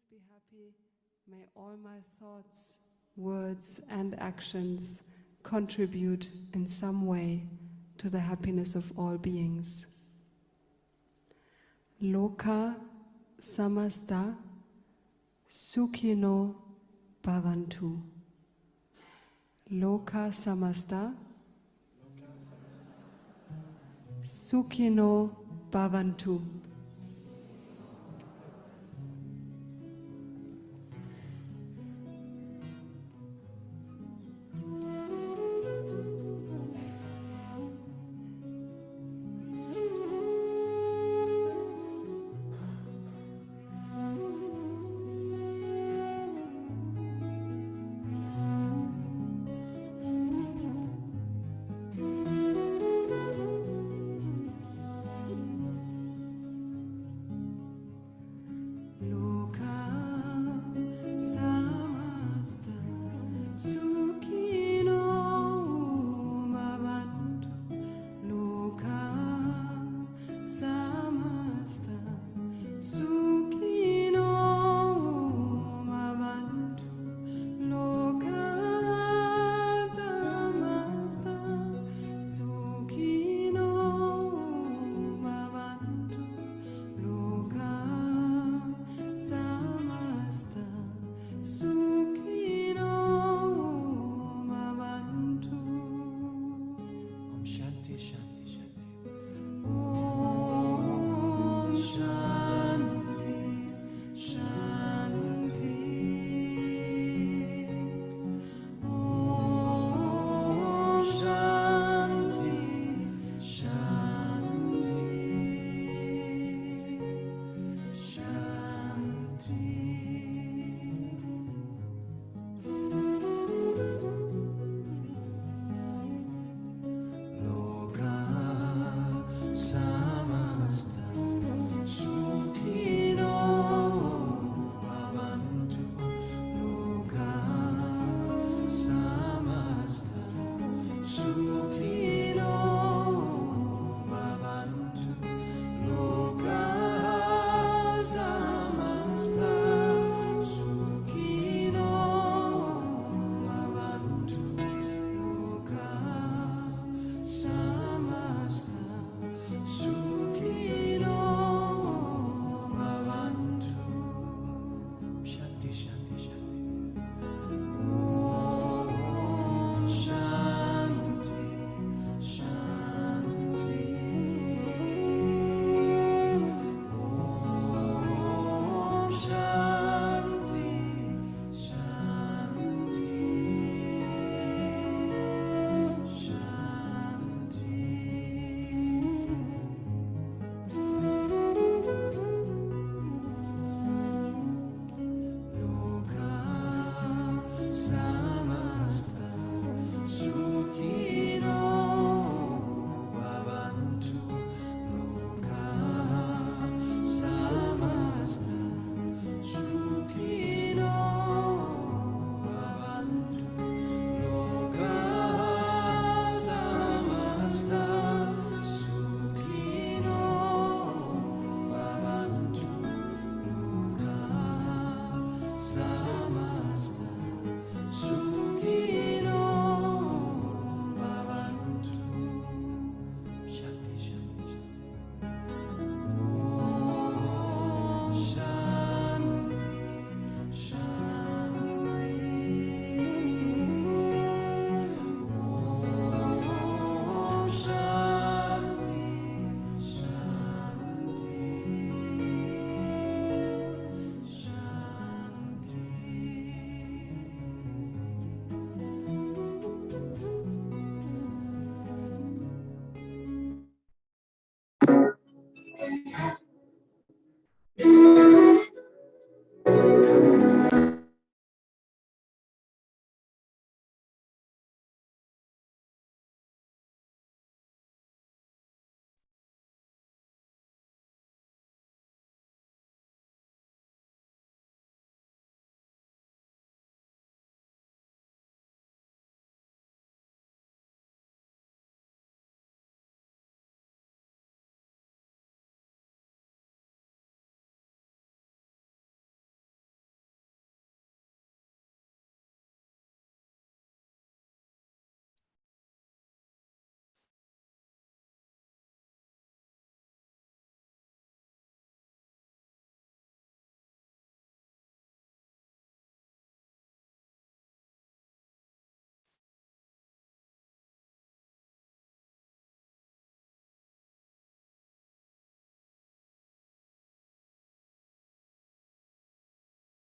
be happy. May all my thoughts, words and actions contribute in some way to the happiness of all beings. Loka samasta sukhino bhavantu. Loka samasta sukhino bhavantu.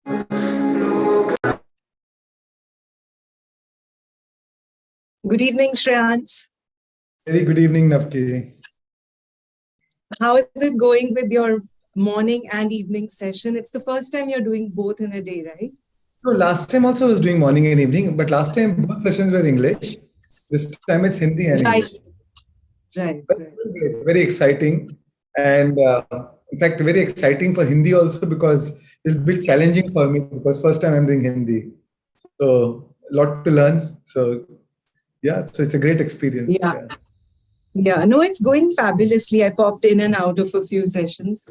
Good evening, Shreans. Very good evening, Navki. How is it going with your morning and evening session? It's the first time you're doing both in a day, right? So last time also I was doing morning and evening, but last time both sessions were English. This time it's Hindi and Right, English. right, But right. very exciting, and in fact, very exciting for Hindi also because it's a bit challenging for me because first time I'm doing Hindi. So a lot to learn. So yeah, so it's a great experience. Yeah, Yeah. yeah. No, it's going fabulously. I popped in and out of a few sessions.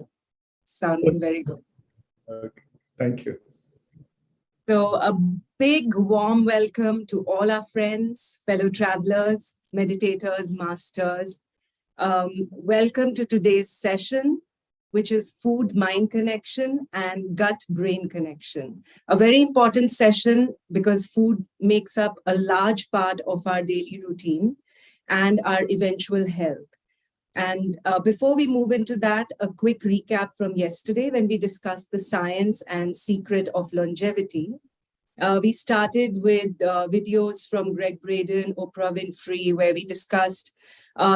Sounding very good. Okay. Thank you. So, a big warm welcome to all our friends, fellow travelers, meditators, masters. Welcome to today's session, which is food mind connection and gut brain connection. A very important session because food makes up a large part of our daily routine and our eventual health. And before we move into that, a quick recap from yesterday when we discussed the science and secret of longevity. We started with videos from Greg Braden, Oprah Winfrey, where we discussed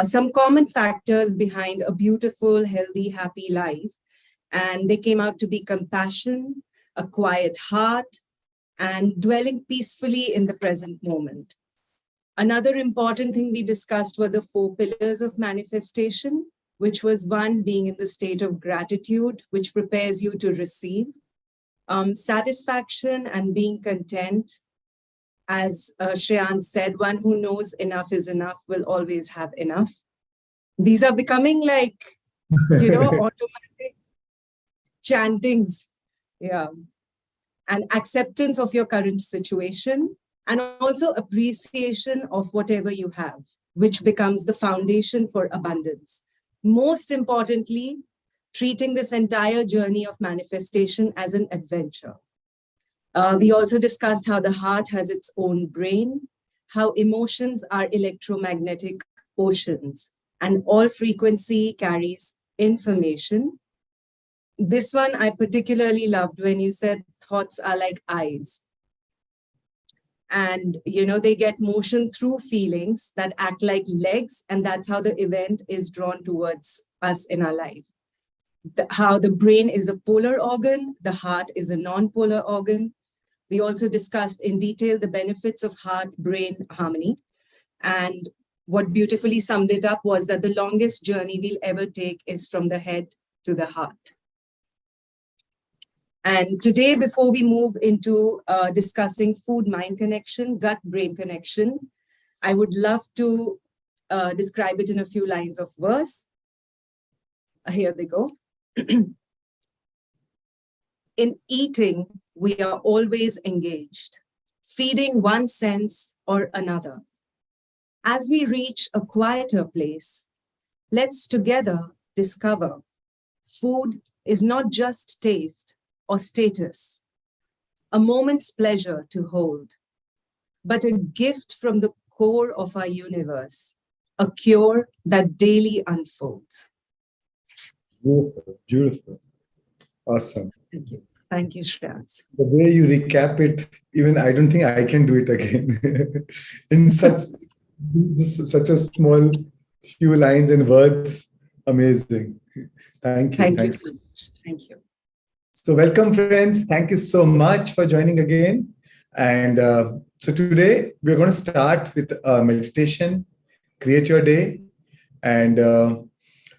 some common factors behind a beautiful, healthy, happy life. And they came out to be compassion, a quiet heart, and dwelling peacefully in the present moment. Another important thing we discussed were the 4 pillars of manifestation, which was one being in the state of gratitude, which prepares you to receive, satisfaction and being content. As Shreyan said, one who knows enough is enough will always have enough. These are becoming like, automatic chantings. Yeah. And acceptance of your current situation, and also appreciation of whatever you have, which becomes the foundation for abundance. Most importantly, treating this entire journey of manifestation as an adventure. We also discussed how the heart has its own brain, how emotions are electromagnetic oceans, and all frequency carries information. This one I particularly loved when you said thoughts are like eyes. And, they get motion through feelings that act like legs, and that's how the event is drawn towards us in our life. How the brain is a polar organ, the heart is a non-polar organ. We also discussed in detail the benefits of heart-brain harmony. And what beautifully summed it up was that the longest journey we'll ever take is from the head to the heart. And today, before we move into discussing food-mind connection, gut-brain connection, I would love to describe it in a few lines of verse. Here they go. In eating, we are always engaged, feeding one sense or another. As we reach a quieter place, let's together discover food is not just taste or status, a moment's pleasure to hold, but a gift from the core of our universe, a cure that daily unfolds. Beautiful, beautiful, awesome. Thank you. Thank you, Shreans. The way you recap it, even I don't think I can do it again in such a small few lines and words. Amazing. Thank you. Thank you Thanks. so much. Thank you. So welcome, friends. Thank you so much for joining again. And so today we're going to start with meditation, create your day. And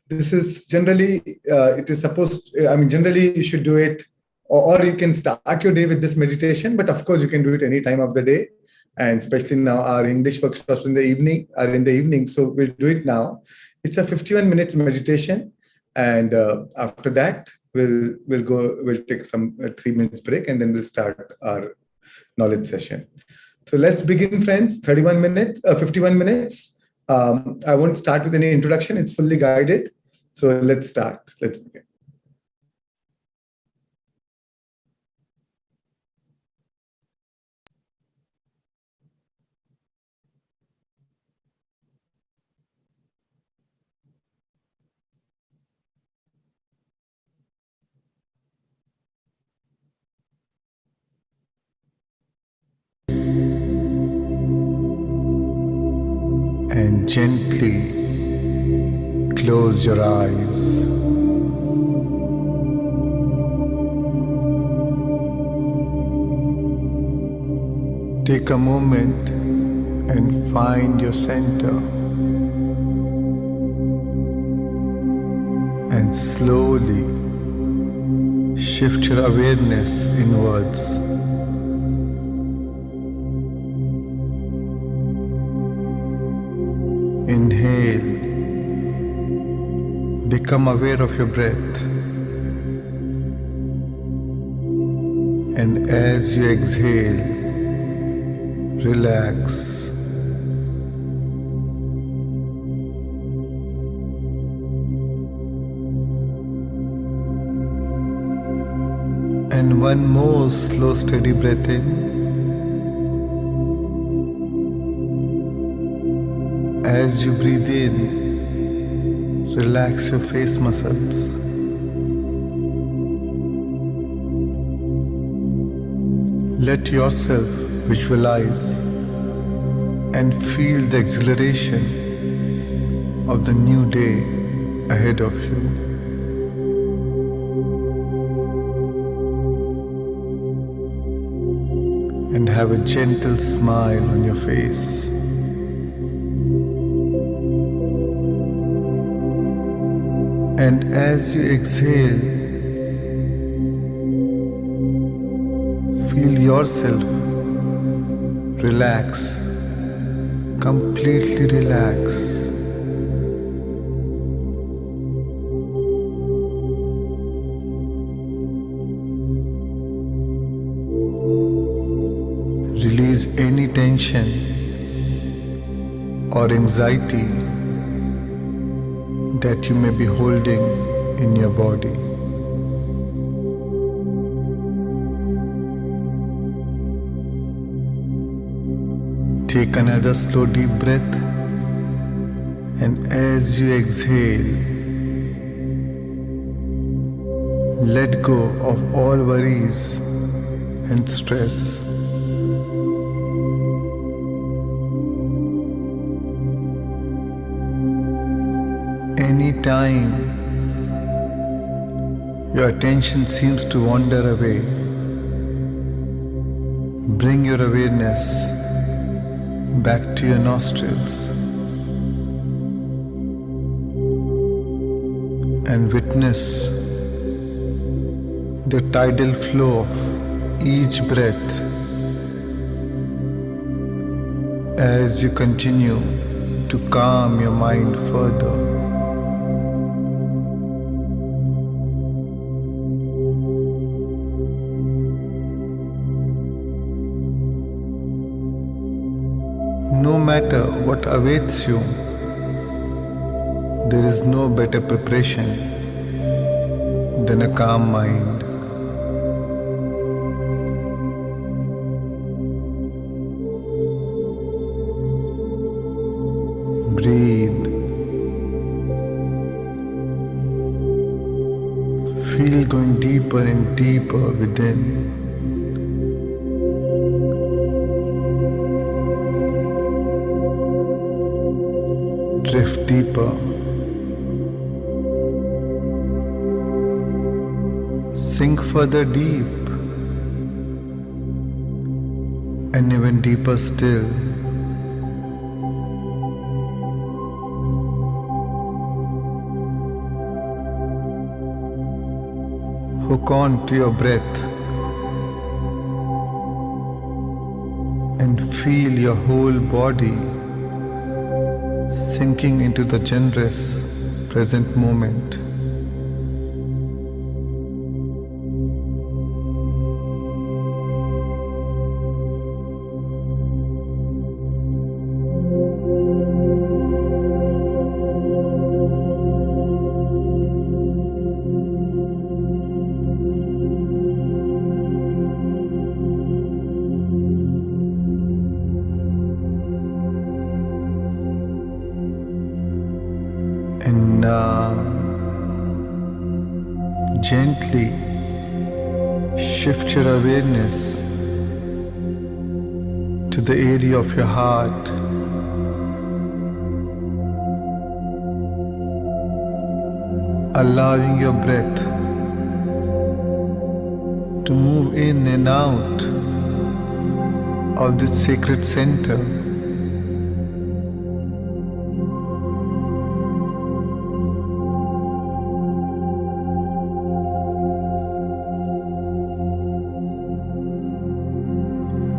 this is generally, it is supposed, generally you should do it, or you can start your day with this meditation, but of course you can do it any time of the day. And especially now our English workshops in the evening. So we'll do it now. It's a 51 minutes meditation. And after that, we'll take some 3 minutes break, and then we'll start our knowledge session. So let's begin, friends. 51 minutes. I won't start with any introduction. It's fully guided. So let's start. Let's begin. gently close your eyes. Take a moment and find your center. And slowly shift your awareness inwards. Inhale. Become aware of your breath. And as you exhale, relax. And one more slow, steady breath in. As you breathe in, relax your face muscles. Let yourself visualize and feel the exhilaration of the new day ahead of you. And have a gentle smile on your face. And as you exhale, feel yourself relax, completely relax. Release any tension or anxiety that you may be holding in your body. Take another slow deep breath, and as you exhale, let go of all worries and stress. Anytime your attention seems to wander away, bring your awareness back to your nostrils and witness the tidal flow of each breath as you continue to calm your mind further. No matter what awaits you, there is no better preparation than a calm mind. Breathe. Feel going deeper and deeper within. Drift deeper. Sink further deep. And even deeper still. Hook on to your breath and feel your whole body sinking into the generous present moment. And now, gently shift your awareness to the area of your heart allowing your breath to move in and out of this sacred center.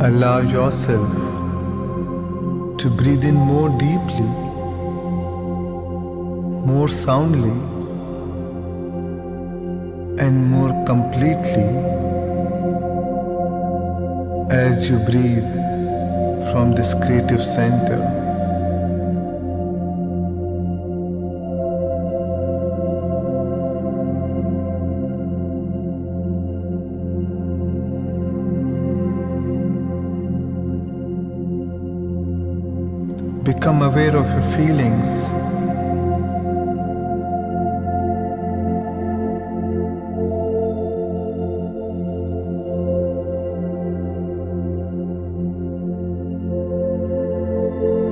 Allow yourself to breathe in more deeply, more soundly, and more completely as you breathe from this creative center. Become aware of your feelings.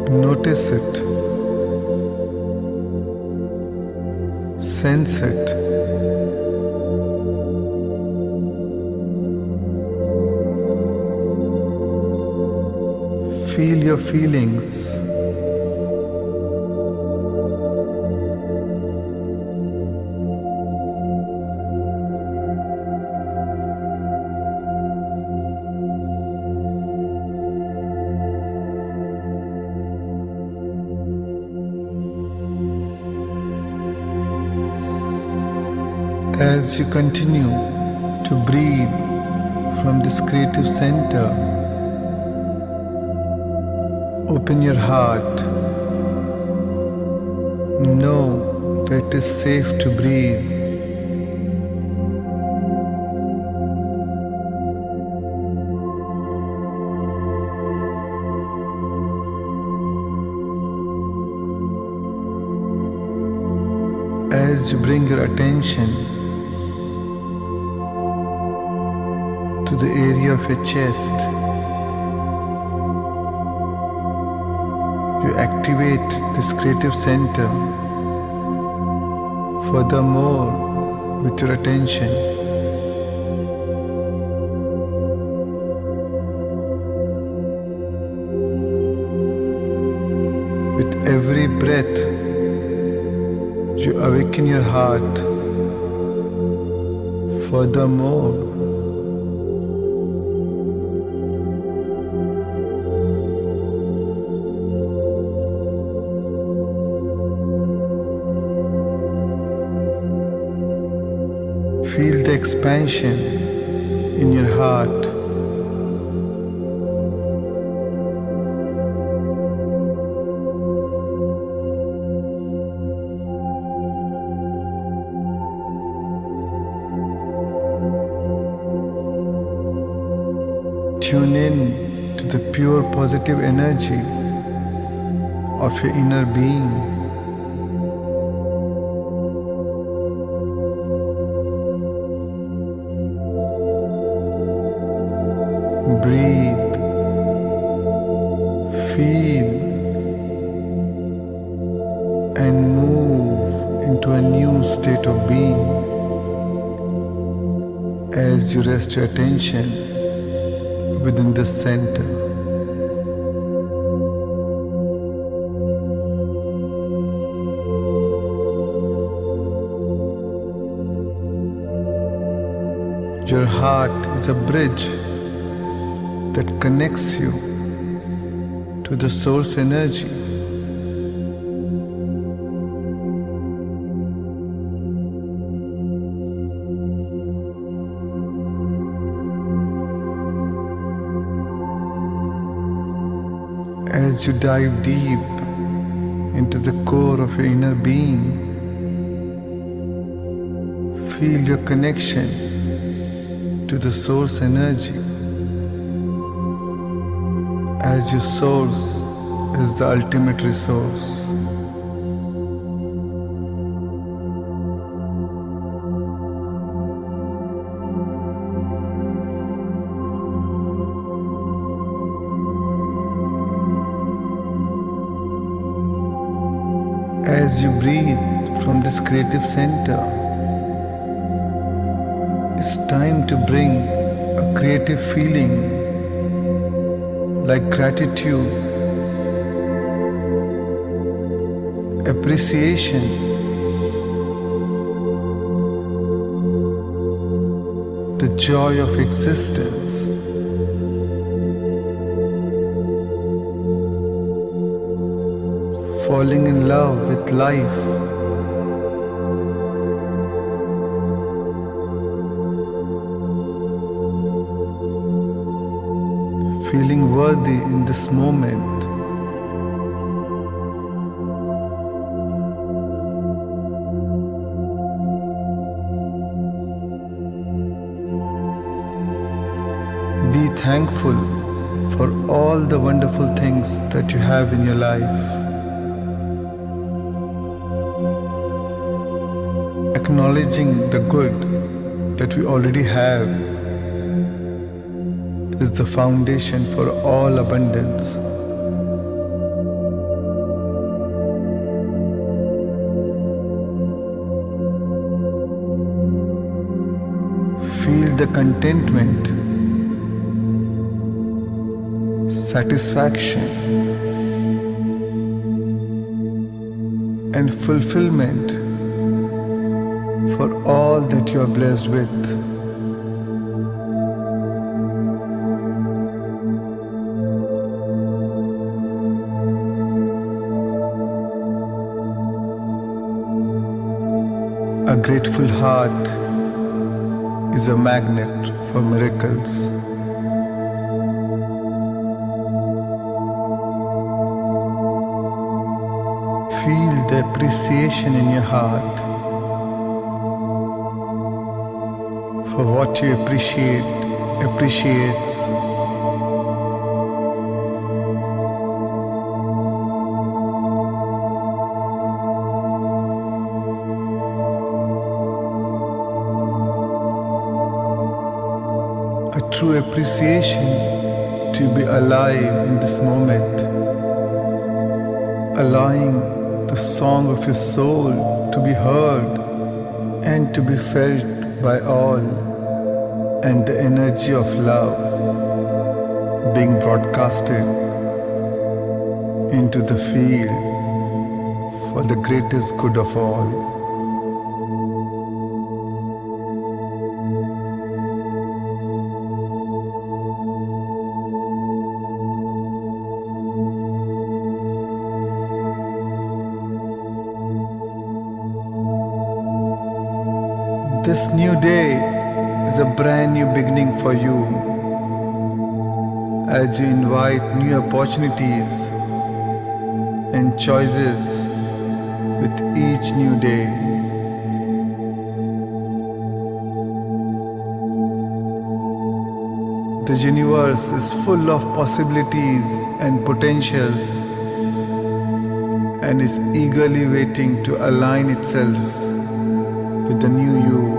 Notice it. Sense it. Feel your feelings. As you continue to breathe from this creative center, open your heart. Know that it is safe to breathe. As you bring your attention to the area of your chest, you activate this creative center furthermore with your attention. With every breath, you awaken your heart furthermore. Feel the expansion in your heart. Tune in to the pure positive energy of your inner being. Breathe, feel, and move into a new state of being as you rest your attention within the center. Your heart is a bridge that connects you to the source energy. As you dive deep into the core of your inner being, feel your connection to the source energy, as your source is the ultimate resource. As you breathe from this creative center. It's time to bring a creative feeling like gratitude, appreciation, the joy of existence. Falling in love with life. Feeling worthy in this moment. Be thankful for all the wonderful things that you have in your life. Acknowledging the good that we already have is the foundation for all abundance. Feel the contentment, satisfaction, and fulfillment for all that you are blessed with. A grateful heart is a magnet for miracles. Feel the appreciation in your heart for what you appreciates. A true appreciation to be alive in this moment, allowing the song of your soul to be heard and to be felt by all, and the energy of love being broadcasted into the field for the greatest good of all. This new day is a brand new beginning for you as you invite new opportunities and choices with each new day. The universe is full of possibilities and potentials and is eagerly waiting to align itself with the new you.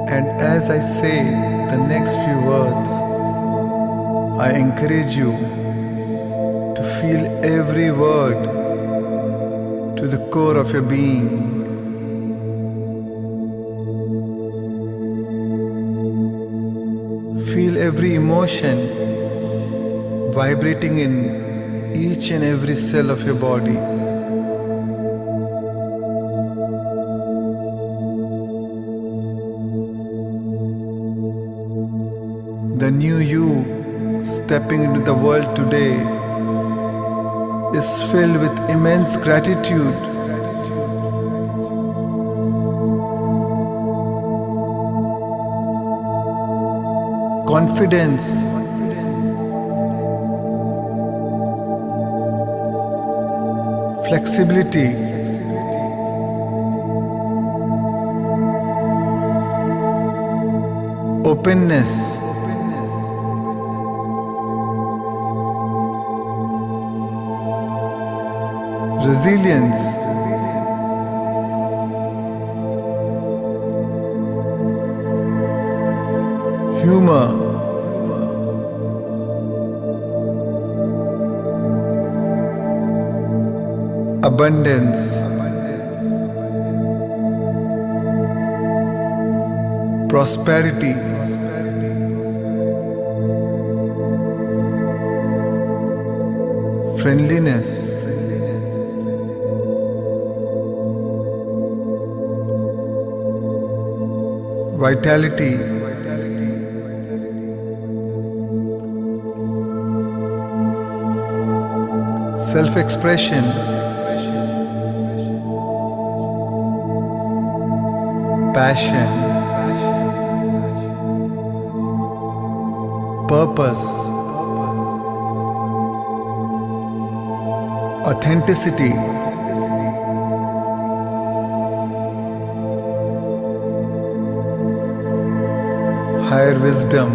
And as I say the next few words, I encourage you to feel every word to the core of your being. Feel every emotion vibrating in each and every cell of your body. The new you stepping into the world today is filled with immense gratitude. Confidence, flexibility, openness, resilience, humor, abundance, prosperity, friendliness, vitality, self-expression, passion, purpose, authenticity, higher wisdom,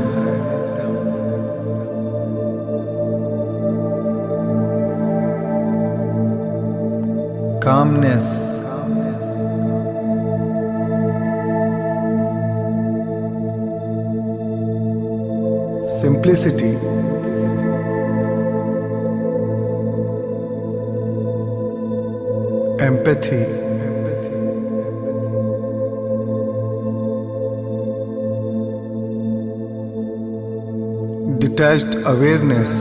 calmness, simplicity, empathy, detached awareness,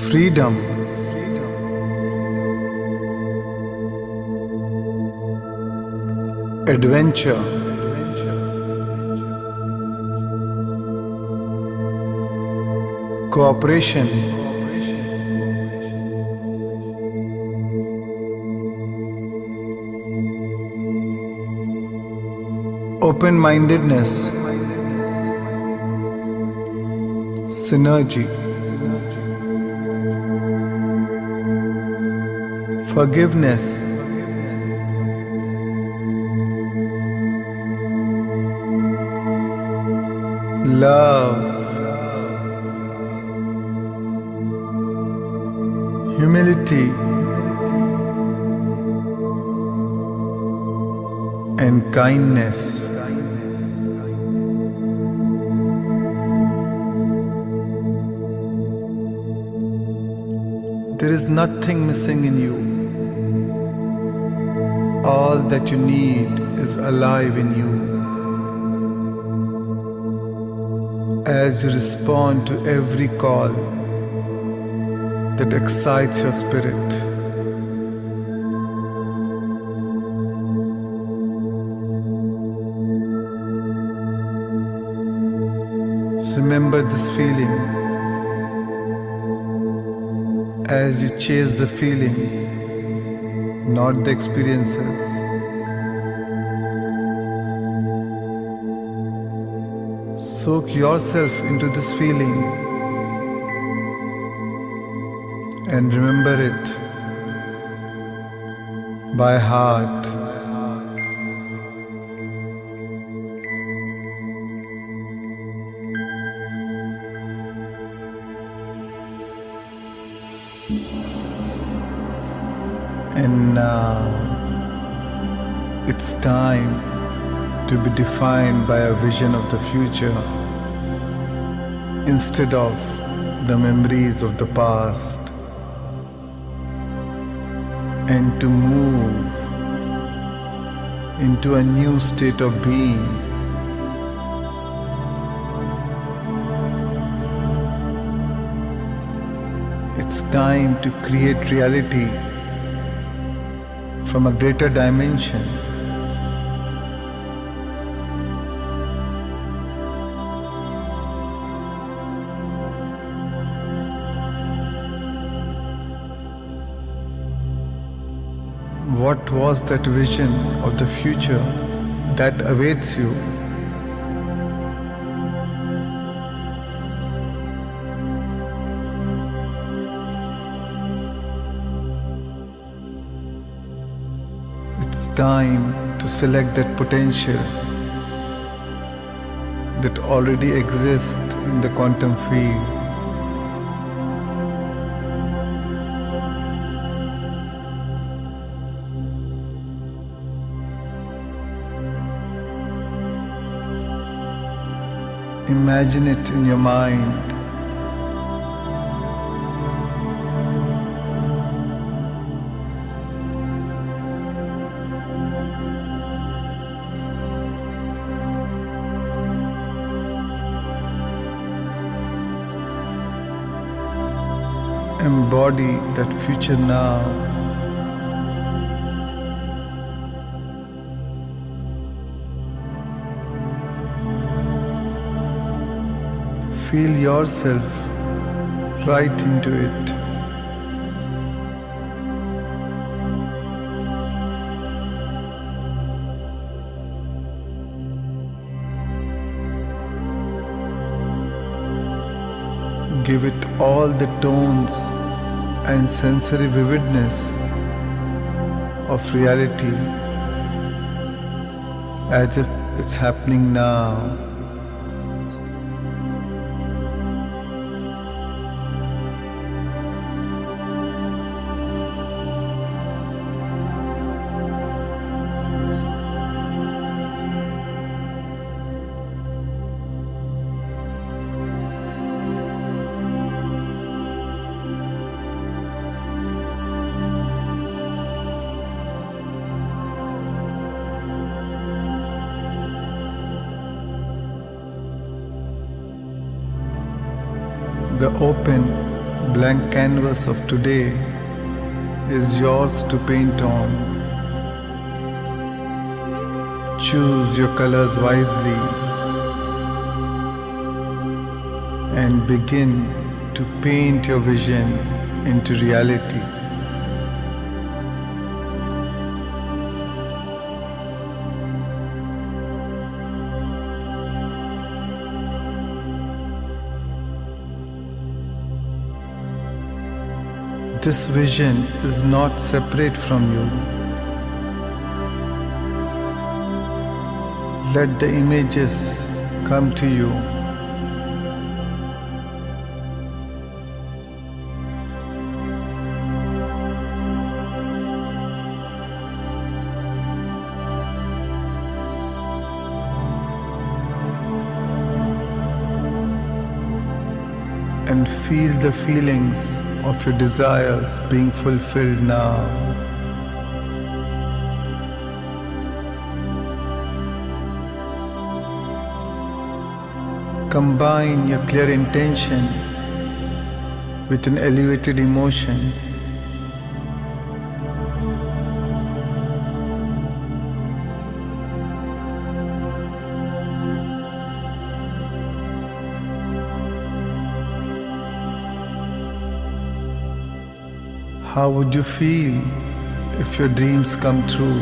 freedom, adventure, cooperation, open-mindedness, synergy, forgiveness, love, humility, and kindness. There is nothing missing in you. All that you need is alive in you. As you respond to every call that excites your spirit, remember this feeling. As you chase the feeling, not the experiences. Soak yourself into this feeling and remember it by heart. And now it's time to be defined by a vision of the future instead of the memories of the past, and to move into a new state of being. It's time to create reality from a greater dimension. What was that vision of the future that awaits you? It's time to select that potential that already exists in the quantum field. Imagine it in your mind. Embody that future now. Feel yourself right into it. Give it all the tones and sensory vividness of reality as if it's happening now. The open, blank canvas of today is yours to paint on. Choose your colors wisely and begin to paint your vision into reality. This vision is not separate from you. Let the images come to you. And feel the feelings of your desires being fulfilled now. Combine your clear intention with an elevated emotion. How would you feel if your dreams come true?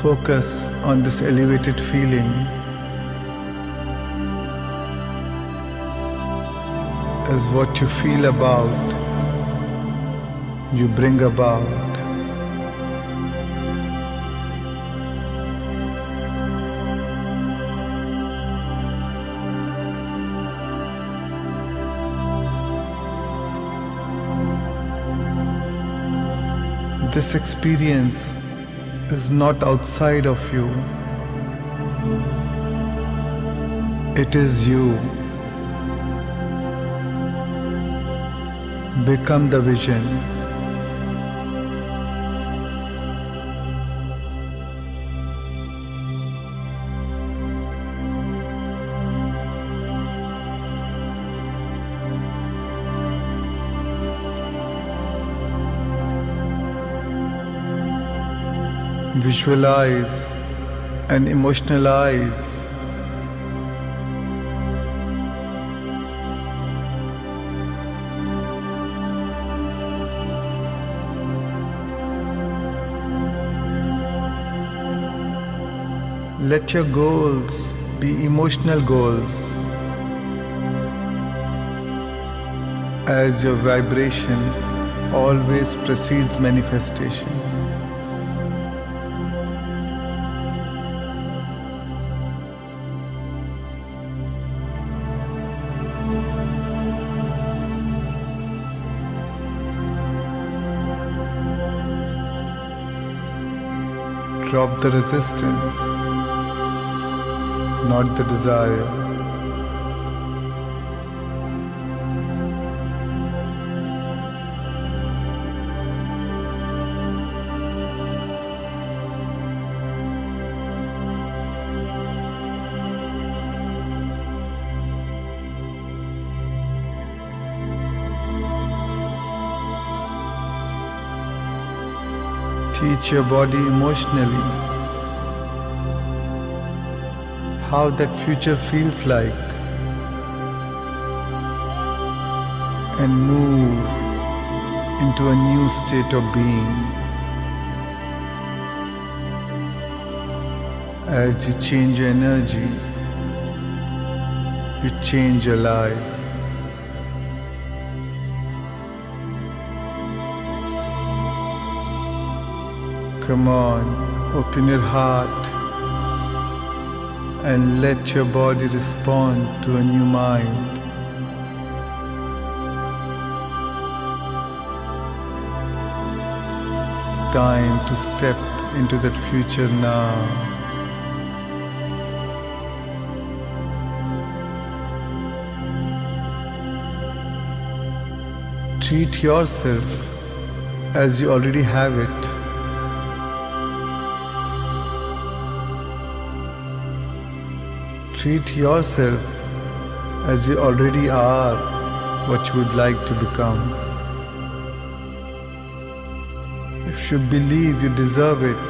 Focus on this elevated feeling as what you feel about you bring about. This experience is not outside of you. It is you. Become the vision. Visualize and emotionalize let your goals be emotional goals as your vibration always precedes manifestation. Drop the resistance, not the desire. Teach your body emotionally how that future feels like, and move into a new state of being. As you change your energy, you change your life. Come on, open your heart and let your body respond to a new mind. It's time to step into that future now. Treat yourself as you already have it. Treat yourself as you already are what you would like to become. If you believe you deserve it,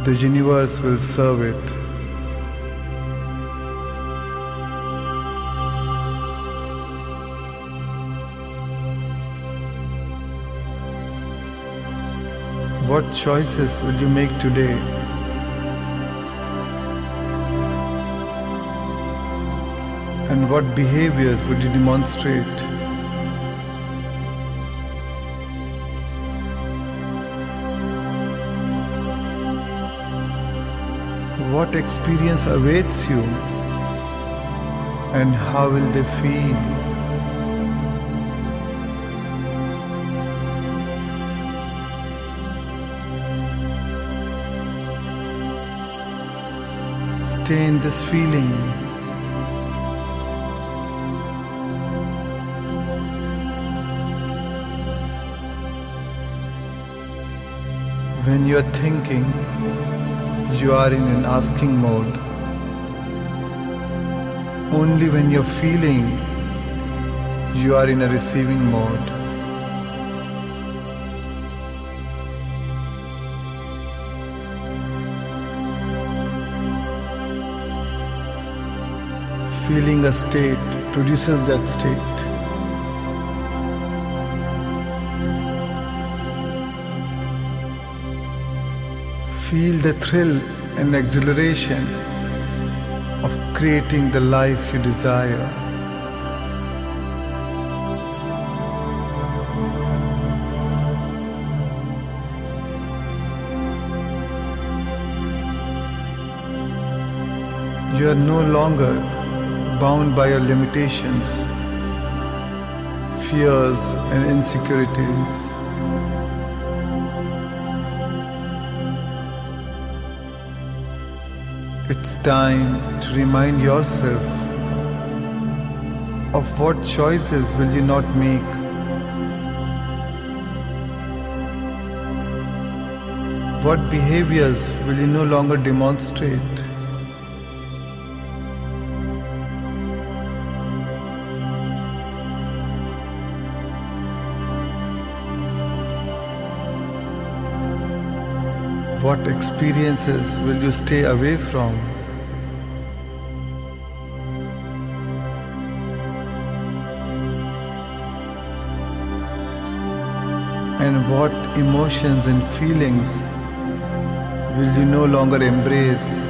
the universe will serve it. What choices will you make today? And what behaviors would you demonstrate? What experience awaits you? And how will they feel? Stay in this feeling. When you are thinking, you are in an asking mode. Only when you are feeling, you are in a receiving mode. Feeling a state produces that state. Feel the thrill and exhilaration of creating the life you desire. You are no longer bound by your limitations, fears, and insecurities. It's time to remind yourself of what choices will you not make. What behaviors will you no longer demonstrate? What experiences will you stay away from? And what emotions and feelings will you no longer embrace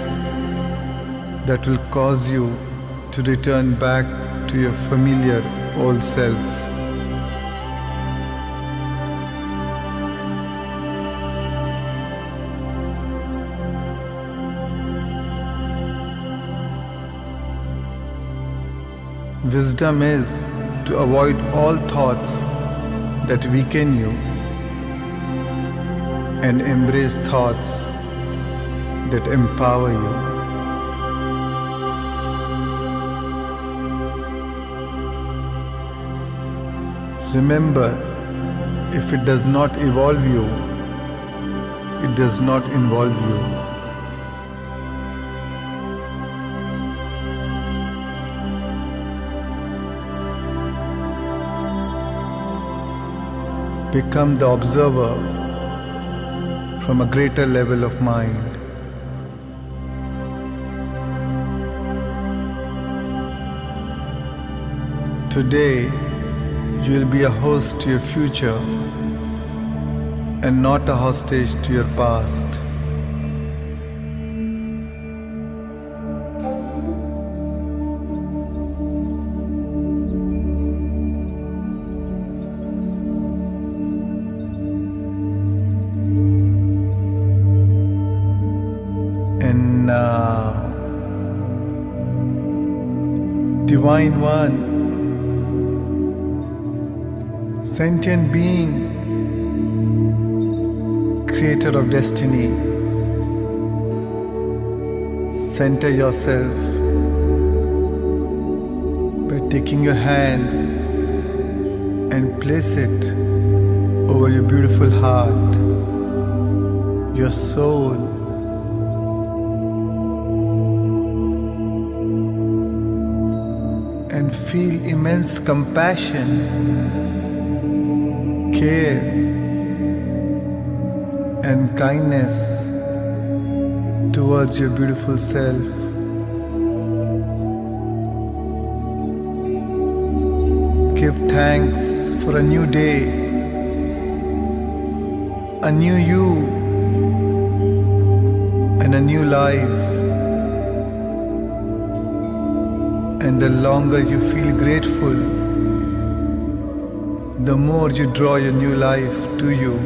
that will cause you to return back to your familiar old self? Wisdom is to avoid all thoughts that weaken you and embrace thoughts that empower you. Remember, if it does not evolve you, it does not involve you. Become the observer from a greater level of mind. Today, you will be a host to your future and not a hostage to your past. And now, Divine One, sentient being, creator of destiny, center yourself by taking your hand and place it over your beautiful heart, your soul. And feel immense compassion, care and kindness towards your beautiful self. Give thanks for a new day, a new you, and a new life. And the longer you feel grateful, the more you draw your new life to you.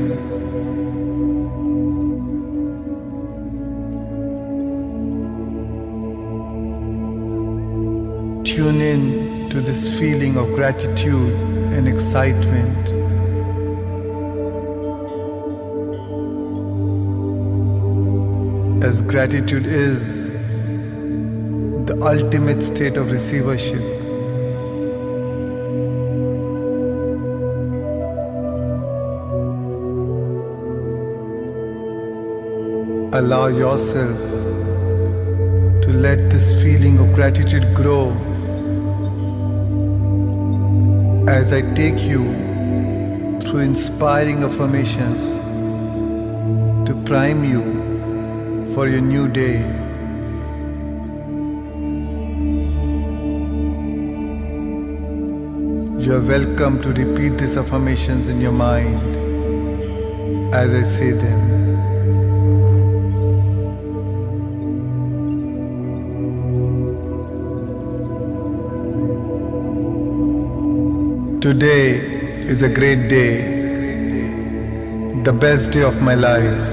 Tune in to this feeling of gratitude and excitement. As gratitude is the ultimate state of receivership. Allow yourself to let this feeling of gratitude grow as I take you through inspiring affirmations to prime you for your new day. You are welcome to repeat these affirmations in your mind as I say them. Today is a great day, the best day of my life.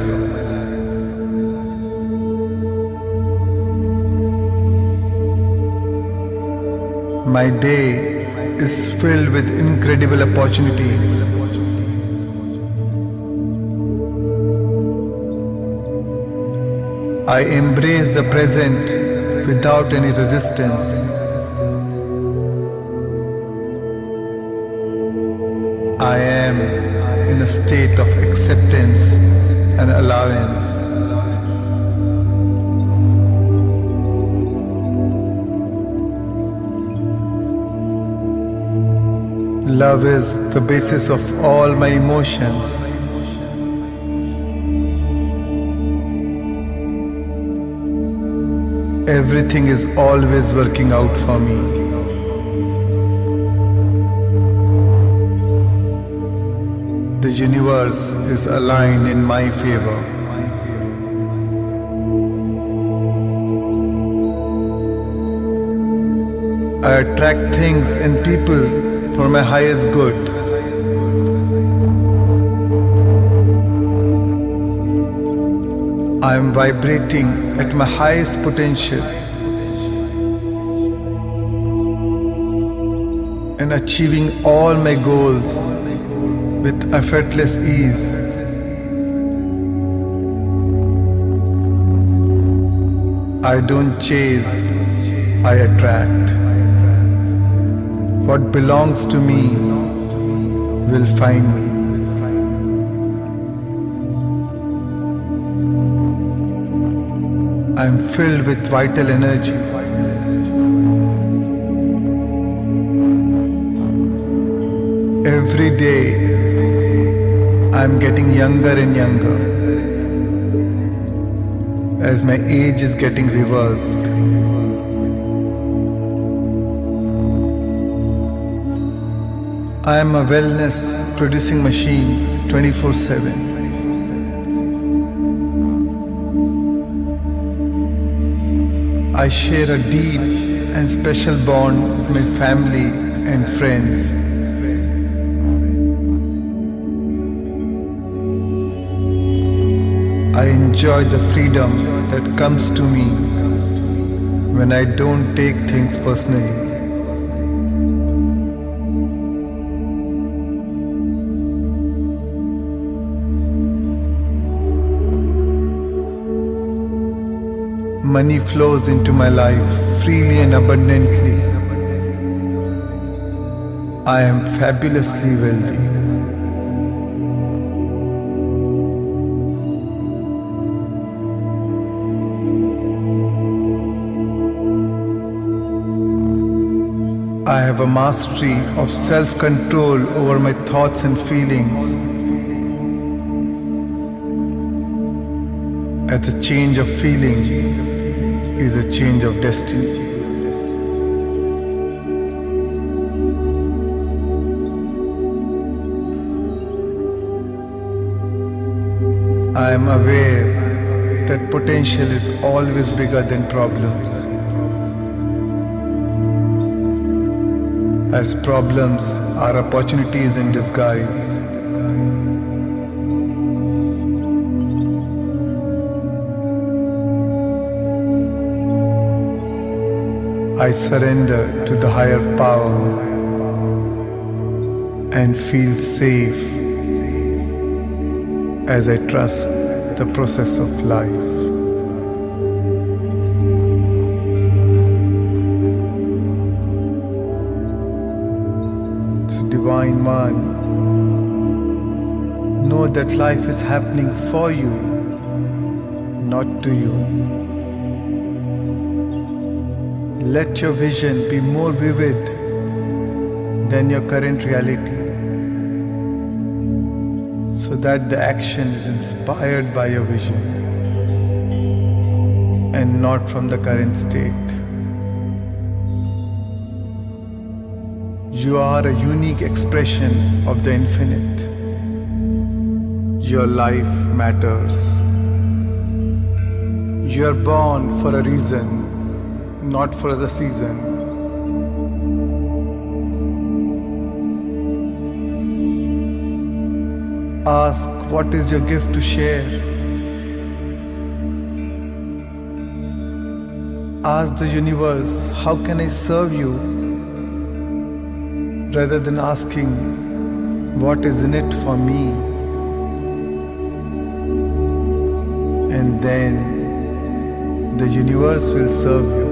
My day is filled with incredible opportunities. I embrace the present without any resistance. I am in a state of acceptance and allowance. Love is the basis of all my emotions. Everything is always working out for me. The universe is aligned in my favor. I attract things and people for my highest good. I am vibrating at my highest potential and achieving all my goals with effortless ease. I don't chase, I attract. What belongs to me will find me. I am filled with vital energy. Every day, I am getting younger and younger as my age is getting reversed. I am a wellness producing machine 24/7. I share a deep and special bond with my family and friends. I enjoy the freedom that comes to me when I don't take things personally. Money flows into my life freely and abundantly. I am fabulously wealthy. I have a mastery of self-control over my thoughts and feelings. As a change of feeling is a change of destiny. I am aware that potential is always bigger than problems. As problems are opportunities in disguise. I surrender to the higher power and feel safe as I trust the process of life. So Divine One, know that life is happening for you, not to you. Let your vision be more vivid than your current reality, so that the action is inspired by your vision and not from the current state. You are a unique expression of the infinite. Your life matters. You are born for a reason, not for the season. Ask what is your gift to share. Ask the universe, how can I serve you? Rather than asking, what is in it for me? And then the universe will serve you.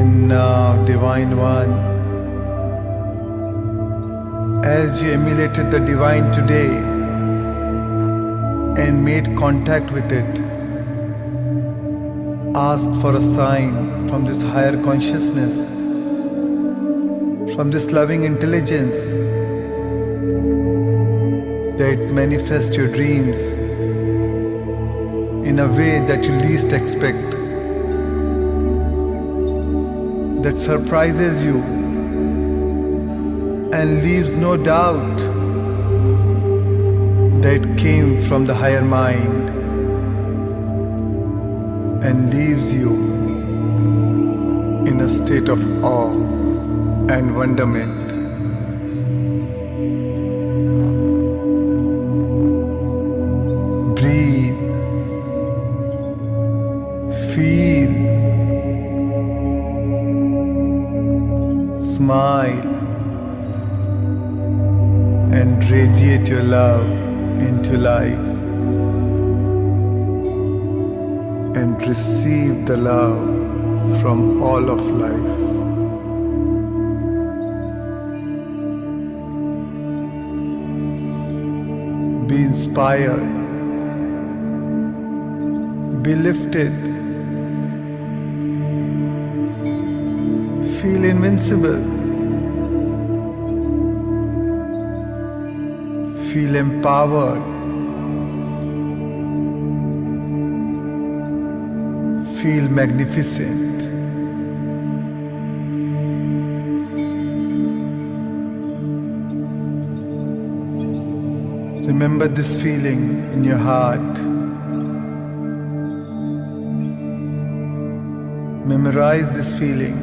And now, Divine One, as you emulated the Divine today and made contact with it, ask for a sign from this higher consciousness, from this loving intelligence, that it manifests your dreams in a way that you least expect, that surprises you and leaves no doubt that it came from the higher mind and leaves you in a state of awe and wonderment. Breathe, feel, smile, and radiate your love into life. and receive the love from all of life. Be inspired, be lifted, feel invincible, feel empowered, feel magnificent. Remember this feeling in your heart. Memorize this feeling.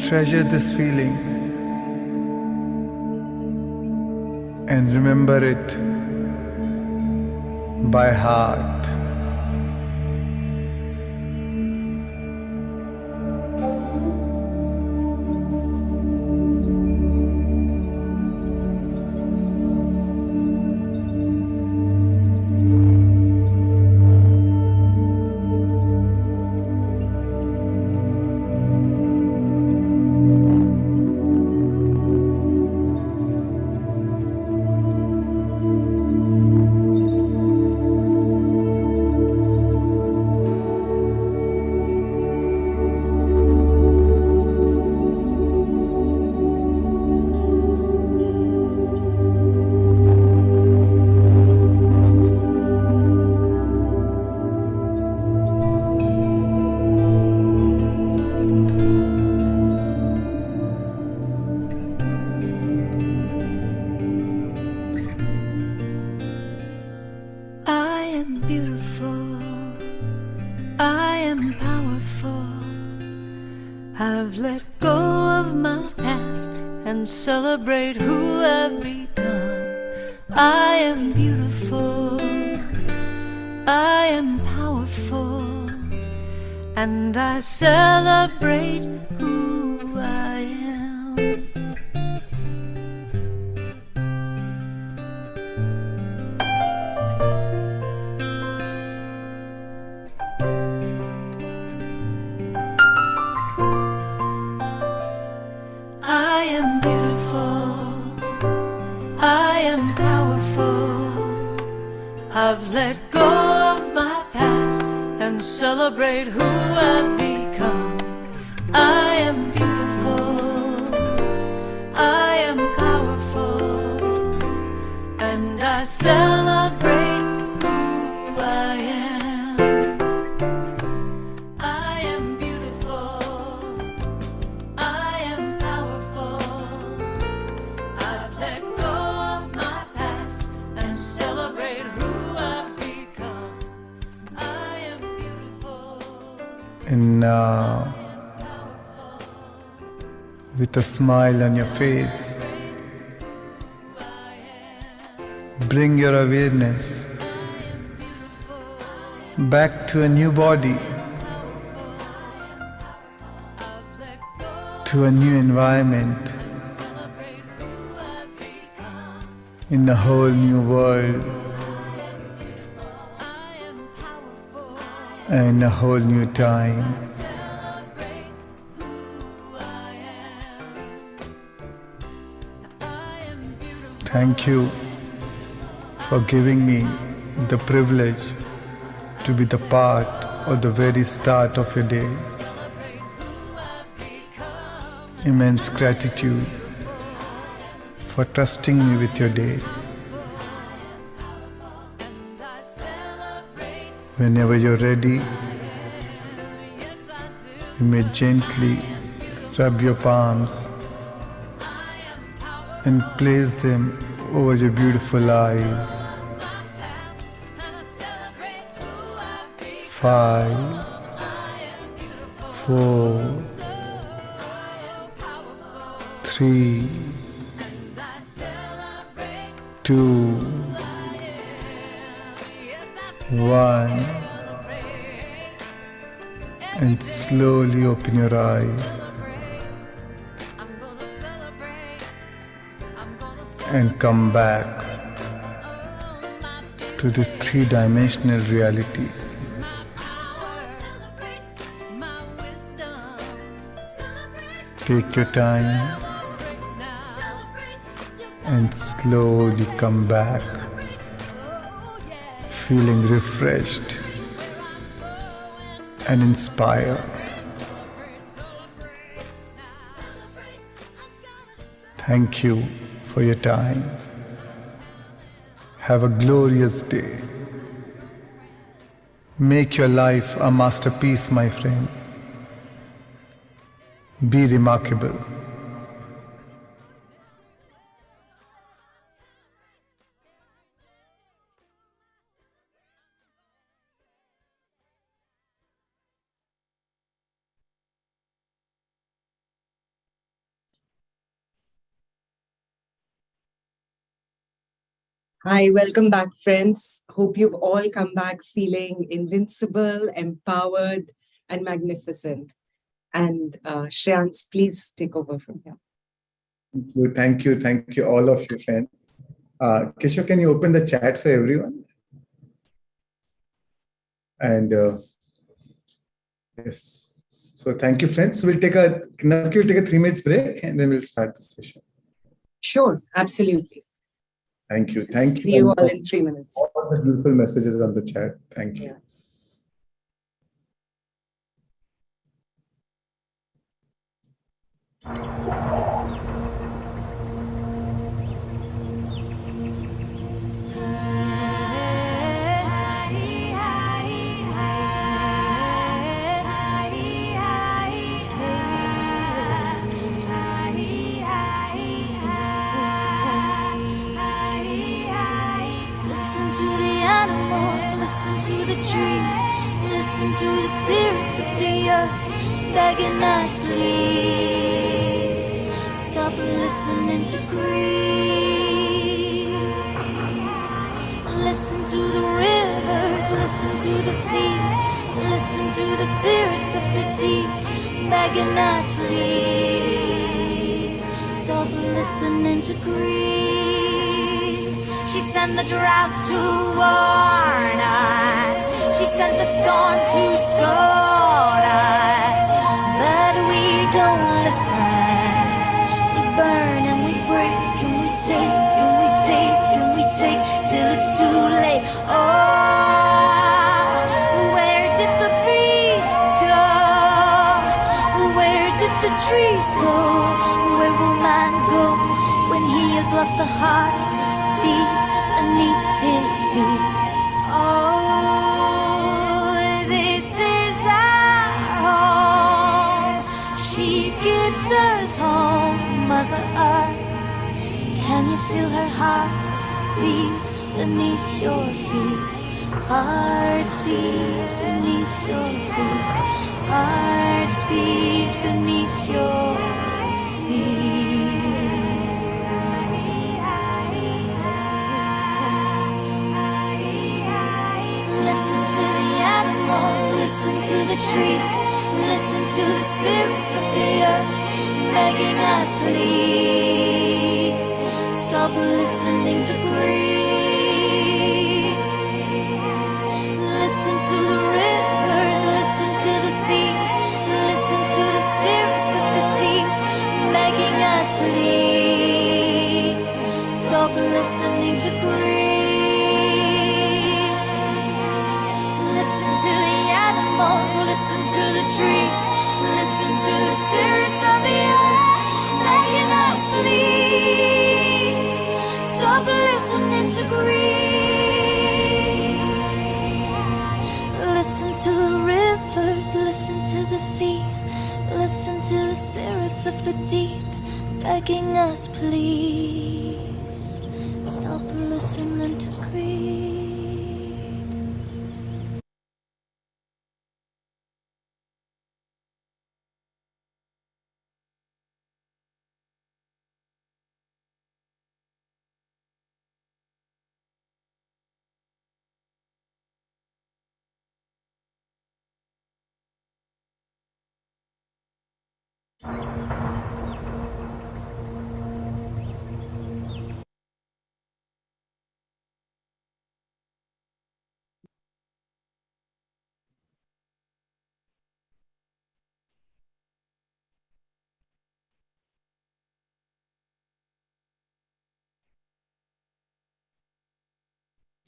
Treasure this feeling and remember it by heart. Celebrate who I've become. I am beautiful, I am powerful, and I celebrate who I am. I am beautiful, I am powerful. I've let go of my past and celebrate who I've become. I am beautiful, I am powerful, and I celebrate who I am. I am beautiful, I am powerful. I've let go of my past and celebrate who I've become. I am beautiful. And now, with a smile on your face, bring your awareness back to a new body, to a new environment, in a whole new world, and a whole new time. Thank you for giving me the privilege to be the part of the very start of your day. Immense gratitude for trusting me with your day. Whenever you're ready, you may gently rub your palms and place them over your beautiful eyes. 5, 4, 3, 2, 1, and slowly open your eyes and come back to this three-dimensional reality. Take your time and slowly come back, feeling refreshed and inspired. Thank you for your time. Have a glorious day. Make your life a masterpiece, my friend. Be remarkable. Hi, welcome back, friends. Hope you've all come back feeling invincible, empowered, and magnificent. And Shreans, please take over from here. Thank you, all of you, friends. Keshav, can you open the chat for everyone? And yes, so thank you, friends. We'll take a 3 minutes break, and then we'll start the session. Sure, absolutely. Thank you. See you all in 3 minutes. All the beautiful messages on the chat. Thank you. Yeah. Listen to the animals, listen to the trees, listen to the spirits of the earth begging us, please stop listening to greed. Listen to the rivers, listen to the sea, listen to the spirits of the deep begging us, please stop listening to greed. She sent the drought to warn us. She sent the storms to scold us. But we don't listen. We burn and we break and we take and we take and we take till it's too late. Oh, where did the beasts go? Where did the trees go? Where will man go when he has lost the heart beat beneath his feet? Oh, this is our home. She gives us home, Mother Earth. Can you feel her heart beat beneath your feet? Heart beat beneath your feet. Heart beat beneath your feet. Listen to the animals, listen to the trees, listen to the spirits of the earth begging us, please stop listening to greed. Listen to the rivers, listen to the sea, listen to the spirits of the deep begging us, please stop listening to greed. Listen to the animals, listen to the trees, listen to the spirits of the earth begging us, please stop listening to greed. Listen to the rivers, listen to the sea, listen to the spirits of the deep begging us, please stop listening to greed.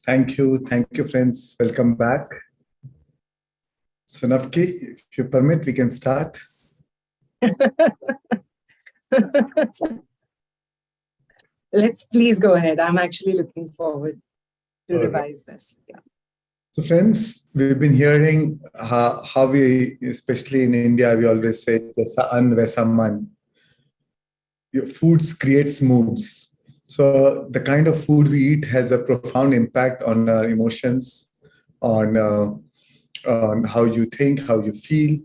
Thank you, friends. Welcome back. So, Navki, if you permit, we can start. Let's please go ahead. I'm actually looking forward to Okay. revise this. Yeah. So, friends, we've been hearing how we, especially in India, we always say, "Jaisa an vaisa man." Your foods creates moods. So, the kind of food we eat has a profound impact on our emotions, on how you think, how you feel,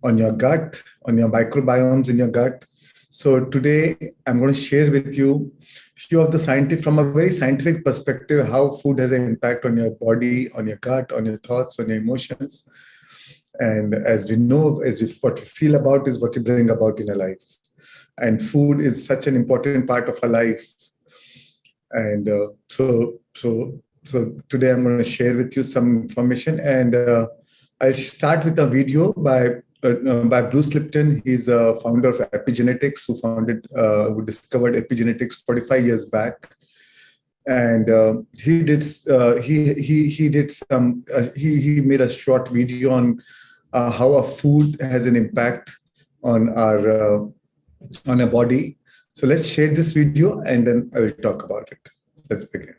on your gut, on your microbiomes in your gut. So today I'm going to share with you a few of the scientific, from a very scientific perspective, how food has an impact on your body, on your gut, on your thoughts, on your emotions. And as we know, what you feel about is what you bring about in your life. And food is such an important part of our life. And so today I'm going to share with you some information, and I'll start with a video by Bruce Lipton. He's a founder of epigenetics, who discovered epigenetics 45 years back, and he made a short video on how our food has an impact on our body. So let's share this video, and then I will talk about it. Let's begin.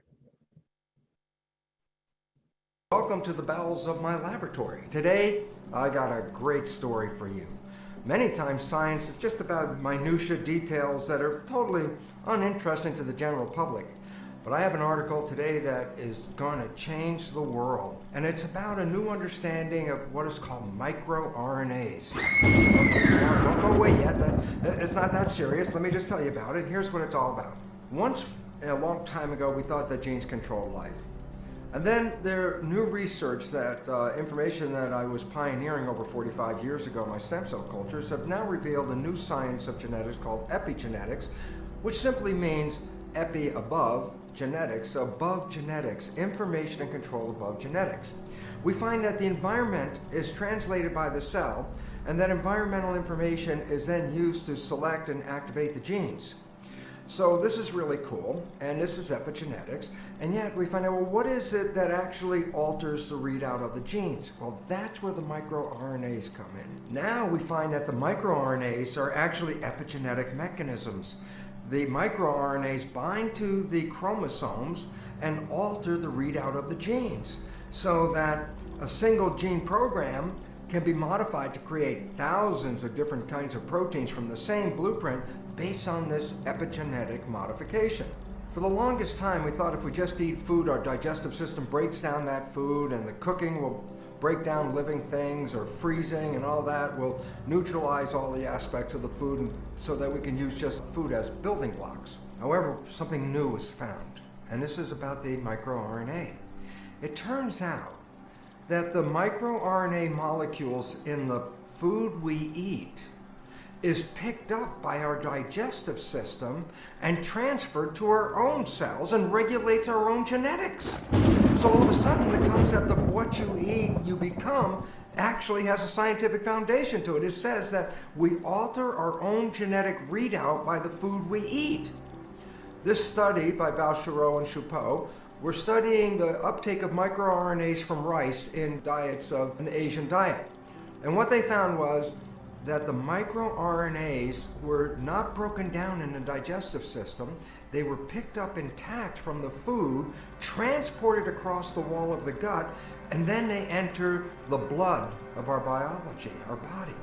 Welcome to the bowels of my laboratory. Today, I got a great story for you. Many times science is just about minutiae details that are totally uninteresting to the general public. But I have an article today that is going to change the world. And it's about a new understanding of what is called microRNAs. Okay, now don't go away yet. It's not that serious. Let me just tell you about it. Here's what it's all about. Once, a long time ago, we thought that genes controlled life. And then there new research that information that I was pioneering over 45 years ago, my stem cell cultures, have now revealed a new science of genetics called epigenetics, which simply means epi above, genetics above genetics, information and control above genetics. We find that the environment is translated by the cell, and that environmental information is then used to select and activate the genes. So this is really cool, and this is epigenetics, and yet we find out, well, what is it that actually alters the readout of the genes? Well, that's where the microRNAs come in. Now we find that the microRNAs are actually epigenetic mechanisms. The microRNAs bind to the chromosomes and alter the readout of the genes, so that a single gene program can be modified to create thousands of different kinds of proteins from the same blueprint based on this epigenetic modification. For the longest time, we thought if we just eat food, our digestive system breaks down that food, and the cooking will break down living things, or freezing and all that will neutralize all the aspects of the food, so that we can use just food as building blocks. However, something new was found, and this is about the microRNA. It turns out that the microRNA molecules in the food we eat is picked up by our digestive system and transferred to our own cells and regulates our own genetics. So all of a sudden, the concept of what you eat, you become, actually has a scientific foundation to it. It says that we alter our own genetic readout by the food we eat. This study by Valchereau and Choupeau, we're studying the uptake of microRNAs from rice in diets of an Asian diet. And what they found was that the microRNAs were not broken down in the digestive system. They were picked up intact from the food, transported across the wall of the gut, and then they enter the blood of our biology, our body.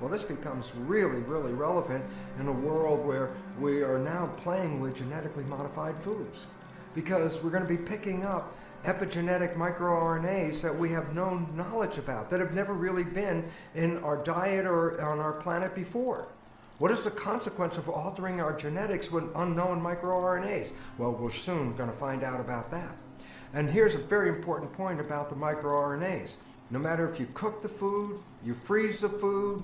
Well, this becomes really, really relevant in a world where we are now playing with genetically modified foods, because we're going to be picking up epigenetic microRNAs that we have no knowledge about, that have never really been in our diet or on our planet before. What is the consequence of altering our genetics with unknown microRNAs? Well, we're soon going to find out about that. And here's a very important point about the microRNAs. No matter if you cook the food, you freeze the food,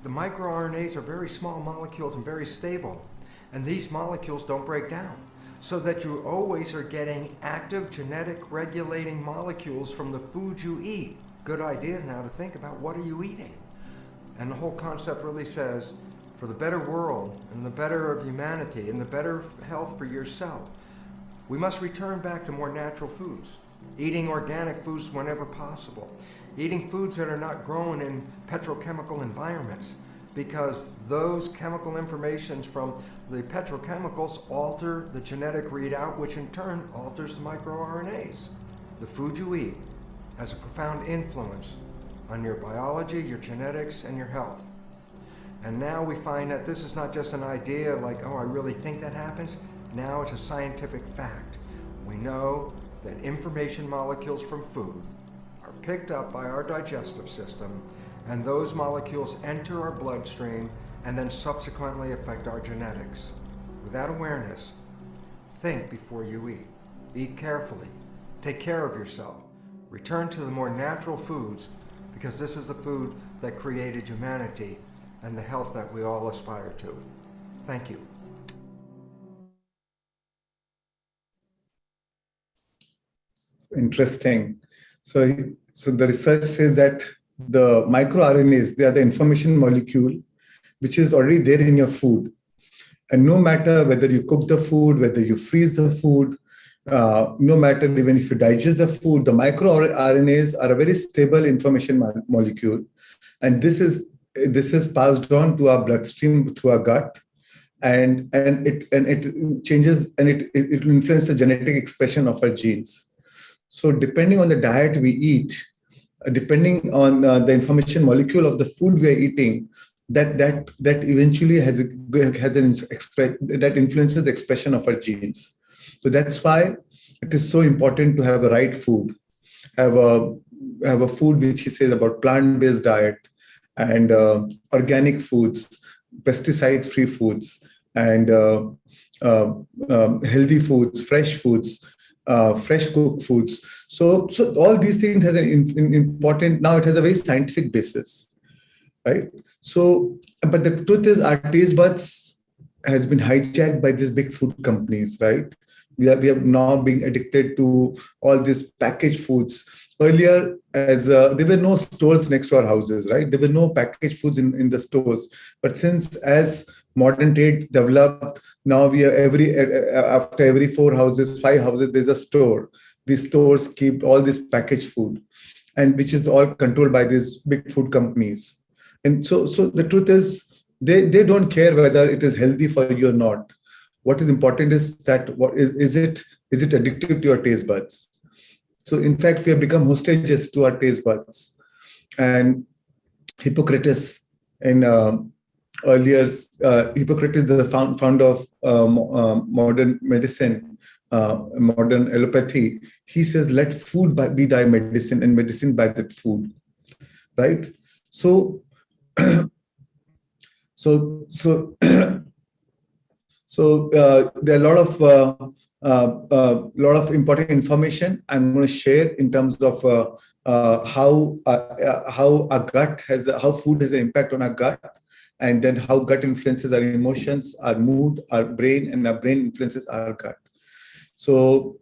the microRNAs are very small molecules and very stable. And these molecules don't break down, so that you always are getting active genetic regulating molecules from the food you eat. Good idea now to think about, what are you eating? And the whole concept really says, for the better world and the better of humanity and the better health for yourself, We must return back to more natural foods, eating organic foods whenever possible, eating foods that are not grown in petrochemical environments, because those chemical informations from the petrochemicals alter the genetic readout, which in turn alters the microRNAs. The food you eat has a profound influence on your biology, your genetics, and your health. And now we find that this is not just an idea like, oh, I really think that happens. Now it's a scientific fact. We know that information molecules from food are picked up by our digestive system, and those molecules enter our bloodstream and then subsequently affect our genetics. With that awareness, think before you eat. Eat carefully. Take care of yourself. Return to the more natural foods, because this is the food that created humanity and the health that we all aspire to. Thank you. Interesting. So the research says that the microRNAs, they are the information molecule which is already there in your food. And no matter whether you cook the food, whether you freeze the food, no matter even if you digest the food, the microRNAs are a very stable information molecule. And this is passed on to our bloodstream through our gut. And it changes and it influences the genetic expression of our genes. So depending on the diet we eat, depending on the information molecule of the food we are eating, that eventually that influences the expression of our genes. So that's why it is so important to have a right food, have a food which he says about plant-based diet and organic foods, pesticide-free foods, and healthy foods, fresh foods, fresh cooked foods. So all these things has an important, now it has a very scientific basis, right? So, but the truth is our taste buds has been hijacked by these big food companies, right? We are now being addicted to all these packaged foods. Earlier, as there were no stores next to our houses, right? There were no packaged foods in the stores. But as modern trade developed, now we are after every 4 houses, 5 houses, there's a store. These stores keep all this packaged food, and which is all controlled by these big food companies. And so the truth is, they don't care whether it is healthy for you or not. What is important is that is it addictive to your taste buds? So in fact, we have become hostages to our taste buds. And Hippocrates in Hippocrates, the founder of modern medicine, modern allopathy, he says, let food be thy medicine and medicine by that food, right? So there are a lot of important information I'm going to share in terms of how food has an impact on our gut, and then how gut influences our emotions, our mood, our brain, and our brain influences our gut. So,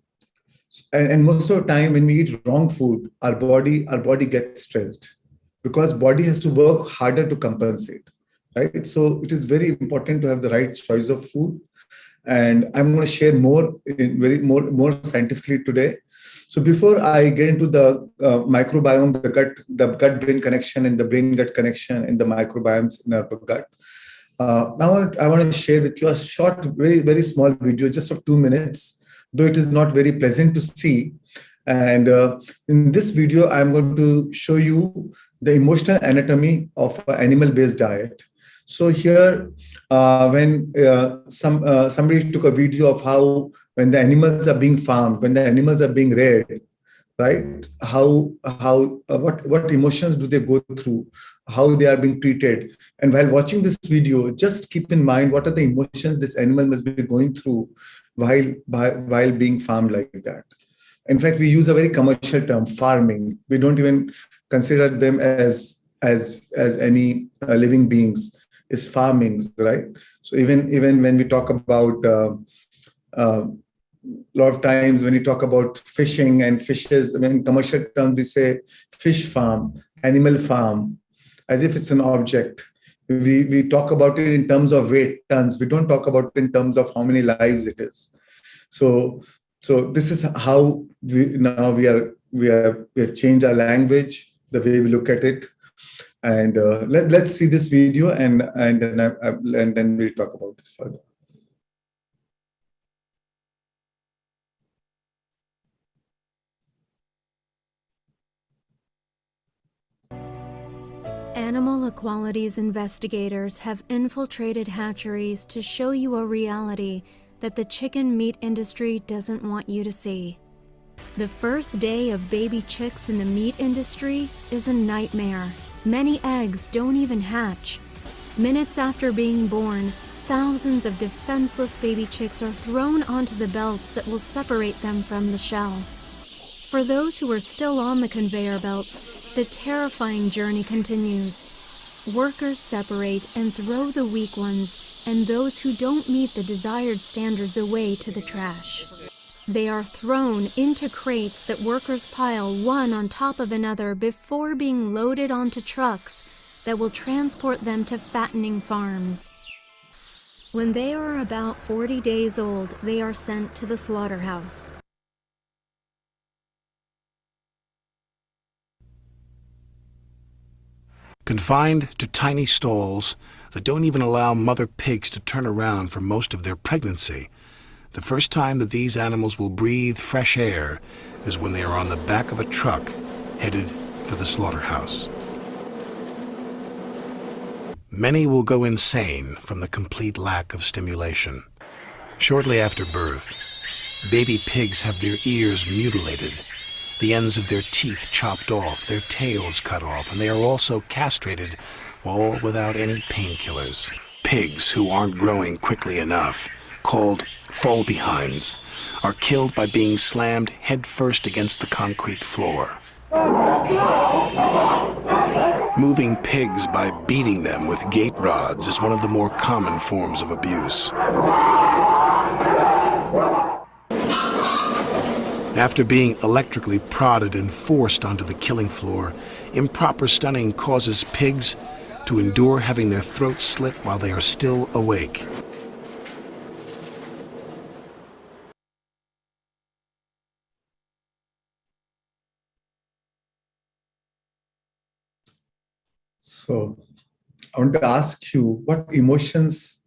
and most of the time when we eat wrong food, our body gets stressed because body has to work harder to compensate, right? So it is very important to have the right choice of food. And I'm going to share more scientifically today. So before I get into the microbiome, the gut-brain connection and the brain-gut connection and the microbiomes in our gut, I want to share with you a short, very, very small video, just of 2 minutes, though it is not very pleasant to see. And in this video, I'm going to show you the emotional anatomy of an animal-based diet. So here, when somebody took a video of how when the animals are being farmed, when the animals are being reared, right? What emotions do they go through? How they are being treated? And while watching this video, just keep in mind what are the emotions this animal must be going through while being farmed like that. In fact, we use a very commercial term, farming. We don't even consider them as any living beings. Is farming, right? So even when we talk about a lot of times when we talk about fishing and fishes, I mean, commercial terms, we say fish farm, animal farm, as if it's an object. We talk about it in terms of weight, tons. We don't talk about it in terms of how many lives it is. So So this is how we have changed our language, the way we look at it. And let's see this video, and then we'll talk about this further. Animal equalities investigators have infiltrated hatcheries to show you a reality that the chicken meat industry doesn't want you to see. The first day of baby chicks in the meat industry is a nightmare. Many eggs don't even hatch. Minutes after being born, thousands of defenseless baby chicks are thrown onto the belts that will separate them from the shell. For those who are still on the conveyor belts, the terrifying journey continues. Workers separate and throw the weak ones and those who don't meet the desired standards away to the trash. They are thrown into crates that workers pile one on top of another before being loaded onto trucks that will transport them to fattening farms. When they are about 40 days old, they are sent to the slaughterhouse. Confined to tiny stalls that don't even allow mother pigs to turn around for most of their pregnancy, the first time that these animals will breathe fresh air is when they are on the back of a truck headed for the slaughterhouse. Many will go insane from the complete lack of stimulation. Shortly after birth, baby pigs have their ears mutilated, the ends of their teeth chopped off, their tails cut off, and they are also castrated, all without any painkillers. Pigs who aren't growing quickly enough, called fall-behinds, are killed by being slammed headfirst against the concrete floor. Moving pigs by beating them with gate rods is one of the more common forms of abuse. After being electrically prodded and forced onto the killing floor, improper stunning causes pigs to endure having their throats slit while they are still awake. So I want to ask you, what emotions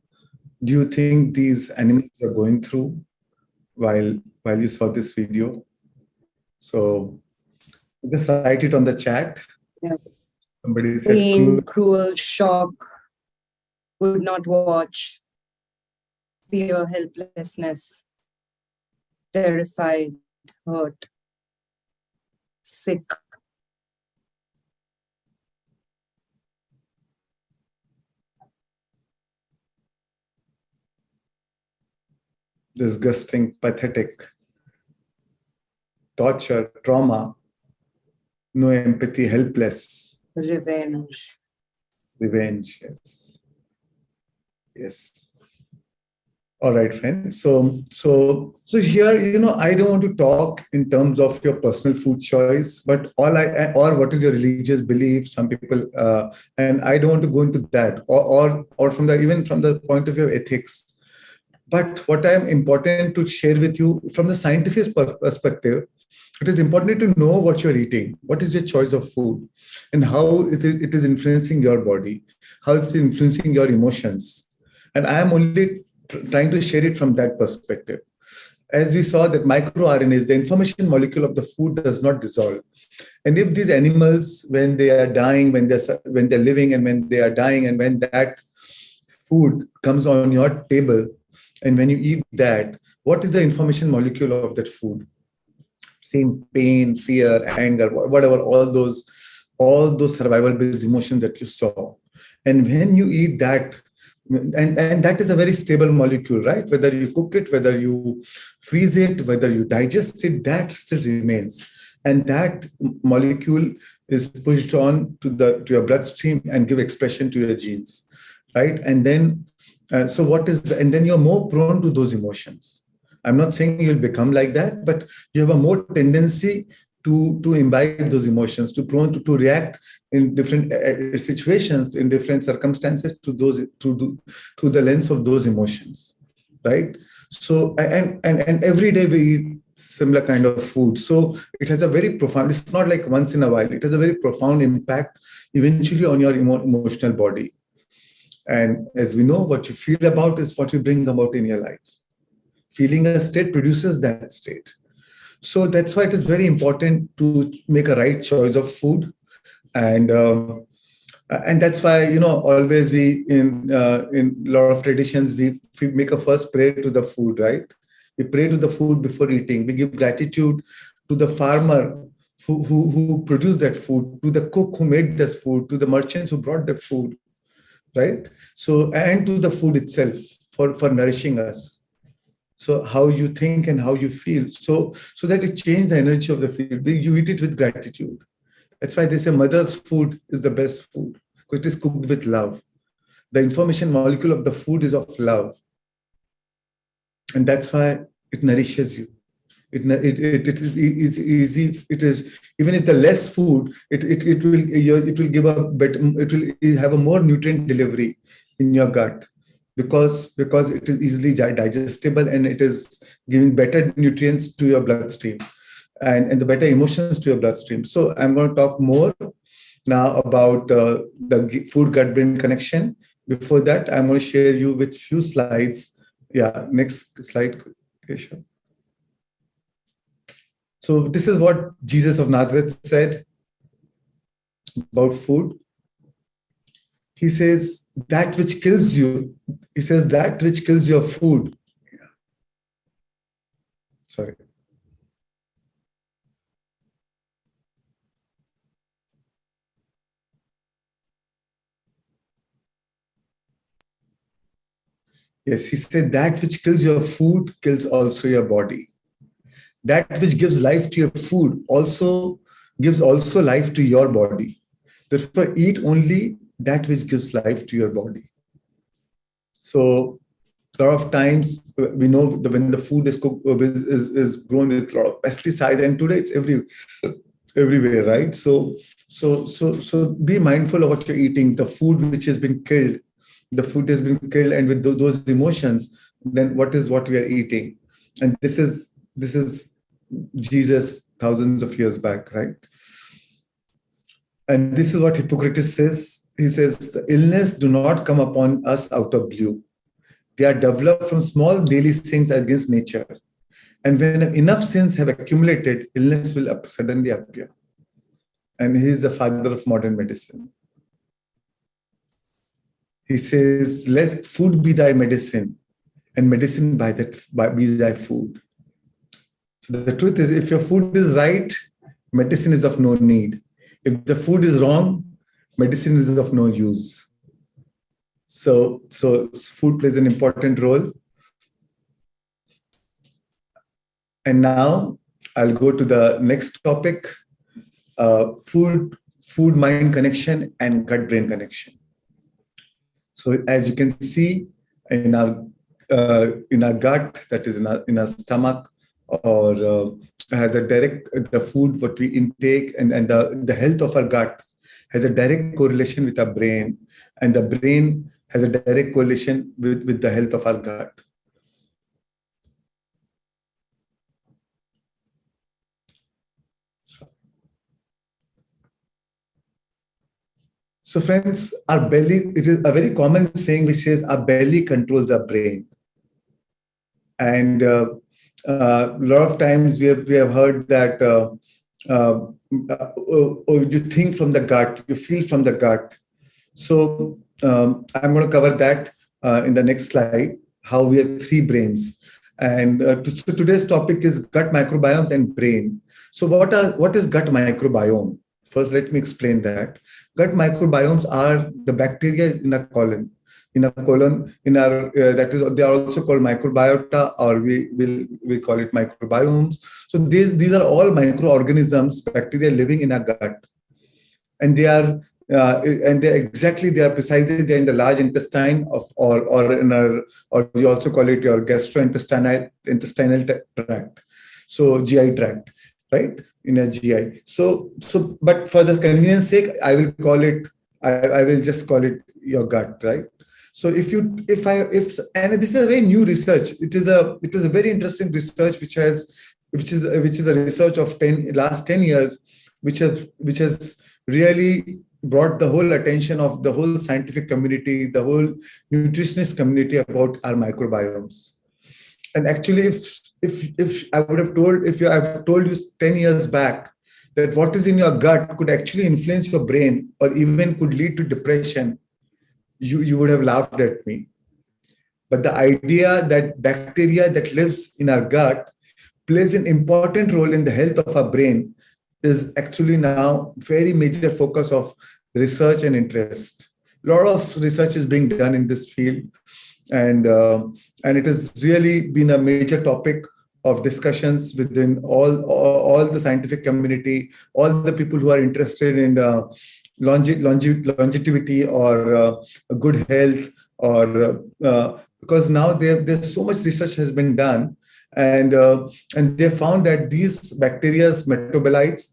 do you think these animals are going through while you saw this video? So just write it on the chat. Yeah. Somebody said Pain, cruel, shock, could not watch, fear, helplessness, terrified, hurt, sick. disgusting, pathetic, torture, trauma, no empathy, helpless, Revenge. revenge. Yes. Yes. All right, friends. So here, I don't want to talk in terms of your personal food choice, but or what is your religious belief. Some people, and I don't want to go into that, or from the even from the point of view of ethics. But what I am important to share with you from the scientific perspective, it is important to know what you're eating, what is your choice of food, and how it is influencing your body, how it's influencing your emotions. And I am only trying to share it from that perspective. As we saw that microRNAs, the information molecule of the food does not dissolve. And if these animals, when they are dying, when they're living and when they are dying, and when that food comes on your table, and when you eat that, what is the information molecule of that food? Same pain, fear, anger, whatever, all those survival-based emotions that you saw. And when you eat that, and that is a very stable molecule, right? Whether you cook it, whether you freeze it, whether you digest it, that still remains. And that molecule is pushed on to your bloodstream and give expression to your genes, right? And then and then you're more prone to those emotions. I'm not saying you'll become like that, but you have a more tendency to imbibe those emotions, to react in different situations, in different circumstances to the lens of those emotions, right? So and every day we eat similar kind of food. So it has a very profound, it's not like once in a while, it has a very profound impact eventually on your emotional body. And as we know, what you feel about is what you bring about in your life. Feeling a state produces that state. So that's why it is very important to make a right choice of food. And that's why, always we in a lot of traditions, we make a first prayer to the food, right? We pray to the food before eating. We give gratitude to the farmer who produced that food, to the cook who made this food, to the merchants who brought that food, right? So, and to the food itself for nourishing us. So how you think and how you feel, so that it changes the energy of the food. You eat it with gratitude. That's why they say mother's food is the best food, because it is cooked with love. The information molecule of the food is of love. And that's why it nourishes you. It is easy. It is, even if the less food, it will give a better, it will have a more nutrient delivery in your gut, because it is easily digestible, and it is giving better nutrients to your bloodstream and the better emotions to your bloodstream. So I'm going to talk more now about the food-gut-brain connection. Before that, I'm going to share you with few slides. Yeah, next slide, Keshav. So this is what Jesus of Nazareth said about food. He says, that which kills you, he says, that which kills your food. Sorry. Yes, he said, that which kills your food kills also your body. That which gives life to your food also gives also life to your body. Therefore, eat only that which gives life to your body. So a lot of times we know that when the food is cooked, is grown with a lot of pesticides, and today it's everywhere, right? So be mindful of what you're eating. The food which has been killed, the food has been killed, and with those emotions, then what we are eating? And this is Jesus thousands of years back, right? And this is what Hippocrates says. He says, the illness do not come upon us out of blue. They are developed from small daily sins against nature. And when enough sins have accumulated, illness will suddenly appear. And he is the father of modern medicine. He says, let food be thy medicine, and medicine be thy food. So the truth is, if your food is right, medicine is of no need. If the food is wrong, medicine is of no use. So food plays an important role. And now I'll go to the next topic, food-mind connection and gut-brain connection. So as you can see in our gut, that is in our stomach, or has a direct, the food what we intake and the health of our gut has a direct correlation with our brain, and the brain has a direct correlation with the health of our gut. So friends, our belly, it is a very common saying which says our belly controls our brain. And a lot of times we have heard that you think from the gut, you feel from the gut. So I'm going to cover that in the next slide, how we have three brains. And so today's topic is gut microbiomes and brain. So what is gut microbiome? First, let me explain that. Gut microbiomes are the bacteria in a colon. That is, they are also called microbiota, or we call it microbiomes. So these are all microorganisms, bacteria living in our gut, and they are precisely they're in the large intestine or we also call it your gastrointestinal tract, so GI tract, right, in a GI. So but for the convenience sake, I will just call it your gut, right? So and this is a very new research. It is a very interesting research which which is a research of last 10 years, which has really brought the whole attention of the whole scientific community, the whole nutritionist community about our microbiomes. And actually, if I've told you 10 years back that what is in your gut could actually influence your brain or even could lead to depression, you would have laughed at me. But the idea that bacteria that lives in our gut plays an important role in the health of our brain is actually now very major focus of research and interest. A lot of research is being done in this field, and it has really been a major topic of discussions within all the scientific community, all the people who are interested in longevity or good health, or because now there's so much research has been done, and they found that these bacteria's metabolites,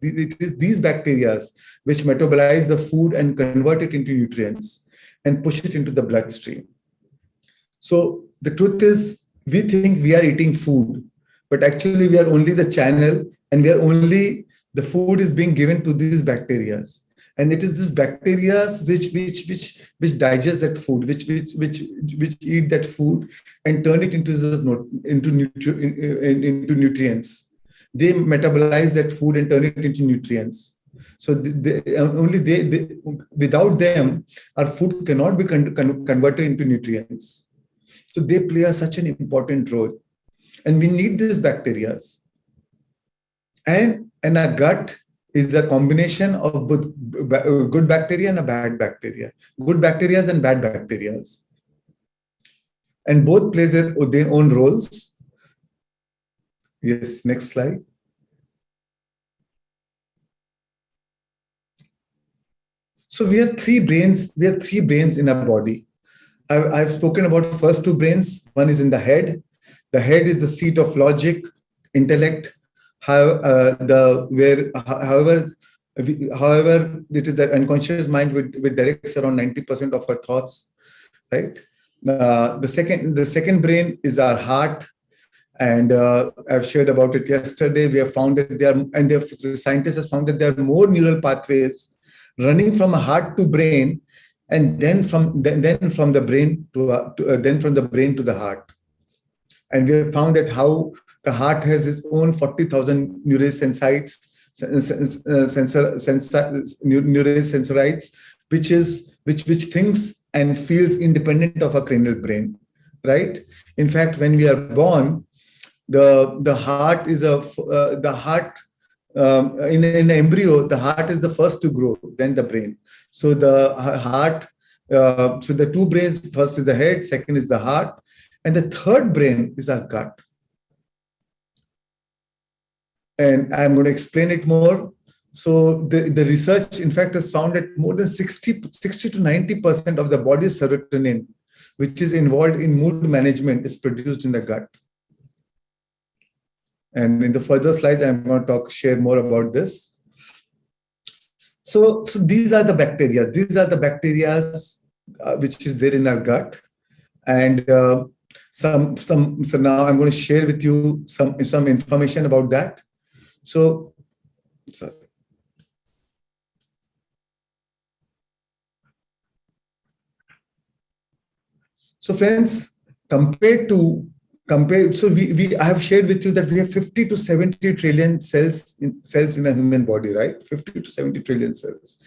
these bacteria which metabolize the food and convert it into nutrients and push it into the bloodstream. So the truth is, we think we are eating food, but actually we are only the channel, and the food is being given to these bacteria. And it is these bacteria which digest that food, which eat that food and turn it into nutrients. They metabolize that food and turn it into nutrients. So without them, our food cannot be converted into nutrients. So they play such an important role, and we need these bacteria. And our gut is a combination of both good bacteria and a bad bacteria, good bacteria and bad bacteria, and both plays their own roles. Yes, next slide. So we have three brains. We have three brains in our body. I've spoken about the first two brains. One is in the head. The head is the seat of logic, intellect. However, it is that unconscious mind which directs around 90% of our thoughts, right? The second brain is our heart, and I've shared about it yesterday. We have found that the scientists have found that there are more neural pathways running from a heart to brain, and then from the brain to the heart. And we have found that how the heart has its own 40,000 neurosensorites, which thinks and feels independent of a cranial brain, right? In fact, when we are born, the heart is in an embryo. The heart is the first to grow, then the brain. So the heart, so the two brains, first is the head, second is the heart, and the third brain is our gut. And I'm going to explain it more. So the research, in fact, has found that more than 60 to 90% of the body's serotonin, which is involved in mood management, is produced in the gut. And in the further slides, I'm going to share more about this. So these are the bacteria. These are the bacteria which is there in our gut. And so now I'm going to share with you some information about that. So, sorry. So friends, so I have shared with you that we have 50 to 70 trillion cells in a human body, right? 50 to 70 trillion cells.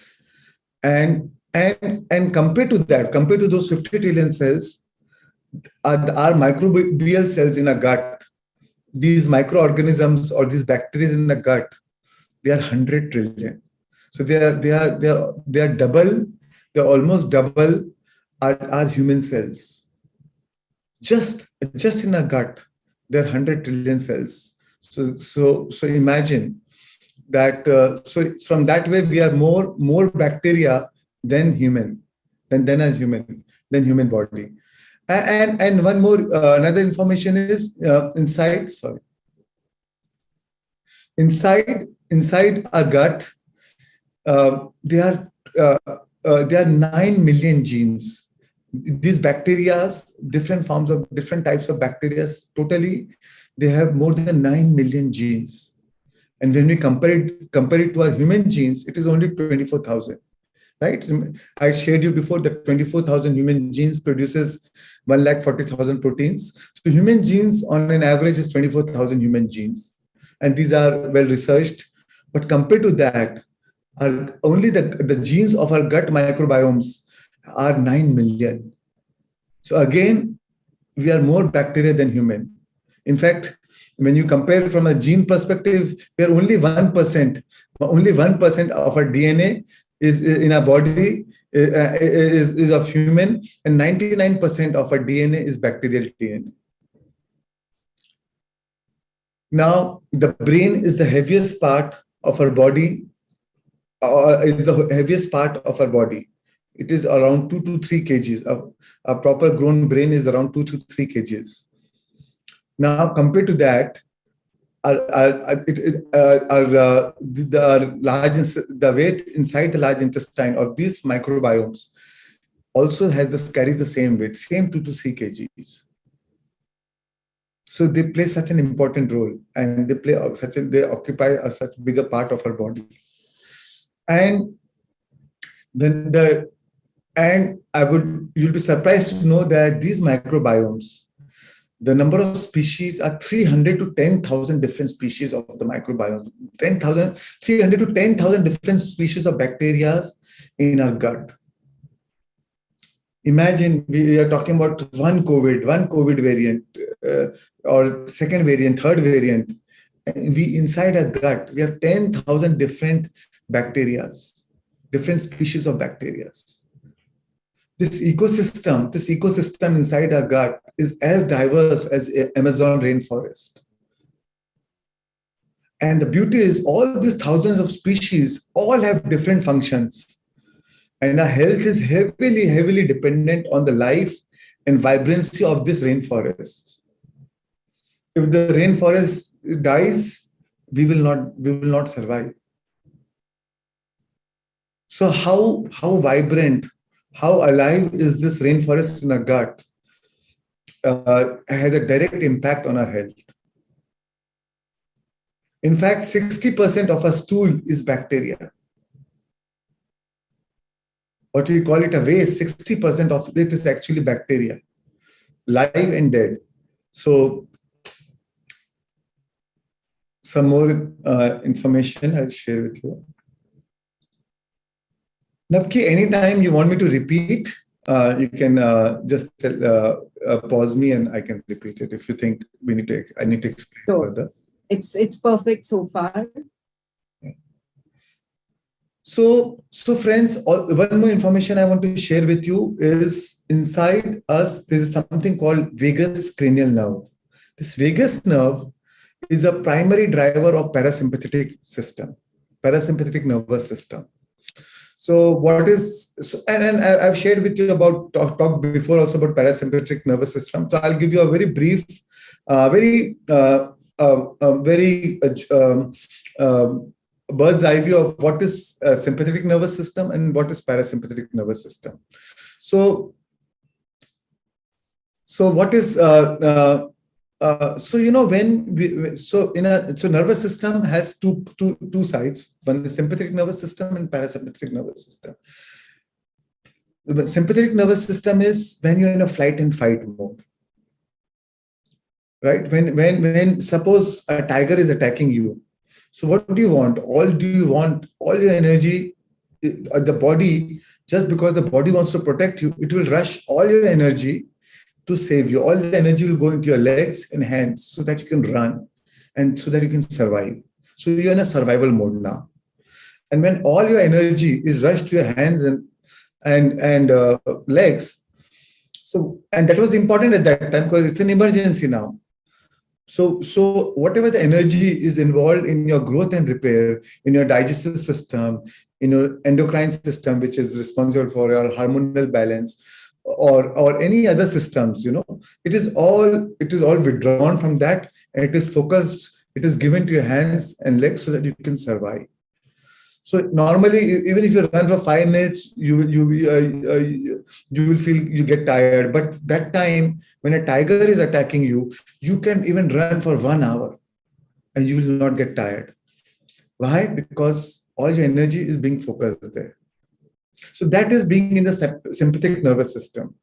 And compared to those 50 trillion cells, our microbial cells in our gut, these microorganisms or these bacteria in the gut, they are 100 trillion. So they are double, they're almost double our human cells. Just in our gut, there are 100 trillion cells. So imagine that. So from that way, we are more bacteria than human body. And one more another information is inside our gut, there are 9 million genes. These bacteria, different types of bacteria, totally they have more than 9 million genes. And when we compare it to our human genes, it is only 24,000. Right? I shared you before that 24,000 human genes produces 140,000 proteins. So human genes on an average is 24,000 human genes. And these are well researched. But compared to that, only the genes of our gut microbiomes are 9 million. So again, we are more bacteria than human. In fact, when you compare from a gene perspective, we are only 1%. Only 1% of our DNA is in our body is of human, and 99% of our DNA is bacterial DNA. Now, the brain is the heaviest part of our body, is the heaviest part of our body. It is around 2 to 3 kgs. A proper grown brain is around 2 to 3 kgs. Now, compared to that, the weight inside the large intestine of these microbiomes also carries the same weight, same 2 to 3 kgs. So they play such an important role, and they occupy such bigger part of our body. And then you'll be surprised to know that these microbiomes, the number of species are 300 to 10,000 different species of the microbiome. 300 to 10,000 different species of bacteria in our gut. Imagine we are talking about one COVID variant, or second variant, third variant. Inside our gut, we have 10,000 different bacteria, different species of bacteria. This ecosystem inside our gut is as diverse as Amazon rainforest. And the beauty is all these thousands of species all have different functions. And our health is heavily, heavily dependent on the life and vibrancy of this rainforest. If the rainforest dies, we will not survive. So how vibrant, how alive is this rainforest in our gut has a direct impact on our health. In fact, 60% of our stool is bacteria. What we call it a waste, 60% of it is actually bacteria, live and dead. So some more information I'll share with you. Navki, anytime you want me to repeat, you can just pause me and I can repeat it if you think I need to explain further. It's perfect so far. So friends, one more information I want to share with you is inside us, there is something called vagus cranial nerve. This vagus nerve is a primary driver of parasympathetic nervous system. So and I've shared with you about, talked before also about parasympathetic nervous system. So I'll give you a very brief, bird's eye view of what is sympathetic nervous system and what is parasympathetic nervous system. So what is nervous system has two sides. One is sympathetic nervous system and parasympathetic nervous system. The sympathetic nervous system is when you're in a flight and fight mode, right? When suppose a tiger is attacking you, so what do you want? All your energy, the body, just because the body wants to protect you, it will rush all your energy to save you. All the energy will go into your legs and hands so that you can run and so that you can survive. So you're in a survival mode now. And when all your energy is rushed to your hands and legs, and that was important at that time because it's an emergency now. So whatever the energy is involved in your growth and repair, in your digestive system, in your endocrine system, which is responsible for your hormonal balance, or any other systems, it is all withdrawn from that, and it is focused, it is given to your hands and legs so that you can survive. So normally, even if you run for 5 minutes, you will feel you get tired. But that time, when a tiger is attacking you, you can even run for 1 hour and you will not get tired. Why? Because all your energy is being focused there. So that is being in the sympathetic nervous system.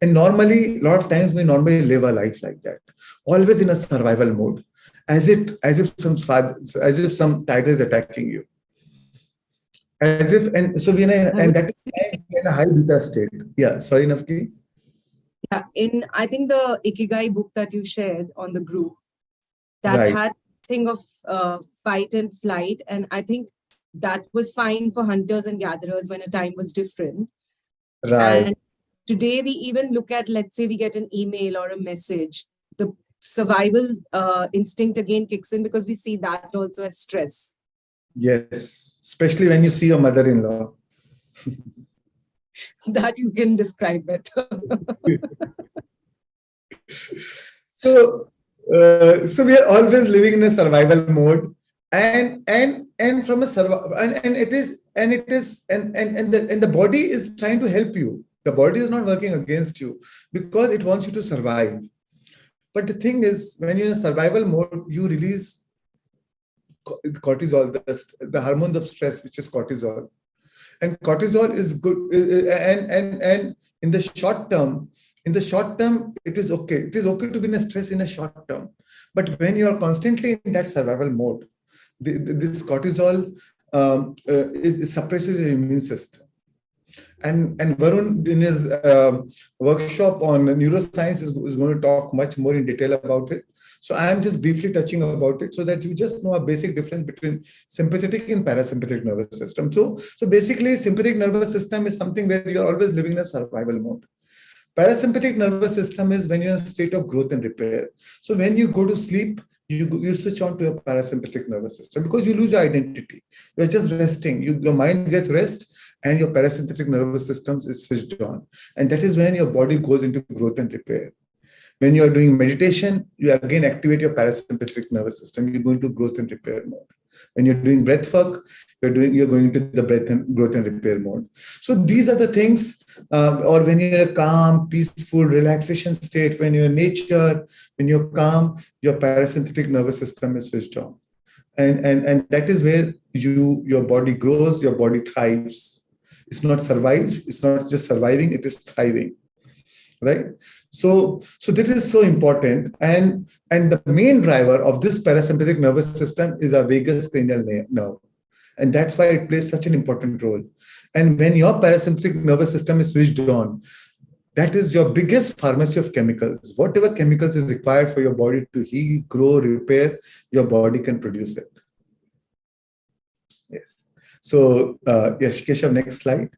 And normally, a lot of times we normally live a life like that, always in a survival mode, as if some tiger is attacking you. As if, and so and that is in a high beta state. Yeah, sorry, Nafki. Yeah, I think the Ikigai book that you shared on the group, that Right. had thing of fight and flight, and I think that was fine for hunters and gatherers when a time was different. Right. And today we even look at, let's say we get an email or a message, the survival instinct again kicks in because we see that also as stress. Yes, especially when you see your mother-in-law. That you can describe better. So we are always living in a survival mode, and from a survival, and the body is trying to help you. The body is not working against you because it wants you to survive. But the thing is, when you're in a survival mode, you release cortisol, the hormone of stress, which is cortisol. And cortisol is good, and in the short term, it is okay. It is okay to be in a stress in a short term. But when you are constantly in that survival mode, this cortisol it suppresses your immune system. And Varun, in his workshop on neuroscience, is going to talk much more in detail about it. So I am just briefly touching about it so that you just know a basic difference between sympathetic and parasympathetic nervous system. So basically, sympathetic nervous system is something where you're always living in a survival mode. Parasympathetic nervous system is when you're in a state of growth and repair. So when you go to sleep, you switch on to your parasympathetic nervous system because you lose your identity. You're just resting. Your mind gets rest and your parasympathetic nervous system is switched on. And that is when your body goes into growth and repair. When you are doing meditation, you again activate your parasympathetic nervous system. You go into growth and repair mode. When you're doing breathwork, you're going into the growth and repair mode. So these are the things, or when you're in a calm, peaceful, relaxation state, when you're in nature, when you're calm, your parasympathetic nervous system is switched on. And that is where your body grows, your body thrives. It's not survive, it's not just surviving, it is thriving. Right? So this is so important. And the main driver of this parasympathetic nervous system is our vagus cranial nerve. And that's why it plays such an important role. And when your parasympathetic nervous system is switched on, that is your biggest pharmacy of chemicals. Whatever chemicals is required for your body to heal, grow, repair, your body can produce it. Yes. So, yes, Keshav, next slide.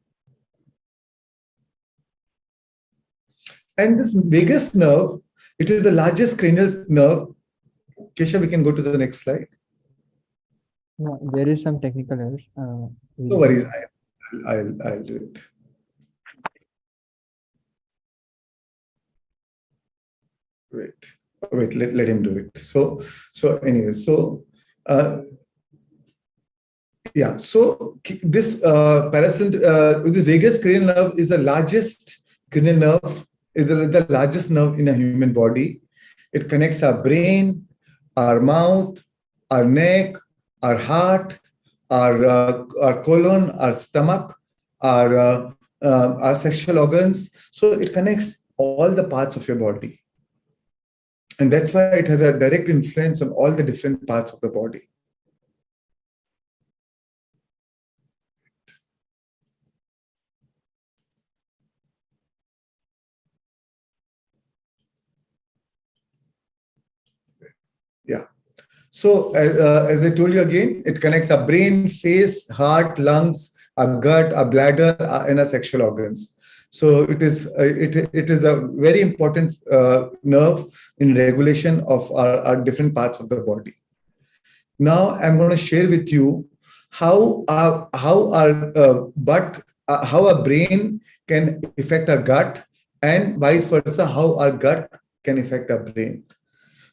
And this vagus nerve, it is the largest cranial nerve. Keshav, we can go to the next slide. No, there is some technical errors. No worries, I'll do it. Wait, let him do it. So anyway, yeah. So this this vagus cranial nerve is the largest cranial nerve. Is the largest nerve in a human body. It connects our brain, our mouth, our neck, our heart, our colon, our stomach, our sexual organs. So it connects all the parts of your body. And that's why it has a direct influence on all the different parts of the body. Yeah. So as I told you again, it connects our brain, face, heart, lungs, our gut, our bladder, and our sexual organs. So it is a very important nerve in regulation of our different parts of the body. Now I'm going to share with you how our brain can affect our gut, and vice versa, how our gut can affect our brain.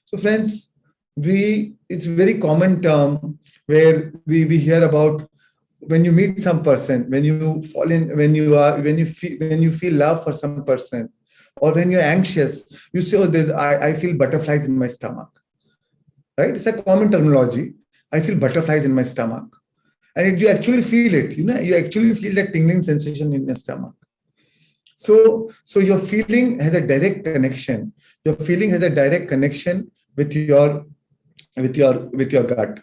So friends, it's a very common term where we hear about when you meet some person, when you fall in, when you feel love for some person, or when you're anxious, you say, oh, I feel butterflies in my stomach, right? It's a common terminology. I feel butterflies in my stomach. And you actually feel it, you actually feel that tingling sensation in your stomach. So your feeling has a direct connection. Your feeling has a direct connection with your gut.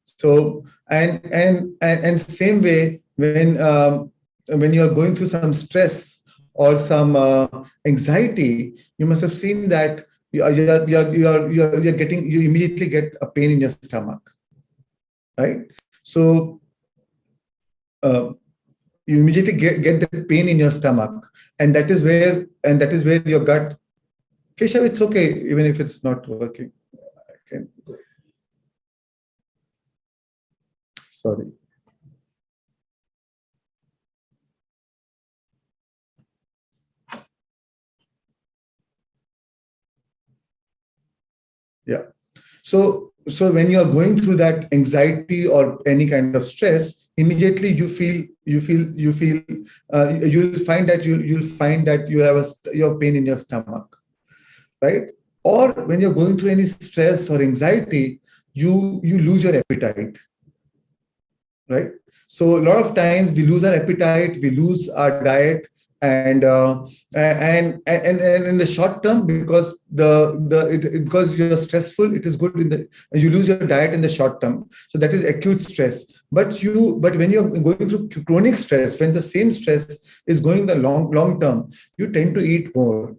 So and same way, when you are going through some stress or some anxiety, you must have seen that you immediately get a pain in your stomach, right? So you immediately get the pain in your stomach, and that is where your gut. Keshav, it's okay even if it's not working. I can go. Sorry. Yeah. So when you are going through that anxiety or any kind of stress, immediately you'll find that you have your pain in your stomach, right? Or when you're going through any stress or anxiety, you lose your appetite, right? So a lot of times we lose our appetite, we lose our diet, and in the short term, because because you're stressful, it is good you lose your diet in the short term. So that is acute stress. But when you're going through chronic stress, when the same stress is going the long term, you tend to eat more.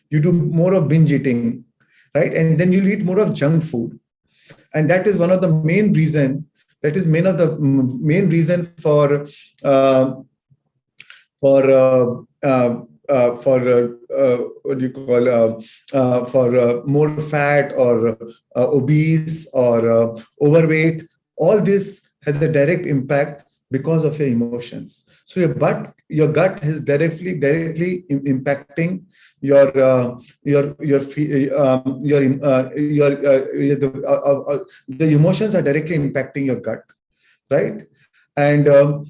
You do more of binge eating, right? And then you'll eat more of junk food, and that is one of the main reason. That is main reason for what do you call for more fat or obese or overweight. All this has a direct impact because of your emotions. So your gut is directly impacting the emotions are directly impacting your gut, right? And and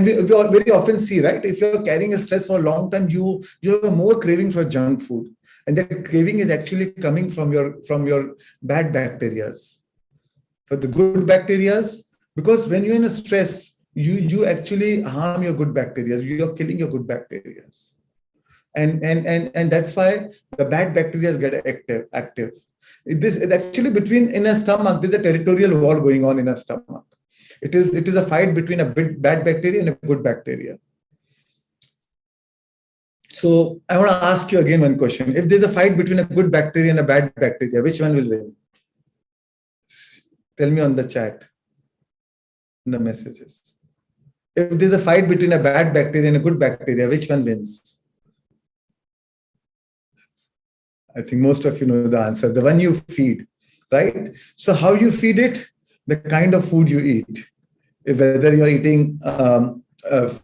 we very often see, right, if you're carrying a stress for a long time, you have a more craving for junk food, and that craving is actually coming from your bad bacteria. For the good bacteria, because when you're in a stress, you actually harm your good bacteria. You're killing your good bacteria, and that's why the bad bacteria get active. It actually in a stomach, there's a territorial war going on in a stomach. It is a fight between a bad bacteria and a good bacteria. So I want to ask you again one question. If there's a fight between a good bacteria and a bad bacteria, which one will win? Tell me on the chat, in the messages. If there's a fight between a bad bacteria and a good bacteria, which one wins? I think most of you know the answer. The one you feed, right? So how you feed it? The kind of food you eat. Whether you're eating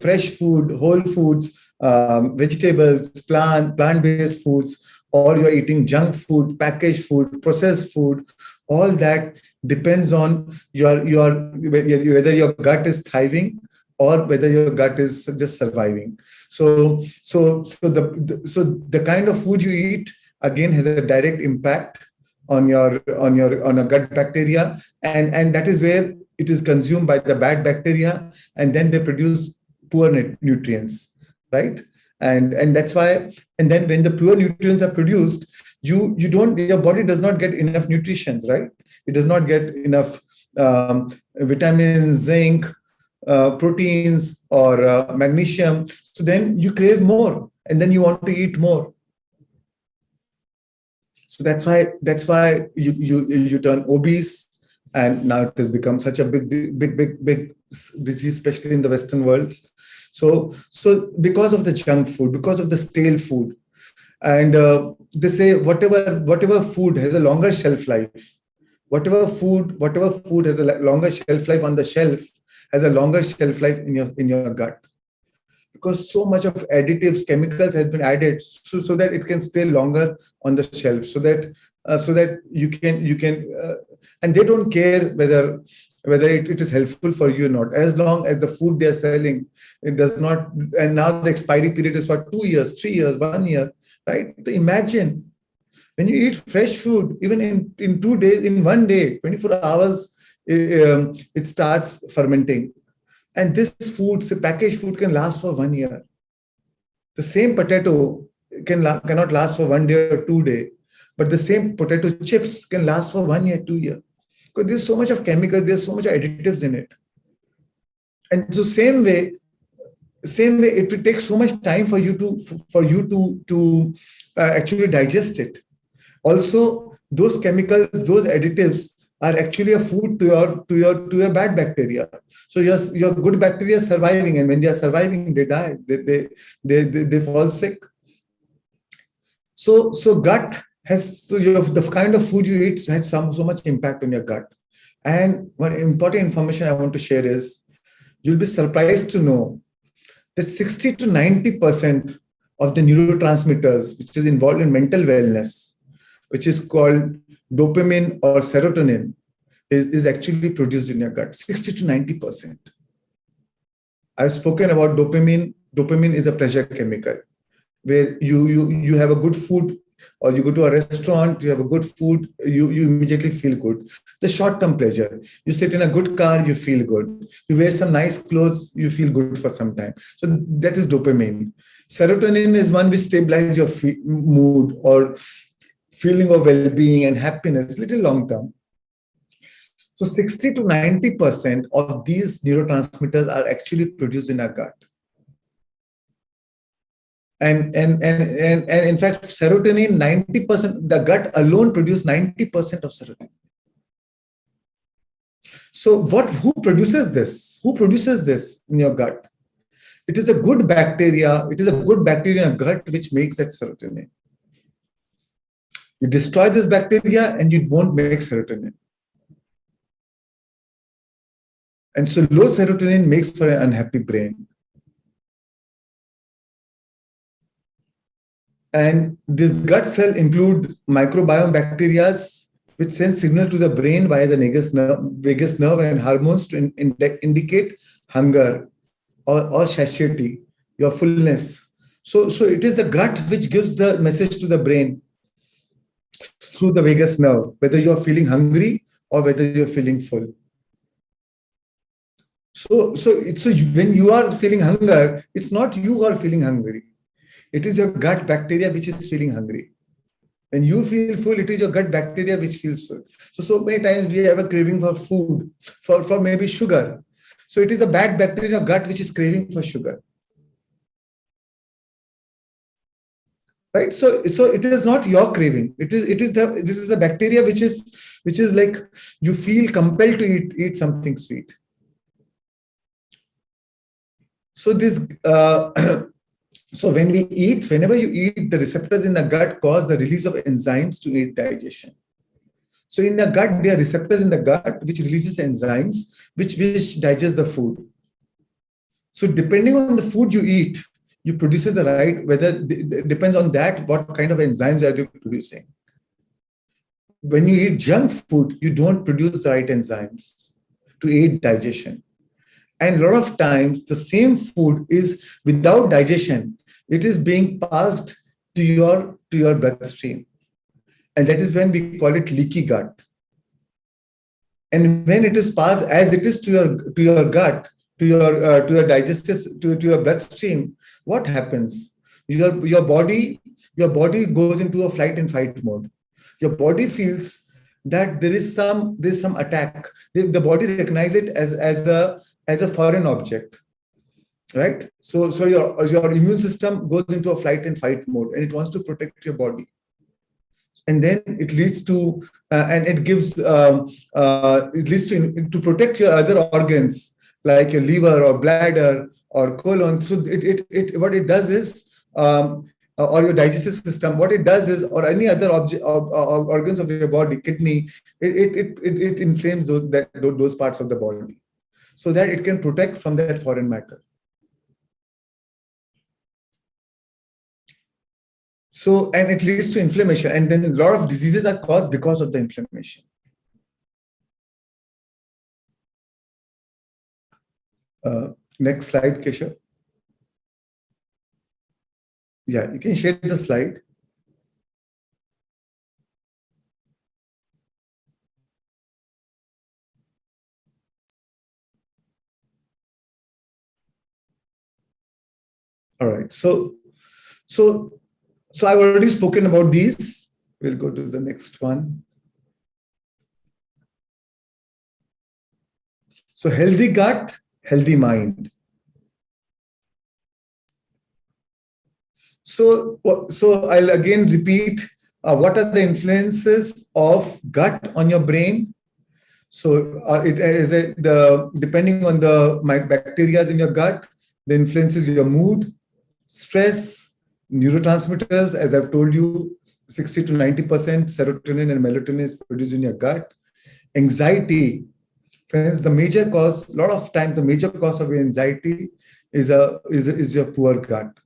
fresh food, whole foods, vegetables, plant-based foods, or you're eating junk food, packaged food, processed food, all that depends on whether your gut is thriving or whether your gut is just surviving. So the kind of food you eat again has a direct impact on your gut bacteria, and that is where it is consumed by the bad bacteria, and then they produce poor nutrients, right? And that's why, and then when the pure nutrients are produced, your body does not get enough nutrition, right? It does not get enough vitamins, zinc, proteins, or magnesium. So then you crave more, and then you want to eat more. So that's why you turn obese, and now it has become such a big disease, especially in the Western world. So because of the junk food, because of the stale food, and they say whatever food has a longer shelf life, whatever food has a longer shelf life on the shelf has a longer shelf life in your gut, because so much of additives, chemicals has been added so that it can stay longer on the shelf, so that you can and they don't care whether whether it is helpful for you or not. As long as the food they are selling, it does not, and now the expiry period is for 2 years, 3 years, 1 year, right? So imagine when you eat fresh food, even in 2 days, in one day, 24 hours, it starts fermenting. And this food, say packaged food, can last for 1 year. The same potato cannot last for 1 day or 2 days, but the same potato chips can last for 1 year, 2 years. Because there's so much of chemicals, there's so much additives in it. And so same way, it will take so much time for you to actually digest it. Also, those chemicals, those additives are actually a food to your bad bacteria. So your good bacteria is surviving, and when they are surviving, they die. They fall sick. So gut has the kind of food you eat has so much impact on your gut. And one important information I want to share is you'll be surprised to know that 60 to 90% of the neurotransmitters which is involved in mental wellness, which is called dopamine or serotonin, is actually produced in your gut. 60 to 90%. I've spoken about dopamine. Dopamine is a pleasure chemical where you have a good food, or you go to a restaurant, you have a good food, you immediately feel good. The short-term pleasure. You sit in a good car, you feel good. You wear some nice clothes, you feel good for some time. So that is dopamine. Serotonin is one which stabilizes your mood or feeling of well-being and happiness, little long-term. So 60 to 90% of these neurotransmitters are actually produced in our gut. And in fact, serotonin, 90%, the gut alone produces 90% of serotonin. So who produces this? Who produces this in your gut? It is a good bacteria. It is a good bacteria in your gut which makes that serotonin. You destroy this bacteria and you won't make serotonin. And so low serotonin makes for an unhappy brain. And this gut cell include microbiome bacteria which send signal to the brain via the vagus nerve and hormones to indicate hunger or satiety, your fullness. So it is the gut which gives the message to the brain through the vagus nerve, whether you are feeling hungry or whether you're feeling full. So when you are feeling hunger, it's not you who are feeling hungry. It is your gut bacteria which is feeling hungry. When you feel full, it is your gut bacteria which feels full. So many times we have a craving for food, for maybe sugar. So it is a bad bacteria in your gut which is craving for sugar. Right? So it is not your craving. This is the bacteria which is like you feel compelled to eat something sweet. So this so whenever you eat, the receptors in the gut cause the release of enzymes to aid digestion. So in the gut, there are receptors in the gut which releases enzymes which digest the food. So depending on the food you eat, you produce the right, whether it depends on that, what kind of enzymes are you producing. When you eat junk food, you don't produce the right enzymes to aid digestion. And a lot of times the same food is without digestion, it is being passed to your bloodstream. And that is when we call it leaky gut. And when it is passed as it is to your gut, to your digestive, to your bloodstream, what happens? Your body goes into a flight and fight mode. Your body feels that there's some attack. The body recognizes it as a foreign object, right? So your immune system goes into a flight and fight mode, and it wants to protect your body. And then it leads to to protect your other organs like your liver or bladder or colon. So what it does is, or your digestive system, what it does is, or any other organs of your body, kidney, it inflames those parts of the body so that it can protect from that foreign matter. So, and it leads to inflammation, and then a lot of diseases are caused because of the inflammation. Next slide, Keshav. Yeah, you can share the slide. All right. So I've already spoken about these. We'll go to the next one. So healthy gut, healthy mind. So I'll again repeat, what are the influences of gut on your brain? So it is depending on the bacteria in your gut, the influences your mood, stress, neurotransmitters. As I've told you, 60 to 90% serotonin and melatonin is produced in your gut. Anxiety, friends, the major cause, a lot of times, the major cause of your anxiety is your poor gut.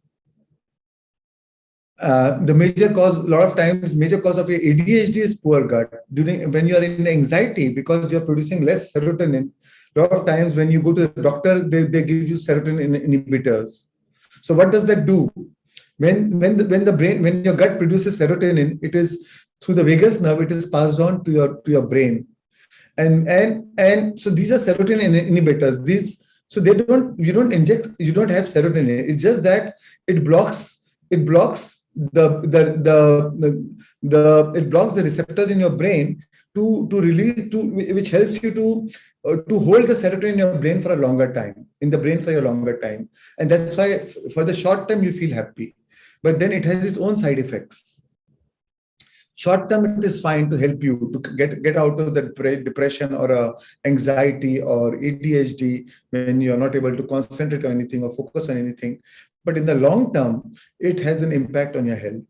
The major cause, a lot of times, major cause of your ADHD is poor gut. When you are in anxiety, because you are producing less serotonin, a lot of times when you go to the doctor, they give you serotonin inhibitors. So what does that do? When your gut produces serotonin, it is through the vagus nerve, it is passed on to your brain. And so these are serotonin inhibitors. So you don't have serotonin. It's just that it blocks the receptors in your brain to release, which helps you to hold the serotonin in your brain for a longer time, and that's why for the short term you feel happy, but then it has its own side effects. Short term, it is fine to help you to get out of the depression or anxiety or ADHD when you are not able to concentrate on anything or focus on anything. But in the long term, it has an impact on your health,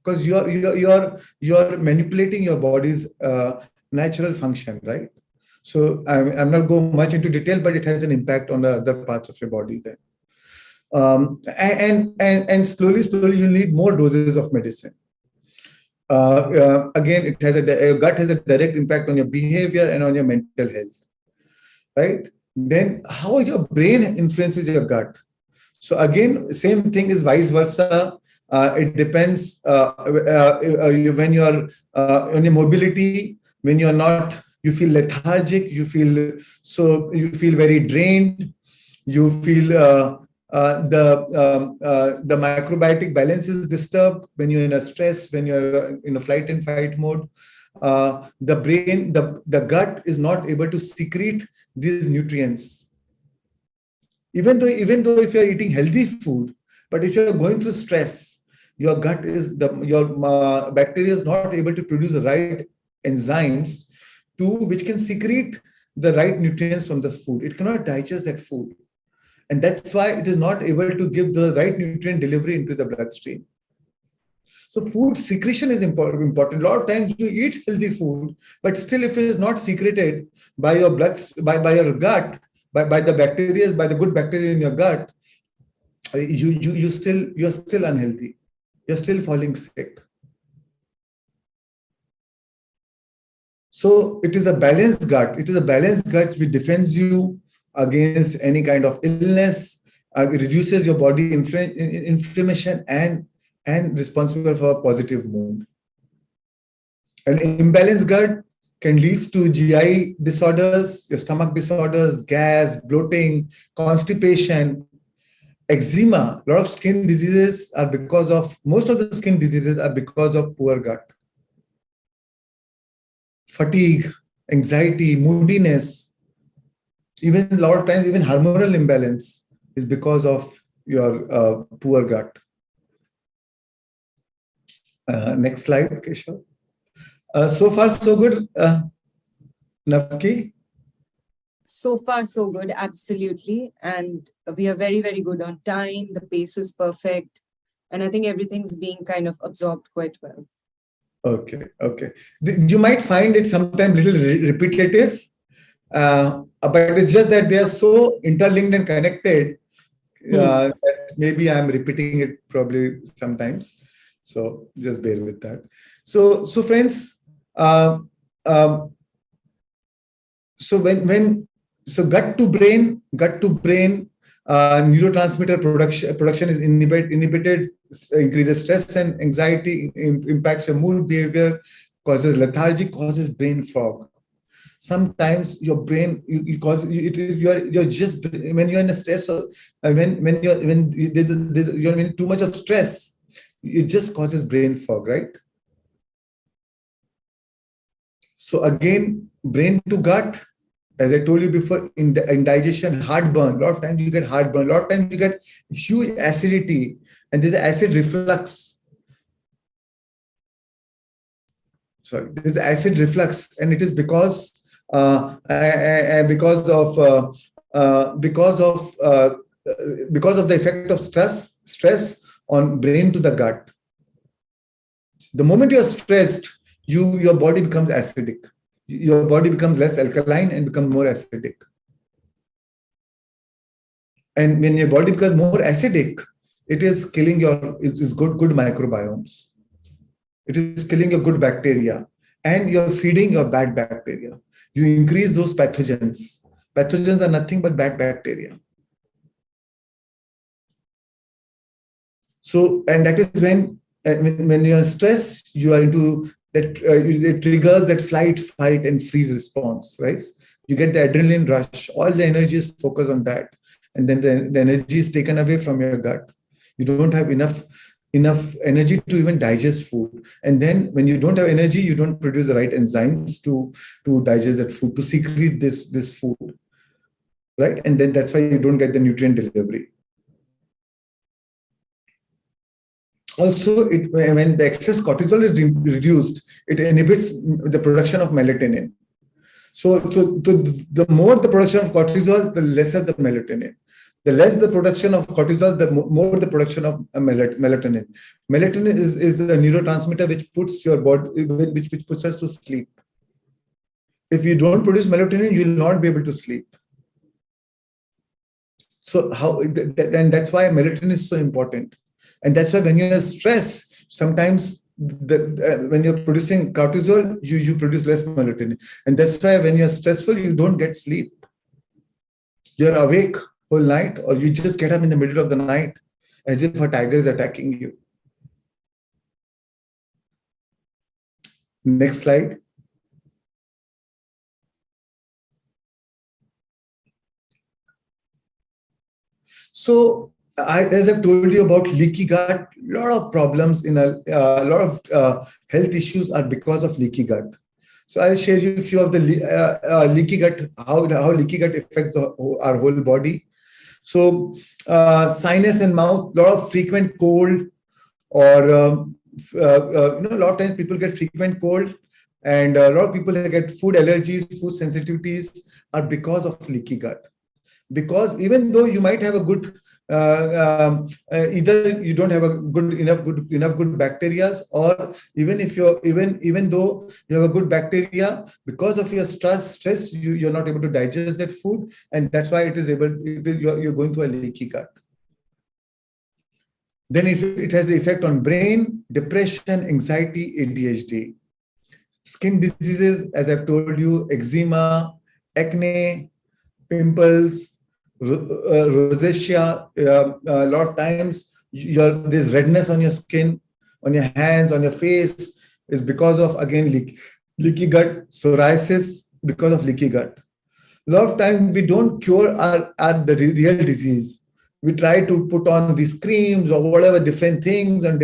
because you are manipulating your body's natural function, right? So I'm not going much into detail, but it has an impact on the other parts of your body then. And slowly you need more doses of medicine. Again, your gut has a direct impact on your behavior and on your mental health, right? Then how your brain influences your gut. So again, same thing is vice versa. It depends when you are on your mobility, when you are not, you feel lethargic, you feel very drained, you feel the microbiotic balance is disturbed when you're in a stress, when you're in a flight and fight mode. The gut is not able to secrete these nutrients. Even though if you're eating healthy food, but if you're going through stress, your gut your bacteria is not able to produce the right enzymes which can secrete the right nutrients from the food. It cannot digest that food. And that's why it is not able to give the right nutrient delivery into the bloodstream. So food secretion is important. A lot of times you eat healthy food, but still if it is not secreted by your by your gut, by the bacteria, by the good bacteria in your gut, you're still unhealthy. You're still falling sick. So it is a balanced gut. It is a balanced gut which defends you against any kind of illness, reduces your body inflammation, and responsible for a positive mood. An imbalanced gut can lead to GI disorders, your stomach disorders, gas, bloating, constipation, eczema. A lot of skin diseases are most of the skin diseases are because of poor gut. Fatigue, anxiety, moodiness, even a lot of times, even hormonal imbalance is because of your poor gut. Next slide, Keshav. So far, so good. Navki? So far, so good, absolutely. And we are very, very good on time. The pace is perfect. And I think everything's being kind of absorbed quite well. Okay. You might find it sometimes a little repetitive, but it's just that they are so interlinked and connected that maybe I'm repeating it probably sometimes. So just bear with that. So friends, So gut to brain neurotransmitter production is inhibited, increases stress and anxiety, impacts your mood behavior, causes lethargy, causes brain fog. Sometimes your brain you're just, when you're in a stress, or when you're in too much of stress, it just causes brain fog, right? So again, brain to gut, as I told you before, in indigestion, heartburn. A lot of times you get heartburn. A lot of times you get huge acidity, and there's acid reflux. Sorry, there's acid reflux, and it is because of the effect of stress on brain to the gut. The moment you're stressed, your body becomes acidic. Your body becomes less alkaline and becomes more acidic. And when your body becomes more acidic, it is killing your good microbiomes. It is killing your good bacteria, and you're feeding your bad bacteria. You increase those pathogens. Pathogens are nothing but bad bacteria. So, and that is when you're stressed, you are into that, it triggers that flight, fight, and freeze response, right? You get the adrenaline rush, all the energy is focused on that. And then the energy is taken away from your gut. You don't have enough energy to even digest food. And then when you don't have energy, you don't produce the right enzymes to digest that food, to secrete this food, right? And then that's why you don't get the nutrient delivery. Also, when the excess cortisol is reduced, it inhibits the production of melatonin. So the more the production of cortisol, the lesser the melatonin. The less the production of cortisol, the more the production of melatonin. Melatonin is a neurotransmitter which puts your body, which puts us to sleep. If you don't produce melatonin, you will not be able to sleep. So and that's why melatonin is so important. And that's why when you're stressed, sometimes when you're producing cortisol, you produce less melatonin. And that's why when you're stressful, you don't get sleep. You're awake whole night, or you just get up in the middle of the night as if a tiger is attacking you. Next slide. So, as I've told you about leaky gut, a lot of problems in a lot of health issues are because of leaky gut. So I'll share you a few of the leaky gut, how leaky gut affects our whole body. So sinus and mouth, a lot of frequent cold, or a lot of times people get frequent cold, and a lot of people that get food allergies, food sensitivities are because of leaky gut. Because even though you might have a good, either you don't have a enough good bacteria, or even though you have a good bacteria, because of your stress, you're not able to digest that food, and that's why you're going through a leaky gut. Then if it has an effect on brain, depression, anxiety, ADHD, skin diseases, as I've told you, eczema, acne, pimples, rosacea. A lot of times there's redness on your skin, on your hands, on your face, is because of, again, leaky gut. Psoriasis, because of leaky gut. A lot of times we don't cure the real disease. We try to put on these creams or whatever, different things on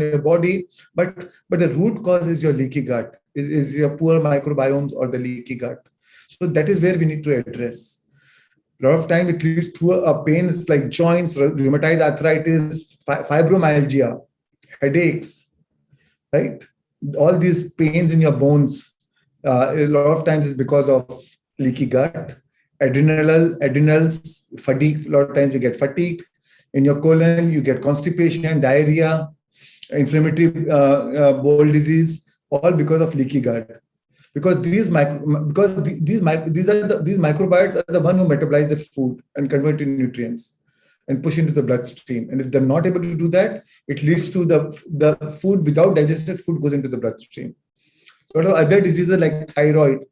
your body, but the root cause is your leaky gut, is your poor microbiomes or the leaky gut. So that is where we need to address. A lot of time it leads to a pains like joints, rheumatoid arthritis, fibromyalgia, headaches, right? All these pains in your bones, a lot of times is because of leaky gut. Adrenals, fatigue. A lot of times you get fatigued. In your colon, you get constipation, diarrhea, inflammatory bowel disease, all because of leaky gut. Because these microbiotes are the one who metabolize the food and convert it into nutrients and push into the bloodstream. And if they're not able to do that, it leads to the food without digested food goes into the bloodstream. A lot of other diseases like thyroid,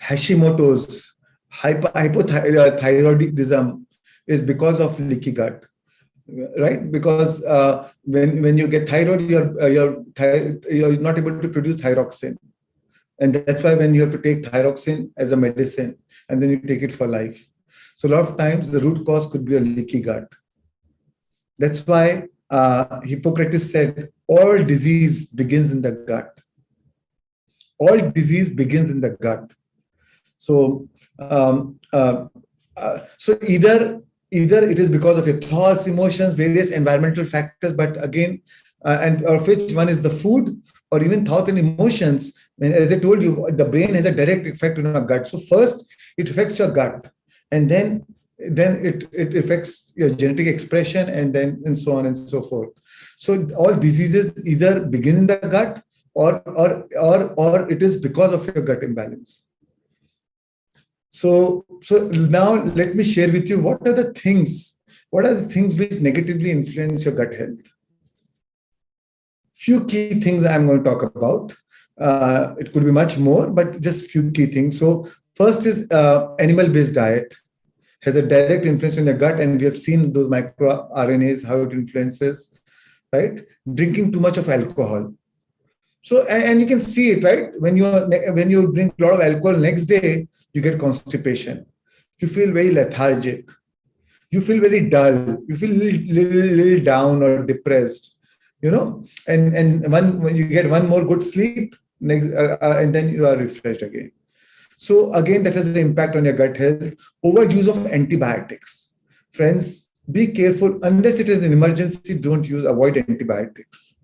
Hashimoto's, Hypothyroidism is because of leaky gut, right? Because when you get thyroid, you're not able to produce thyroxine. And that's why when you have to take thyroxine as a medicine, and then you take it for life. So a lot of times the root cause could be a leaky gut. That's why Hippocrates said, all disease begins in the gut. All disease begins in the gut. So, so either it is because of your thoughts, emotions, various environmental factors, but again, and of which one is the food or even thought and emotions. And as I told you, the brain has a direct effect on our gut. So first, it affects your gut, and then it affects your genetic expression, and so on and so forth. So all diseases either begin in the gut, or it is because of your gut imbalance. So now let me share with you what are the things which negatively influence your gut health. Few key things I'm going to talk about. It could be much more, but just few key things. So first is animal-based diet has a direct influence on your gut, and we have seen those microRNAs, how it influences, right? Drinking too much of alcohol. So, and you can see it, right? When you drink a lot of alcohol, next day you get constipation. You feel very lethargic. You feel very dull. You feel little down or depressed, you know. And when you get one more good sleep, and then you are refreshed again. So again, that has an impact on your gut health. Overuse of antibiotics, friends. Be careful. Unless it is an emergency, avoid antibiotics.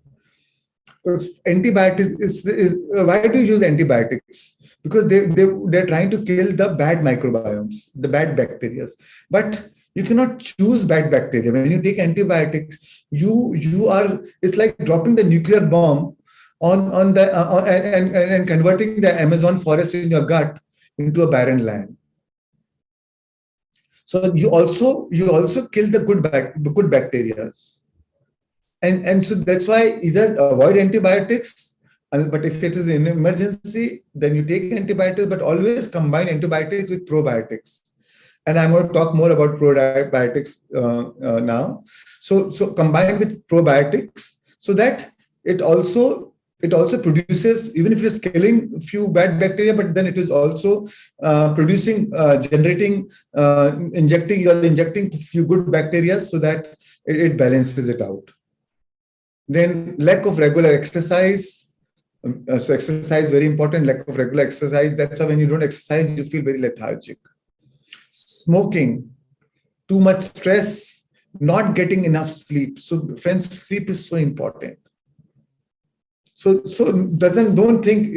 Because antibiotics is why do you use antibiotics? Because they're trying to kill the bad microbiomes, the bad bacteria. But you cannot choose bad bacteria. When you take antibiotics, it's like dropping the nuclear bomb and converting the Amazon forest in your gut into a barren land. So you also kill the good bacteria. And so that's why either avoid antibiotics, but if it is an emergency, then you take antibiotics, but always combine antibiotics with probiotics. And I'm going to talk more about probiotics now. So combine with probiotics so that it also produces, even if it is killing a few bad bacteria, but then it is also injecting a few good bacteria so that it balances it out. Then lack of regular exercise. So exercise, very important, lack of regular exercise. That's why when you don't exercise, you feel very lethargic. Smoking, too much stress, not getting enough sleep. So friends, sleep is so important. So don't think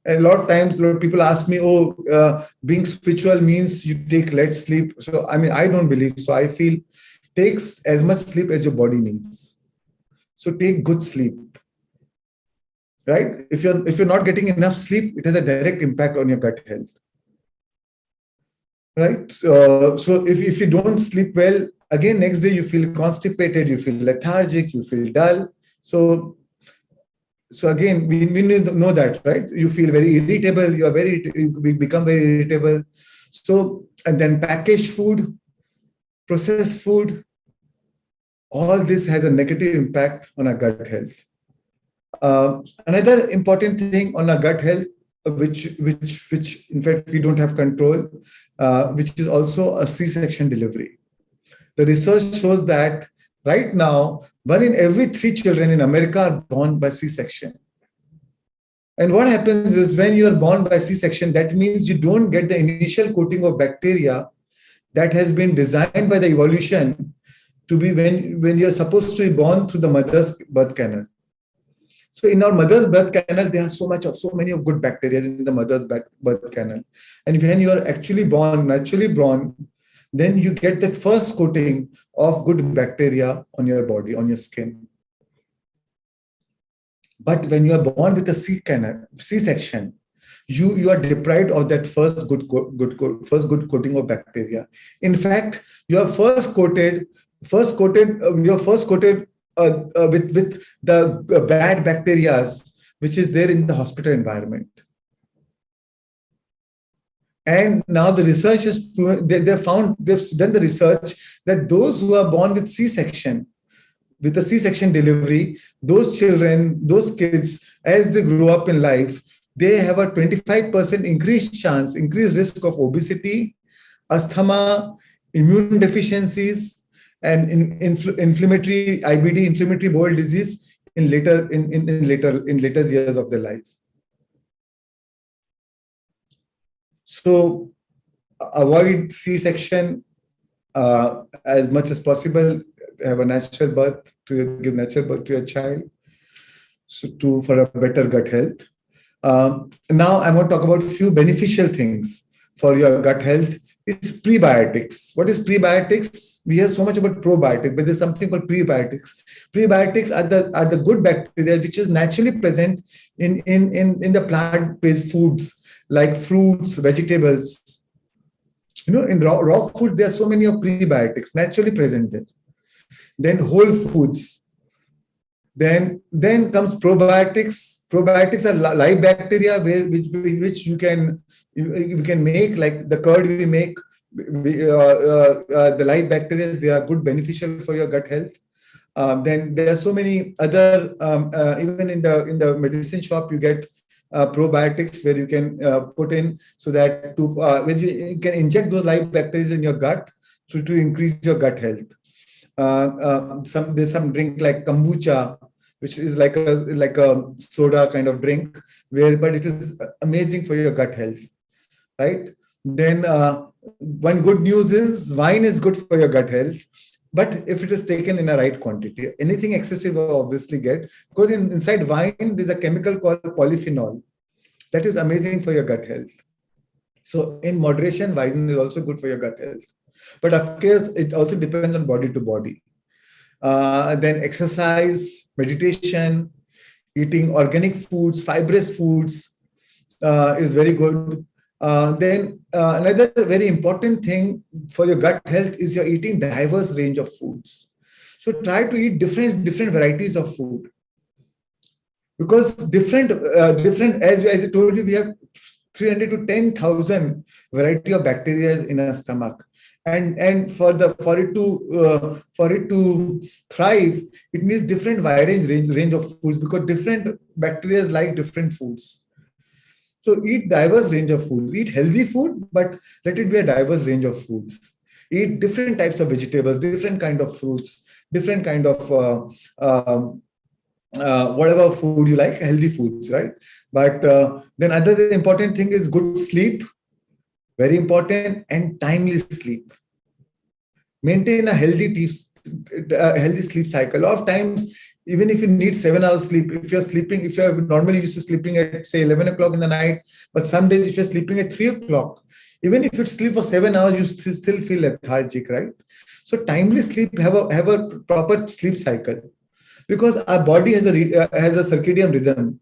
a lot of times people ask me, being spiritual means you take less sleep. So, I mean, I don't believe so. I feel takes as much sleep as your body needs. So take good sleep, right? If you're not getting enough sleep, it has a direct impact on your gut health, right? So if you don't sleep well, again, next day you feel constipated, you feel lethargic, you feel dull. So again, we need to know that, right? You feel very irritable, you become very irritable. So, and then packaged food, processed food, all this has a negative impact on our gut health. Another important thing on our gut health, which in fact we don't have control, which is also a C-section delivery. The research shows that right now, 1 in every 3 children in America are born by C-section. And what happens is when you are born by C-section, that means you don't get the initial coating of bacteria that has been designed by the evolution to be when you're supposed to be born through the mother's birth canal. So in our mother's birth canal, there are so many of good bacteria in the mother's birth canal. And when you are actually naturally born, then you get that first coating of good bacteria on your body, on your skin. But when you are born with a C-section, you are deprived of that first good coating of bacteria. In fact, you are first coated with the bad bacteria which is there in the hospital environment. And now the research has proven, they've done the research that those who are born with C-section, with a C-section delivery, those children, those kids, as they grow up in life, they have a 25% increased risk of obesity, asthma, immune deficiencies, and inflammatory IBD, inflammatory bowel disease in later years of their life. So avoid C-section as much as possible. Have a natural birth, give natural birth to your child, so for a better gut health. Now I'm going to talk about a few beneficial things for your gut health. It's prebiotics. What is prebiotics? We hear so much about probiotics, but there's something called prebiotics. Prebiotics are the good bacteria which is naturally present in the plant-based foods like fruits, vegetables. In raw food, there are so many of prebiotics naturally present there. Then whole foods. Then comes probiotics. Probiotics are live bacteria which you can make, like the curd we make. The live bacteria, they are good, beneficial for your gut health. Then there are so many other, even in the medicine shop, you get probiotics where you can put in, so that when you can inject those live bacteria in your gut, so to increase your gut health. There's some drink like kombucha, which is like a soda kind of drink, but it is amazing for your gut health, right? Then one good news is wine is good for your gut health, but if it is taken in a right quantity. Anything excessive will obviously get, because inside wine there's a chemical called polyphenol that is amazing for your gut health. So in moderation, wine is also good for your gut health. But of course, it also depends on body to body. Then exercise, meditation, eating organic foods, fibrous foods is very good. Then another very important thing for your gut health is you're eating diverse range of foods. So try to eat different varieties of food, because different as I told you, we have 300 to 10,000 variety of bacteria in our stomach. And for it to thrive, it needs different range of foods, because different bacteria like different foods. So eat diverse range of foods. Eat healthy food, but let it be a diverse range of foods. Eat different types of vegetables, different kind of fruits, different kind of whatever food you like, healthy foods, right? But then another important thing is good sleep. Very important, and timely sleep. Maintain a healthy sleep cycle. A lot of times, even if you need 7 hours sleep, if you're normally used to sleeping at say 11 o'clock in the night, but some days if you're sleeping at 3 o'clock, even if you sleep for 7 hours, you still feel lethargic, right? So timely sleep, have a proper sleep cycle, because our body has a circadian rhythm.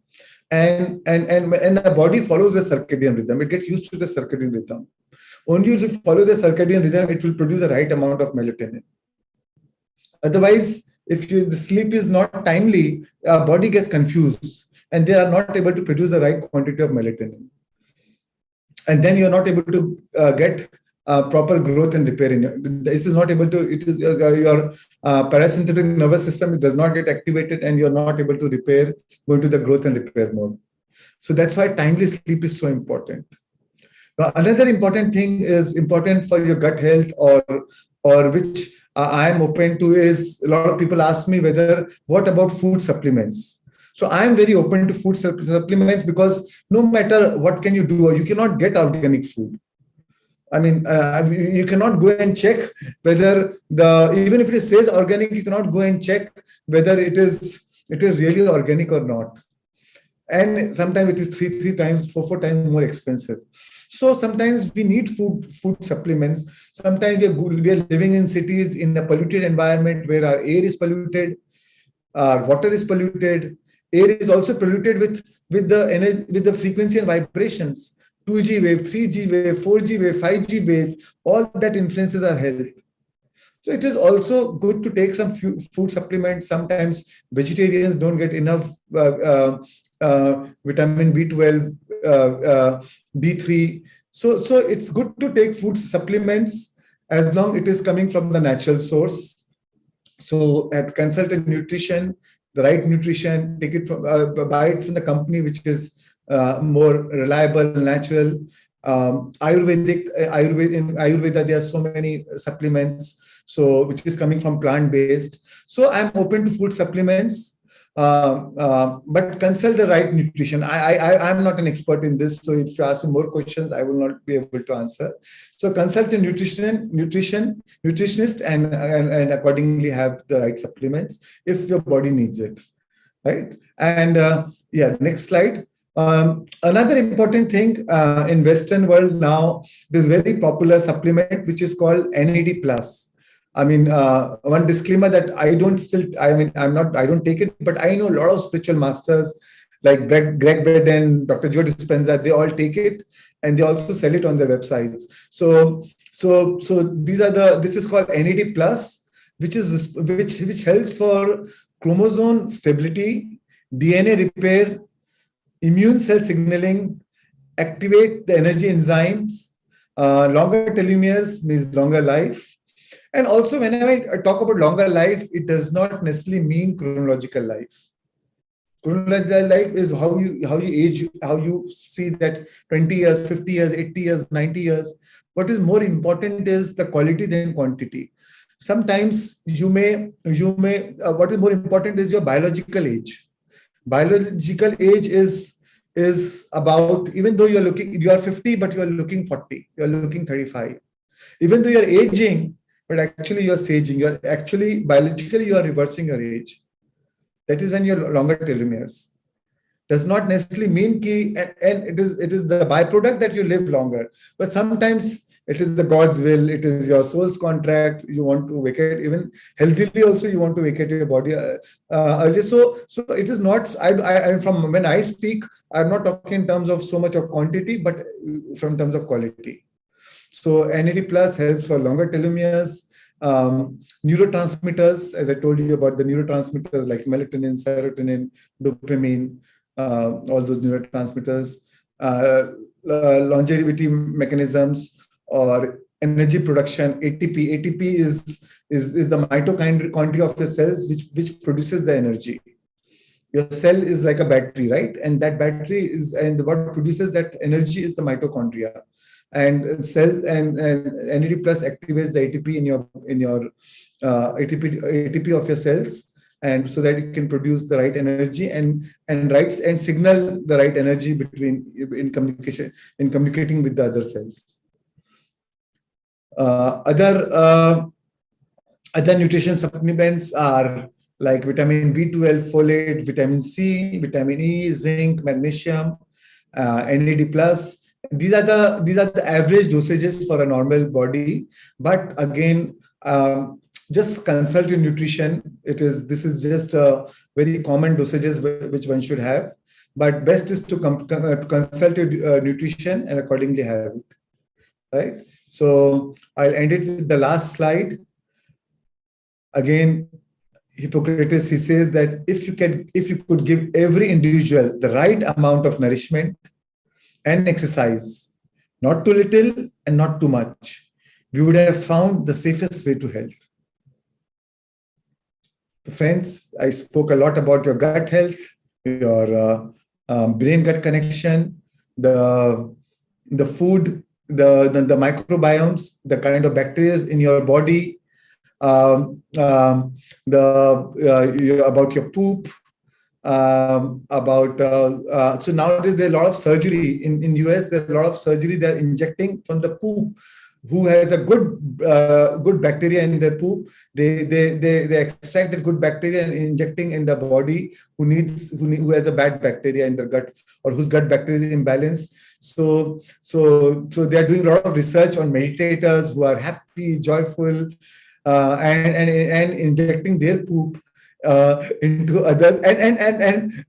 And the body follows the circadian rhythm. It gets used to the circadian rhythm. Only if you follow the circadian rhythm, it will produce the right amount of melatonin. Otherwise, if the sleep is not timely, our body gets confused and they are not able to produce the right quantity of melatonin. And then you're not able to get proper growth and repair your parasympathetic nervous system does not get activated, and you're not able to go into the growth and repair mode. So that's why timely sleep is so important. Now, another important thing is important for your gut health, or which I am open to, is a lot of people ask me what about food supplements? So I am very open to food supplements, because no matter what can you do, you cannot get organic food. I mean, you cannot go and check whether even if it says organic, you cannot go and check whether it is really organic or not. And sometimes it is three times, four times more expensive. So sometimes we need food supplements. Sometimes we are living in cities in a polluted environment where our air is polluted, our water is polluted. Air is also polluted with the frequency and vibrations. 2G wave, 3G wave, 4G wave, 5G wave, all that influences our health. So it is also good to take some food supplements. Sometimes vegetarians don't get enough vitamin B12, B3. So it's good to take food supplements as long it is coming from the natural source. So consult a nutrition, the right nutrition, take it from buy it from the company which is more reliable, natural. In Ayurveda, there are so many supplements, so which is coming from plant-based. So I'm open to food supplements, but consult the right nutrition. I'm not an expert in this, so if you ask me more questions, I will not be able to answer. So consult a nutritionist, and accordingly have the right supplements if your body needs it, right? And yeah, next slide. Another important thing in Western world now, there's very popular supplement which is called NAD plus. I mean, one disclaimer that I don't take it, but I know a lot of spiritual masters like Greg Braden, Dr. Joe Dispenza, they all take it and they also sell it on their websites. So this is called NAD plus, which helps for chromosome stability, DNA repair, immune cell signaling, activate the energy enzymes, longer telomeres means longer life. And also, whenever I talk about longer life, it does not necessarily mean chronological life. Chronological life is how you age, how you see that 20 years, 50 years, 80 years, 90 years. What is more important is the quality than quantity. Sometimes what is more important is your biological age. Biological age is about, even though you are 50, but you are looking 40, you are looking 35. Even though you are aging, but actually you are saging. You are actually biologically you are reversing your age. That is when you're longer telomeres. Does not necessarily mean and it is the byproduct that you live longer. But sometimes it is the God's will. It is your soul's contract. You want to vacate, even healthily also you want to vacate your body early. So it is not. I from when I speak, I'm not talking in terms of so much of quantity, but from terms of quality. So NAD plus helps for longer telomeres. Neurotransmitters, as I told you about the neurotransmitters like melatonin, serotonin, dopamine, all those neurotransmitters, longevity mechanisms or energy production. ATP is the mitochondria of your cells which produces the energy. Your cell is like a battery, right? And that battery what produces that energy is the mitochondria. And cell and NAD plus activates the ATP in your ATP of your cells, and so that it can produce the right energy and signal the right energy in communicating with the other cells. Other nutrition supplements are like vitamin B12, folate, vitamin C, vitamin E, zinc, magnesium, NAD plus. These are the average dosages for a normal body, but again, just consult your nutrition. This is just very common dosages which one should have, but best is to consult your nutrition and accordingly have it, right? So I'll end it with the last slide. Again, Hippocrates, he says that if you could give every individual the right amount of nourishment and exercise, not too little and not too much, we would have found the safest way to health. So friends, I spoke a lot about your gut health, your brain-gut connection, the food, the microbiomes, the kind of bacteria in your body, about your poop, so nowadays there are a lot of surgery in US. There are a lot of surgery they're injecting from the poop. Who has a good bacteria in their poop, they extract the good bacteria and injecting in the body who has a bad bacteria in their gut or whose gut bacteria is imbalanced. So they are doing a lot of research on meditators who are happy, joyful, and injecting their poop into others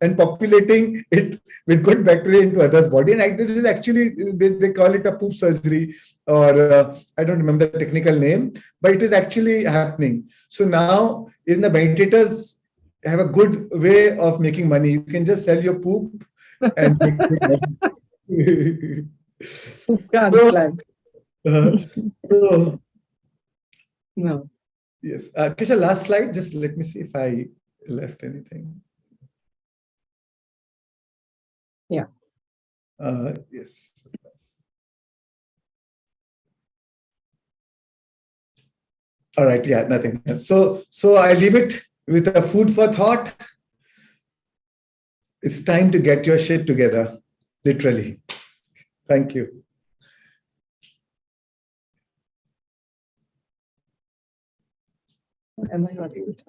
and populating it with good bacteria into others' body. And this is actually, they call it a poop surgery, or I don't remember the technical name, but it is actually happening. So now, in the meditators have a good way of making money. You can just sell your poop and make money. Can't So, slide. so No. yes, Kesha, last slide. Just let me see if I left anything. Yeah. Yes. All right. Yeah, nothing. So I leave it with a food for thought. It's time to get your shit together, literally. Thank you. Am I not able to?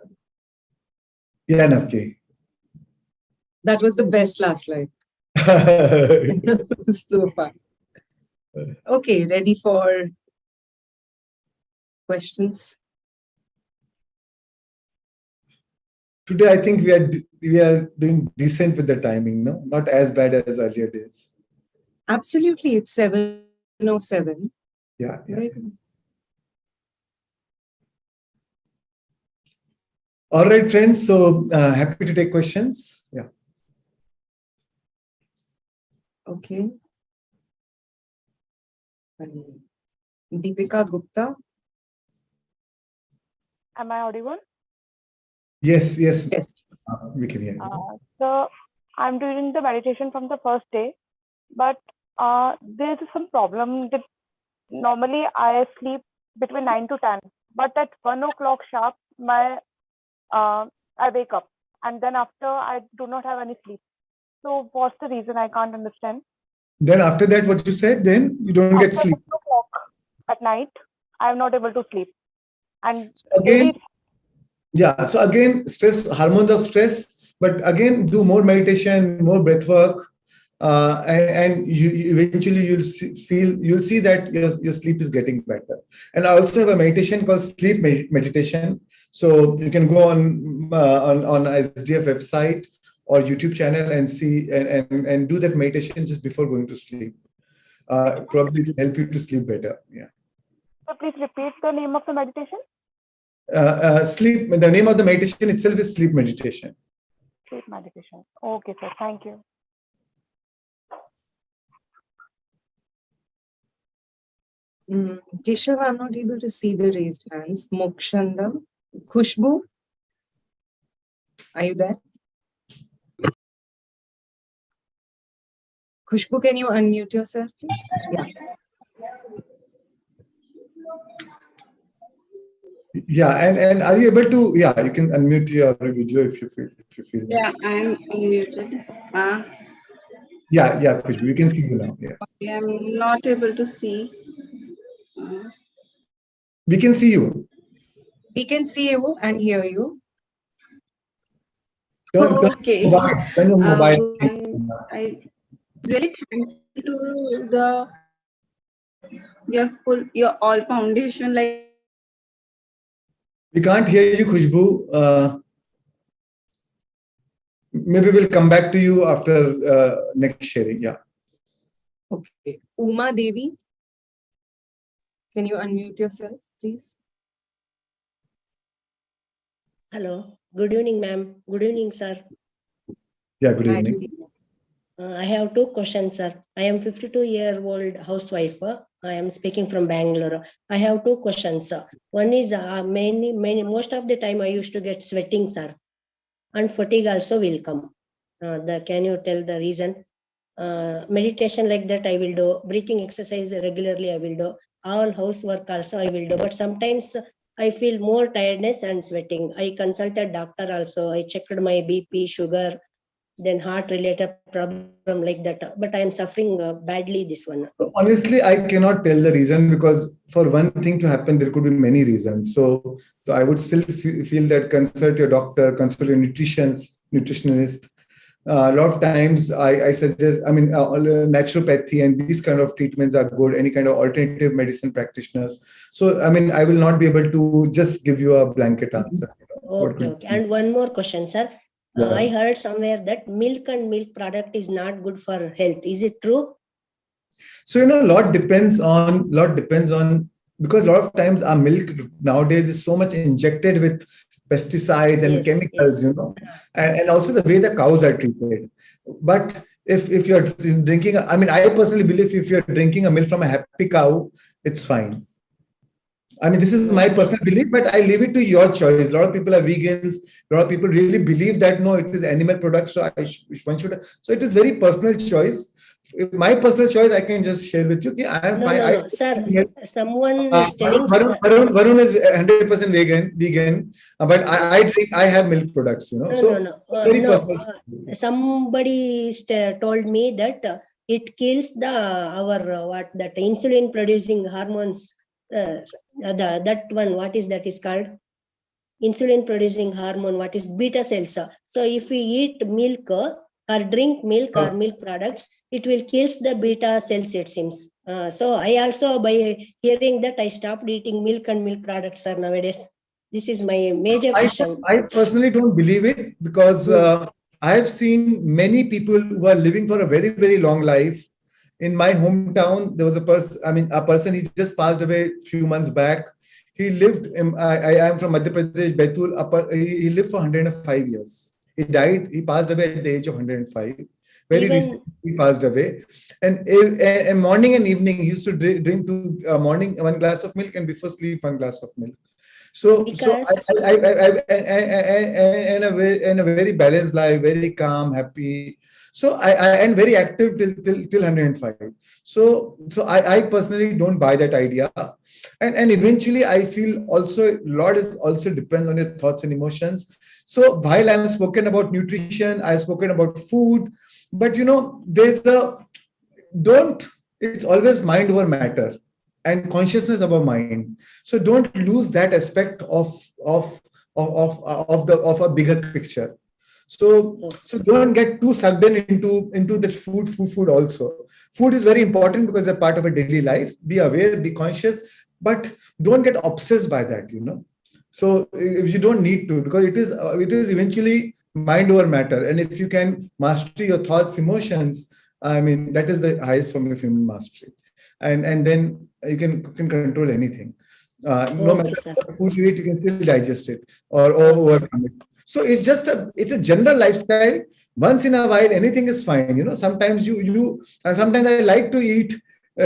Yeah, Nafki. That was the best last slide. So far. Okay, ready for questions? Today, I think we are doing decent with the timing, no? Not as bad as earlier days. Absolutely, it's 7:07. Yeah. Right? All right, friends. So happy to take questions. Yeah. Okay. Deepika Gupta. Am I audible? Yes. Yes. We can hear you. So I'm doing the meditation from the first day, but there is some problem that normally I sleep between 9 to 10, but at 1 o'clock sharp, I wake up, and then after I do not have any sleep. So what's the reason? I can't understand. Then after that, what you said, then you don't get After sleep. 1 o'clock at night, I am not able to sleep. And Again, really, yeah. So again, stress, hormones of stress, but again, do more meditation, more breath work. And you eventually you'll see that your sleep is getting better. And I also have a meditation called sleep meditation. So you can go on SDF website or YouTube channel and see and do that meditation just before going to sleep. Probably it will help you to sleep better. Yeah. so please repeat the name of the meditation. Sleep. The name of the meditation itself is sleep meditation. Sleep meditation. Okay, sir. Thank you. Keshav, I'm not able to see the raised hands. Mokshanda. Khushbu. Are you there? Khushbu, can you unmute yourself, please? Yeah. Yeah, and are you able to? Yeah, you can unmute your video if you feel. Yeah, I am unmuted. Yeah, Khushbu, we can see you now. Yeah. I am not able to see. We can see you. We can see you and hear you. Okay. Turn your mobile. I really thank you to your all foundation. Like, We can't hear you, Khushbu. Maybe we'll come back to you after next sharing. Yeah. Okay. Uma Devi. Can you unmute yourself, please? Hello. Good evening, ma'am. Good evening, sir. Yeah, good Hi, evening. good evening. I have two questions, sir. I am 52-year-old housewife. I am speaking from Bangalore. I have two questions, sir. One is most of the time I used to get sweating, sir, and fatigue also will come. Can you tell the reason? Meditation like that I will do. Breathing exercise regularly I will do. All housework also I will do. But sometimes I feel more tiredness and sweating. I consulted doctor also. I checked my BP, sugar, then heart related problem like that, but I am suffering badly this one. Honestly, I cannot tell the reason, because for one thing to happen there could be many reasons. So I would still feel that consult your doctor, consult your nutritionist. A lot of times I suggest, naturopathy and these kind of treatments are good, any kind of alternative medicine practitioners. So I will not be able to just give you a blanket answer. Okay. And one more question, sir. Yeah. I heard somewhere that milk and milk product is not good for health. Is it true? So a lot depends on because a lot of times our milk nowadays is so much injected with pesticides and chemicals, and also the way the cows are treated. But if you're drinking, I mean, I personally believe if you're drinking a milk from a happy cow, it's fine. I mean, this is my personal belief, but I leave it to your choice. A lot of people are vegans. A lot of people really believe that no, it is animal products, so one should. So it is very personal choice. My personal choice, I can just share with you. Okay, I am No, fine. no, no, sir. Someone is telling. Varun is 100% vegan, but I drink. I have milk products. You know, No, so no, no, very no. personal. Somebody told me that it kills the our what that insulin producing hormones. That one, what is that is called? Insulin producing hormone, what is beta cells. So if we eat milk or drink milk or milk products, it will kill the beta cells, it seems. So I also, by hearing that, I stopped eating milk and milk products, sir, nowadays. This is my major question. I personally don't believe it because I've seen many people who are living for a very, very long life. In my hometown, there was a person, a person, he just passed away a few months back. He lived, I am from Madhya Pradesh, Betul, he lived for 105 years. He died, he passed away at the age of 105. Very recently, he passed away. And morning and evening, he used to drink morning 1 glass of milk and before sleep 1 glass of milk. So and a very balanced life, very calm, happy. So and very active till 105. So I personally don't buy that idea. And eventually I feel also a lot is also depends on your thoughts and emotions. So while I'm spoken about nutrition, I've spoken about food, but it's always mind over matter and consciousness above mind. So don't lose that aspect of a bigger picture. So don't get too sucked into that food also. Food is very important because they're part of a daily life. Be aware, be conscious, but don't get obsessed by that, So if you don't need to, because it is eventually mind over matter. And if you can master your thoughts, emotions, that is the highest form of human mastery. And then you can control anything. No matter what food you eat, you can still digest it or overcome it. So it's a general lifestyle. Once in a while, anything is fine. Sometimes sometimes I like to eat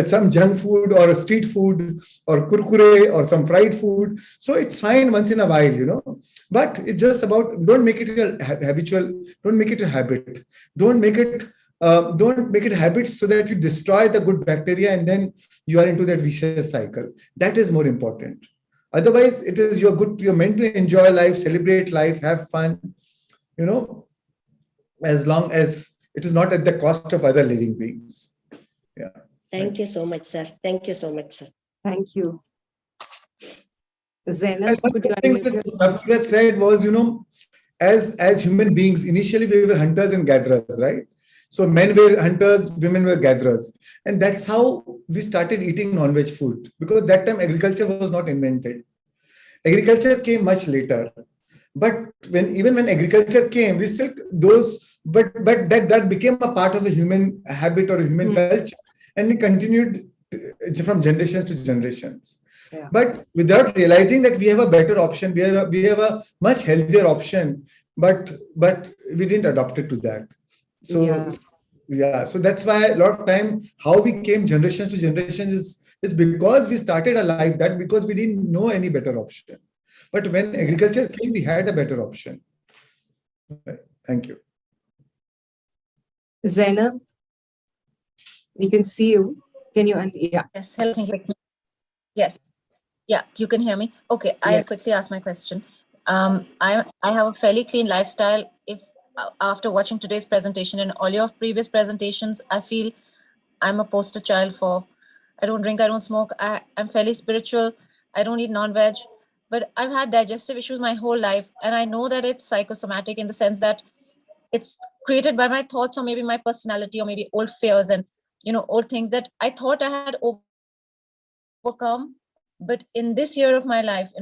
some junk food or street food or kurkure or some fried food. So it's fine once in a while. But it's just about, don't make it a habitual, don't make it a habit. Don't make it habits so that you destroy the good bacteria and then you are into that vicious cycle. That is more important. Otherwise, you're meant to enjoy life, celebrate life, have fun, as long as it is not at the cost of other living beings. Yeah. Thank you so much, sir. Thank you so much, sir. Thank you. Zainab, could you unmute yourself? What said was, as human beings, initially we were hunters and gatherers, right? So men were hunters, women were gatherers. And that's how we started eating non-veg food, because that time agriculture was not invented. Agriculture came much later. But even when agriculture came, but that became a part of a human habit or a human culture. And we continued from generations to generations. Yeah. But without realizing that we have a better option, we have a much healthier option, but we didn't adopt it to that. So so that's why a lot of time how we came generations to generations is because we started a life that because we didn't know any better option. But when agriculture came, we had a better option. Okay. Thank you. Zainab, we can see you. Can you? Yes. Hello. Yes. Yeah, you can hear me. Okay, I'll quickly ask my question. I have a fairly clean lifestyle. If after watching today's presentation and all your previous presentations, I feel I'm a poster child for. I don't drink, I don't smoke. I'm fairly spiritual. I don't eat non-veg, but I've had digestive issues my whole life, and I know that it's psychosomatic in the sense that it's created by my thoughts or maybe my personality or maybe old fears and old things that I thought I had overcome. But in this year of my life,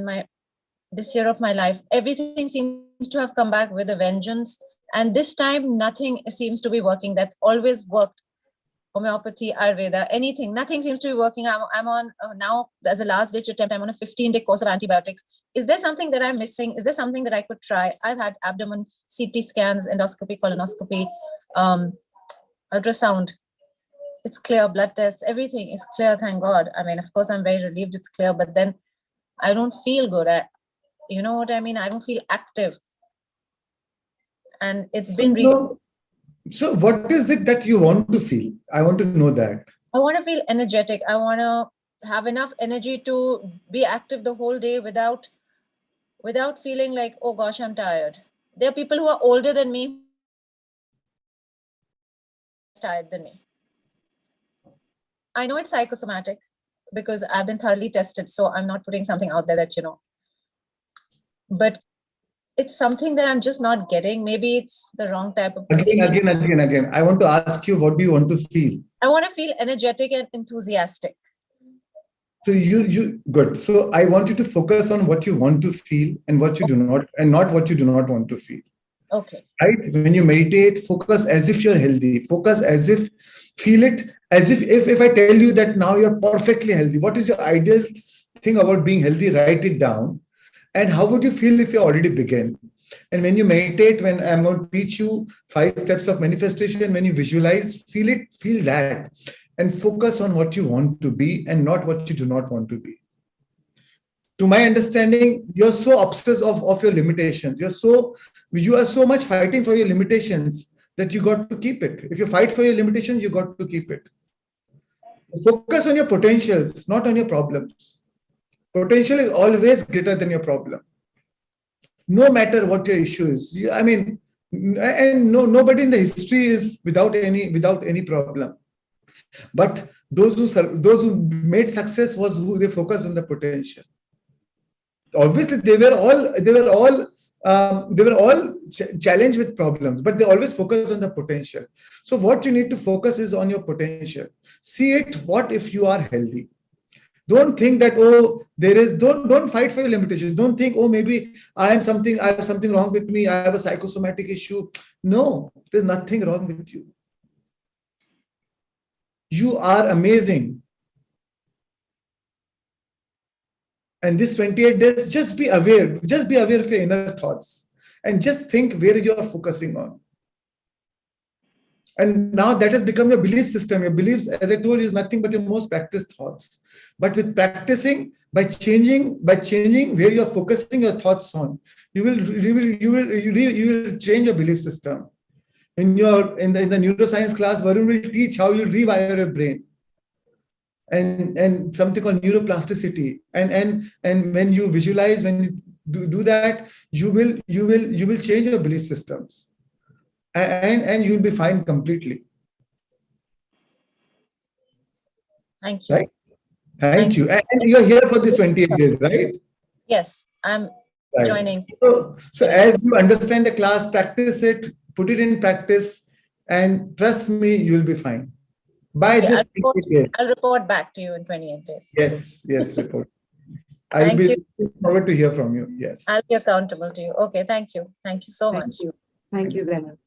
everything seems to have come back with a vengeance. And this time, nothing seems to be working. That's always worked. Homeopathy, Ayurveda, anything, nothing seems to be working. I'm on now, as a last ditch attempt, I'm on a 15-day course of antibiotics. Is there something that I'm missing? Is there something that I could try? I've had abdomen, CT scans, endoscopy, colonoscopy. ultrasound. It's clear, blood tests, everything is clear, thank God. I mean, of course, I'm very relieved it's clear, but then I don't feel good. You know what I mean? I don't feel active. And it's been... So what is it that you want to feel? I want to know that. I want to feel energetic. I want to have enough energy to be active the whole day without feeling like, oh gosh, I'm tired. There are people who are older than me, tired than me. I know it's psychosomatic because I've been thoroughly tested, so I'm not putting something out there that, but it's something that I'm just not getting. Maybe it's the wrong type of... Again. I want to ask you, what do you want to feel? I want to feel energetic and enthusiastic. So you good. So I want you to focus on what you want to feel and what you do not, and not what you do not want to feel. Okay. Right? When you meditate, focus as if you're healthy. Focus as if, feel it as if I tell you that now you're perfectly healthy. What is your ideal thing about being healthy? Write it down. And how would you feel if you already began? And when you meditate, when I'm going to teach you 5 steps of manifestation, when you visualize, feel it, feel that, and focus on what you want to be and not what you do not want to be. To my understanding, you're so obsessed of your limitations. You are so much fighting for your limitations that you got to keep it. If you fight for your limitations, you got to keep it. Focus on your potentials, not on your problems. Potential is always greater than your problem. No matter what your issue is. I mean, and nobody in the history is without any problem. But those who made success was who they focused on the potential. Obviously, they were all challenged with problems, but they always focus on the potential. So what you need to focus is on your potential. See it. What if you are healthy? Don't think that, oh, don't fight for your limitations. Don't think, oh, maybe I have something wrong with me. I have a psychosomatic issue. No, there's nothing wrong with you. You are amazing. And this 28 days, just be aware of your inner thoughts and just think where you are focusing on. And now that has become your belief system. Your beliefs, as I told you, is nothing but your most practiced thoughts. But with practicing, by changing where you are focusing your thoughts on, you will change your belief system. In the neuroscience class, Varun will teach how you rewire your brain. And something called neuroplasticity. And when you visualize, when you do that, you will change your belief systems. And you'll be fine completely. Thank you. Right? Thank you. And you're here for this 28 days, right? Yes, I'm joining. So as you understand the class, practice it, put it in practice, and trust me, you'll be fine. I'll report back to you in 28 days. Yes, report. I'll be looking forward to hear from you. Yes. I'll be accountable to you. Okay, thank you. Thank you so much. Thank you, Zainab.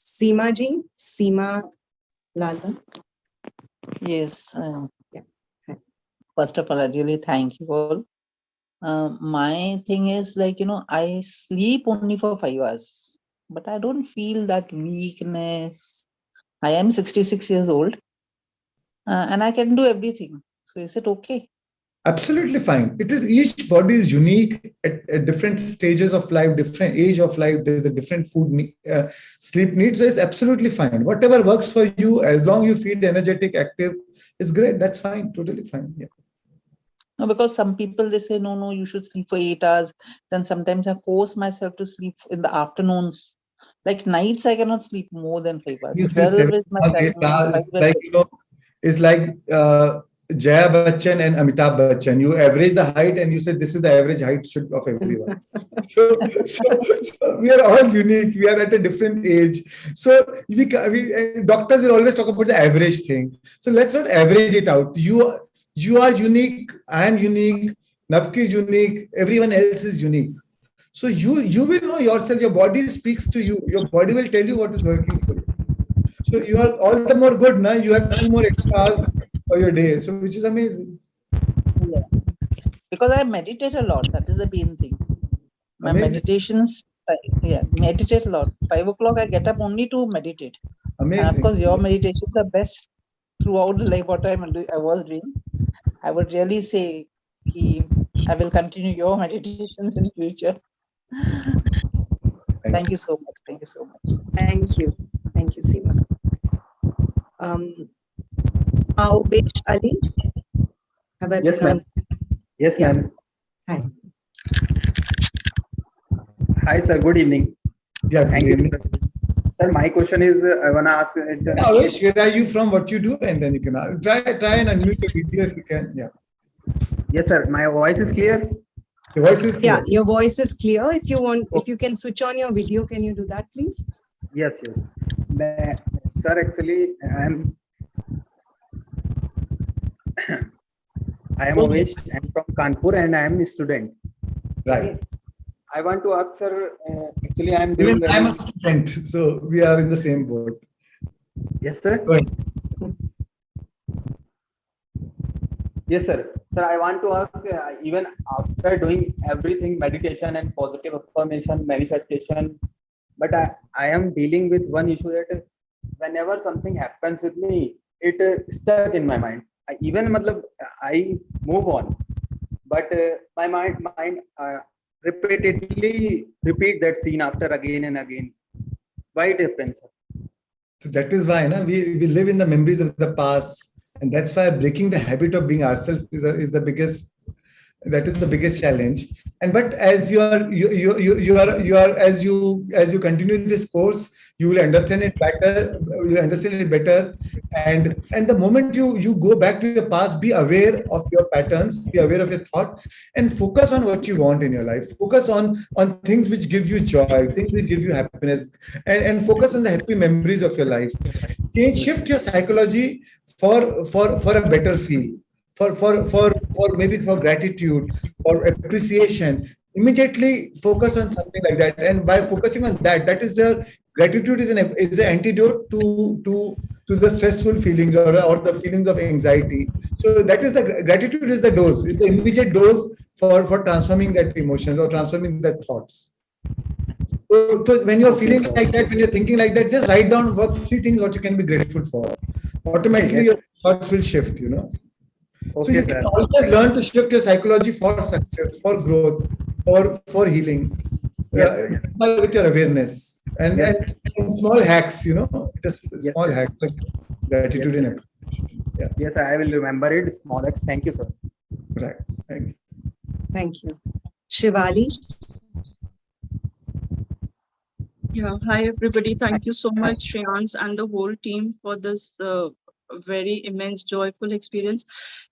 Seema Lala. Yes. First of all, I really thank you all. My thing is I sleep only for 5 hours, but I don't feel that weakness. I am 66 years old and I can do everything. So is it okay? Absolutely fine. It is, each body is unique at different stages of life, different age of life. There's a different food sleep needs. So it's absolutely fine. Whatever works for you, as long as you feel energetic, active, is great. That's fine. Totally fine. Yeah. No, because some people, they say, no, you should sleep for 8 hours. Then sometimes I force myself to sleep in the afternoons. Like nights, I cannot sleep more than 5 hours. It's like Jaya Bachchan and Amitabh Bachchan. You average the height and you say this is the average height of everyone. so we are all unique. We are at a different age. So doctors will always talk about the average thing. So let's not average it out. You are unique. I am unique. Navki is unique. Everyone else is unique. So you will know yourself. Your body speaks to you. Your body will tell you what is working for you. So you are all the more good now. You have 2 more extra hours for your day, so which is amazing. Yeah. Because I meditate a lot. That is the main thing. My meditations, meditate a lot. 5 o'clock I get up only to meditate. Amazing. And of course, your meditations are best throughout like what I was doing. I would really say I will continue your meditations in future. Thank you so much. Thank you so much. Thank you. Thank you, Seema. Awesh Ali. Have I Yes, ma'am. pronounced? Yes, Yeah. ma'am. Hi. Hi, sir. Good evening. Yeah, Thank good you. evening. Sir, my question is, I wanna ask. Awesh, where are you from? What you do, and then you can try and unmute your video if you can. Yeah. Yes, sir. My voice is clear. Your voice is clear. Yeah, your voice is clear. If you want, if you can switch on your video, can you do that, please? Yes, yes. Sir, actually, I am Awesh. I'm from Kanpur, and I am a student. Right. I want to ask, sir. Actually, I am Even doing. I'm a student, so we are in the same boat. Yes, sir. Go ahead. Yes, sir. Sir, I want to ask, even after doing everything, meditation and positive affirmation, manifestation, but I am dealing with one issue that whenever something happens with me, it stuck in my mind. I move on, but my mind repeatedly repeat that scene after again and again. Why it happens? So that is why we live in the memories of the past, and that's why breaking the habit of being ourselves is the biggest. That is the biggest challenge. And but as you are as you continue this course, you will understand it better. You will understand it better, and the moment you go back to your past, be aware of your patterns, be aware of your thought, and focus on what you want in your life. Focus on things which give you joy, things which give you happiness, and focus on the happy memories of your life. Shift your psychology for a better feel. For maybe for gratitude or appreciation, immediately focus on something like that, and by focusing on that is the gratitude is an antidote to the stressful feelings or the feelings of anxiety. So that is the gratitude is the dose, is the immediate dose for transforming that emotions or transforming that thoughts. So when you're feeling like that, when you're thinking like that, just write down three things what you can be grateful for. Automatically your thoughts will shift, So you can always learn to shift your psychology for success, for growth, for healing, with your awareness and small hacks, just small hacks like gratitude in it. Yes, I will remember it. Small X. Thank you, sir. Right. Thank you. Thank you. Shivali. Yeah, hi everybody. Thank you so much, Shreans and the whole team for this very immense, joyful experience.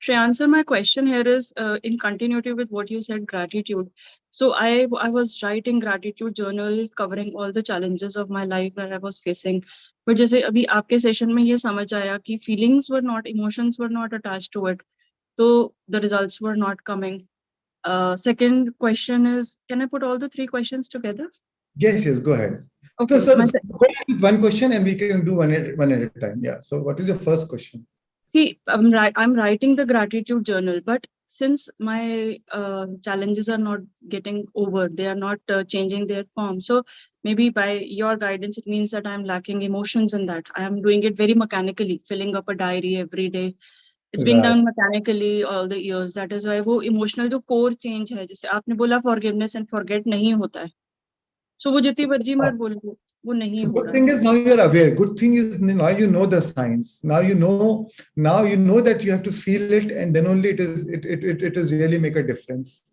Shreyan sir, my question here is in continuity with what you said, gratitude. So I was writing gratitude journal covering all the challenges of my life that I was facing. But जैसे अभी आपके session में ये समझ आया कि feelings were not, emotions were not attached to it. So the results were not coming. Second question is, can I put all the three questions together? Yes, go ahead. Okay. So go with one question and we can do one at a time. Yeah. So what is your first question? See, I'm writing the gratitude journal, but since my challenges are not getting over, they are not changing their form. So maybe by your guidance, it means that I'm lacking emotions in that. I am doing it very mechanically, filling up a diary every day. It's being done mechanically all the years. That is why वो emotional जो core change है, जैसे आपने बोला forgiveness and forget नहीं होता है. So वो जितनी मर्जी मैं बोलूं, वो नहीं हो रहा. Good thing is now you are aware. Good thing is now you know the signs. Now you know that you have to feel it, and then only it is really make a difference.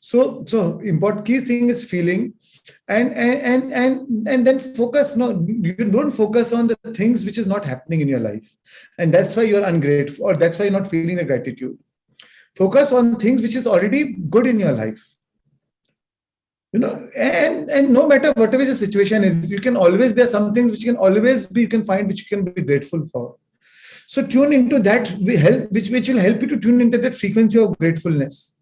So important key thing is feeling, and then focus. No, you don't focus on the things which is not happening in your life, and that's why you are ungrateful, or that's why you're not feeling the gratitude. Focus on things which is already good in your life. And no matter whatever the situation is, there are some things which you can find which you can be grateful for. So tune into that which will help you to tune into that frequency of gratefulness,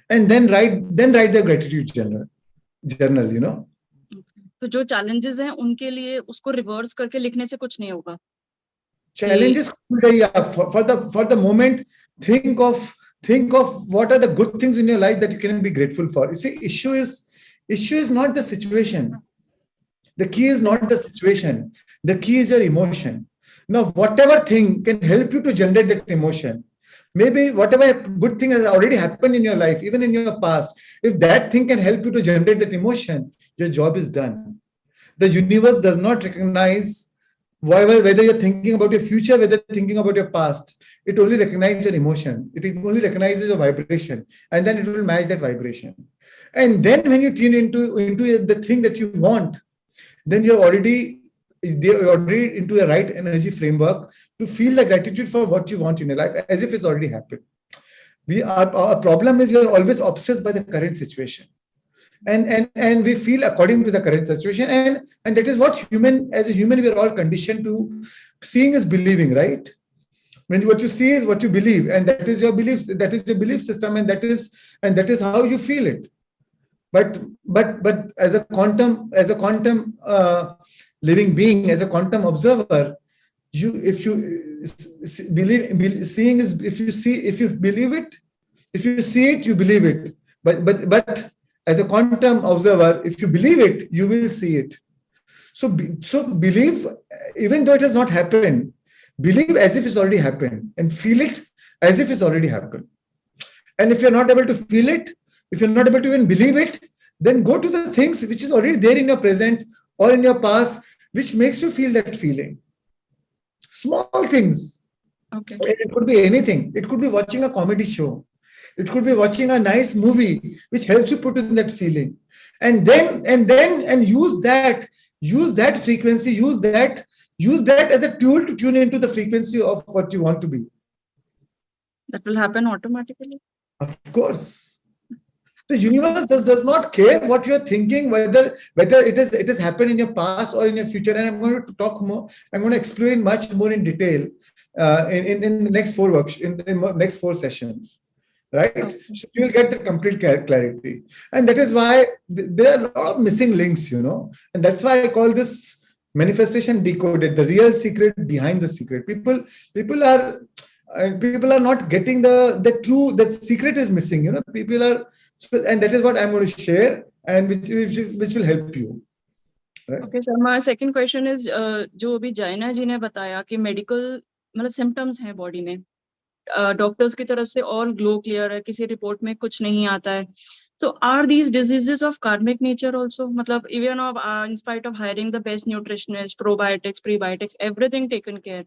and then write the gratitude journal. तो जो challenges हैं उनके लिए उसको reverse करके लिखने से कुछ नहीं होगा. Challenges for the moment, think of what are the good things in your life that you can be grateful for. You see, issue is not the situation. The key is not the situation. The key is your emotion. Now, whatever thing can help you to generate that emotion, maybe whatever good thing has already happened in your life, even in your past, if that thing can help you to generate that emotion, your job is done. The universe does not recognize whether you're thinking about your future, whether you're thinking about your past. It only recognizes your emotion. It only recognizes your vibration, and then it will match that vibration. And then when you tune into the thing that you want, then they're already into a right energy framework to feel the gratitude for what you want in your life as if it's already happened. Our problem is we are always obsessed by the current situation. And we feel according to the current situation, and that is what as a human we are all conditioned to. Seeing is believing, right? When what you see is what you believe, and that is your belief system, and that is how you feel it. But as a quantum living being, as a quantum observer, if you believe it, if you see it, you believe it. But as a quantum observer, if you believe it, you will see it. So believe, even though it has not happened, believe as if it's already happened, and feel it as if it's already happened. And if you're not able to feel it, if you're not able to even believe it, then go to the things which is already there in your present or in your past, which makes you feel that feeling. Small things. Okay. It could be anything. It could be watching a comedy show. It could be watching a nice movie, which helps you put in that feeling. And use that frequency, use that as a tool to tune into the frequency of what you want to be. That will happen automatically. Of course. The universe does not care what you're thinking, whether it has happened in your past or in your future. And I'm going to talk more. I'm going to explain it much more in detail in the next four next four sessions. Right? Okay. So you will get the complete clarity. And that is why there are a lot of missing links, And that's why I call this manifestation decoded, the real secret behind the secret. People are not getting the secret is missing, People are, and that is what I'm going to share, and which will help you. Right? Okay, sir. My second question is, जो अभी जैना जी ने बताया कि medical मतलब symptoms हैं body में, doctors की तरफ से all glow clear है, किसी रिपोर्ट में कुछ नहीं आता है. So are these diseases of karmic nature also? मतलब even in spite of hiring the best nutritionist, probiotics, prebiotics, everything taken care,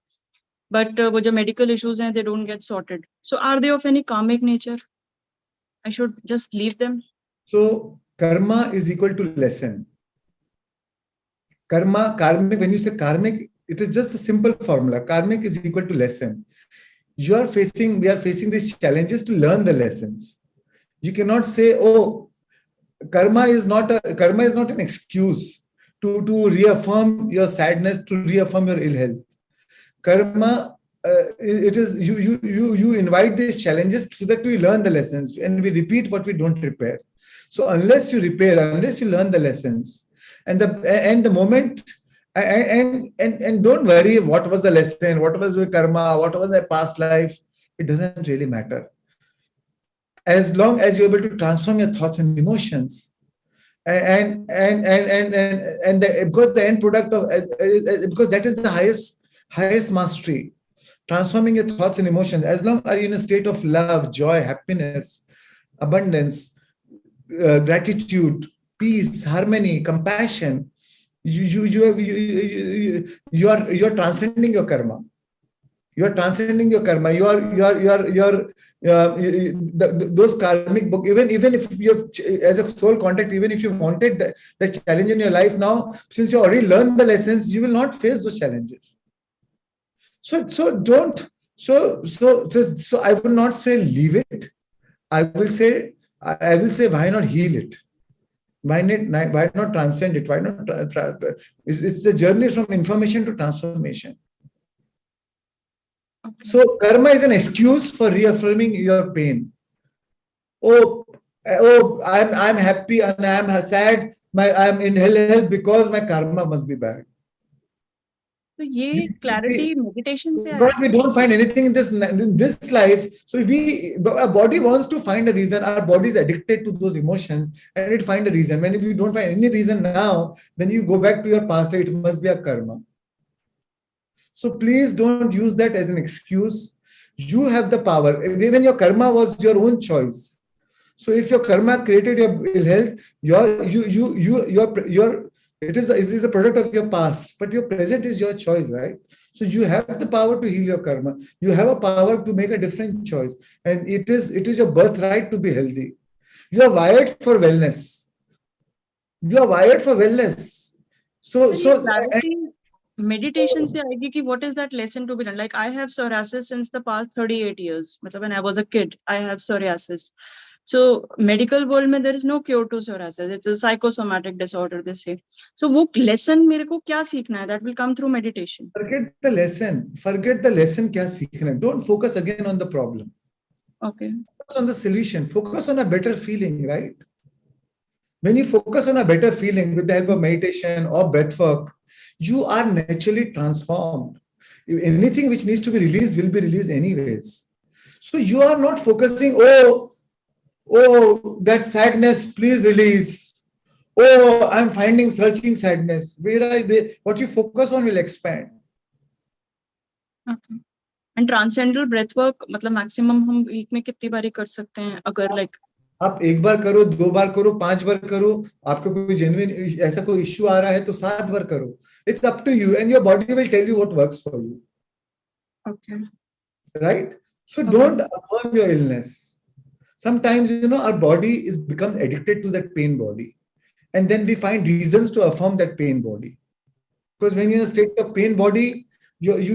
but वो जो medical issues हैं, they don't get sorted. So are they of any karmic nature? I should just leave them. So karma is equal to lesson. Karmic. When you say karmic, it is just a simple formula. Karmic is equal to lesson. We are facing these challenges to learn the lessons. You cannot say, "Oh, karma is not an excuse to reaffirm your sadness, to reaffirm your ill health." Karma, it is you invite these challenges so that we learn the lessons, and we repeat what we don't repair. So unless you repair, unless you learn the lessons, and the moment. And don't worry what was the lesson, what was the karma, what was the past life. It doesn't really matter. As long as you're able to transform your thoughts and emotions, because the end product of because that is the highest mastery, transforming your thoughts and emotions. As long as you're in a state of love, joy, happiness, abundance, gratitude, peace, harmony, compassion. You are transcending your karma. You are transcending your karma. Those karmic book. Even if you have, as a soul contact, even if you wanted that challenge in your life now, since you already learned the lessons, you will not face those challenges. So I will not say leave it. I will say why not heal it? Why not transcend it? Why not? It's the journey from information to transformation. Okay. So karma is an excuse for reaffirming your pain. Oh, I'm happy and I'm sad. I'm in health because my karma must be bad. So तो ये clarity meditation से आया Because we don't find anything in this life, so our body wants to find a reason. Our body is addicted to those emotions, and it find a reason. When if you don't find any reason now, then you go back to your past life. It must be a karma. So please don't use that as an excuse. You have the power. Even your karma was your own choice. So if your karma created your ill health, it is a product of your past, but your present is your choice, right? So you have the power to heal your karma. You have a power to make a different choice, and it is your birthright to be healthy. You are wired for wellness. You are wired for wellness. So clarity meditation से आएगी कि what is that lesson to be done? Like I have psoriasis since the past 38 years. मतलब when I was a kid, I have psoriasis. So medical world में there is no cure to psoriasis. It's a psychosomatic disorder, they say. So वो lesson मेरे को क्या सीखना है? That will come through meditation. Forget the lesson. Forget the lesson क्या सीखना है. Don't focus again on the problem. Okay. Focus on the solution. Focus on a better feeling, right? When you focus on a better feeling with the help of meditation or breathwork, you are naturally transformed. Anything which needs to be released will be released anyways. So you are not focusing, oh, that sadness, please release. Oh, I'm searching sadness. What you focus on will expand. Okay. And transcendental breathwork, मतलब maximum हम week में कितनी बारी कर सकते हैं अगर like आप एक बार करो, 2 बार करो, 5 बार करो, आपको कोई genuine ऐसा कोई issue आ रहा है तो 7 बार करो. It's up to you, and your body will tell you what works for you. Okay. Right? So don't affirm your illness. Sometimes, our body is become addicted to that pain body, and then we find reasons to affirm that pain body. Because when you're in a state of pain body, because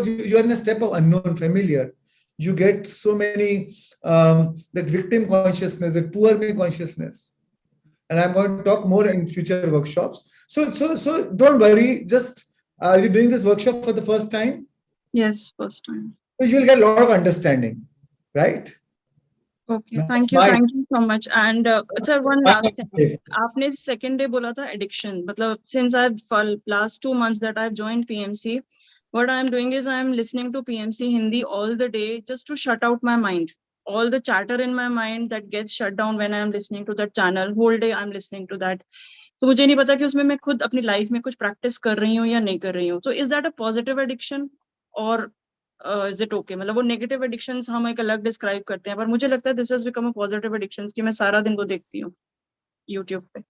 you're in a step of unknown, familiar. You get so many that victim consciousness, that poor me consciousness, and I'm going to talk more in future workshops. So don't worry. Just are you doing this workshop for the first time? Yes, first time. So you'll get a lot of understanding, right? Okay, thank you so much. And sir, one last thing. आपने second day बोला था addiction. मतलब since I've last 2 months that I've joined PMC, what I'm doing is I'm listening to PMC Hindi all the day just to shut out my mind. All the chatter in my mind that gets shut down when I'm listening to that channel. Whole day I'm listening to that. तो मुझे नहीं पता कि उसमें मैं खुद अपनी life में कुछ practice कर रही हूँ या नहीं कर रही हूँ. So is that a positive addiction or is it okay? मतलब वो negative addictions हम एक अलग describe करते हैं, पर मुझे लगता है this has become a positive addictions कि मैं सारा दिन वो देखती हूँ YouTube पे.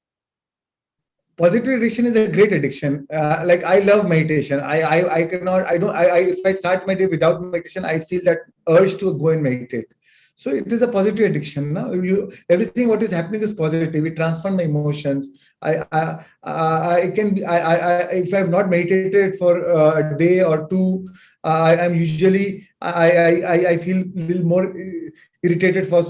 Positive addiction is a great addiction. Like I love meditation. If I start my day without meditation, I feel that urge to go and meditate. So it is a positive addiction. No? Everything what is happening is positive. It transforms my emotions. If I have not meditated for a day or two, I feel a little more irritated for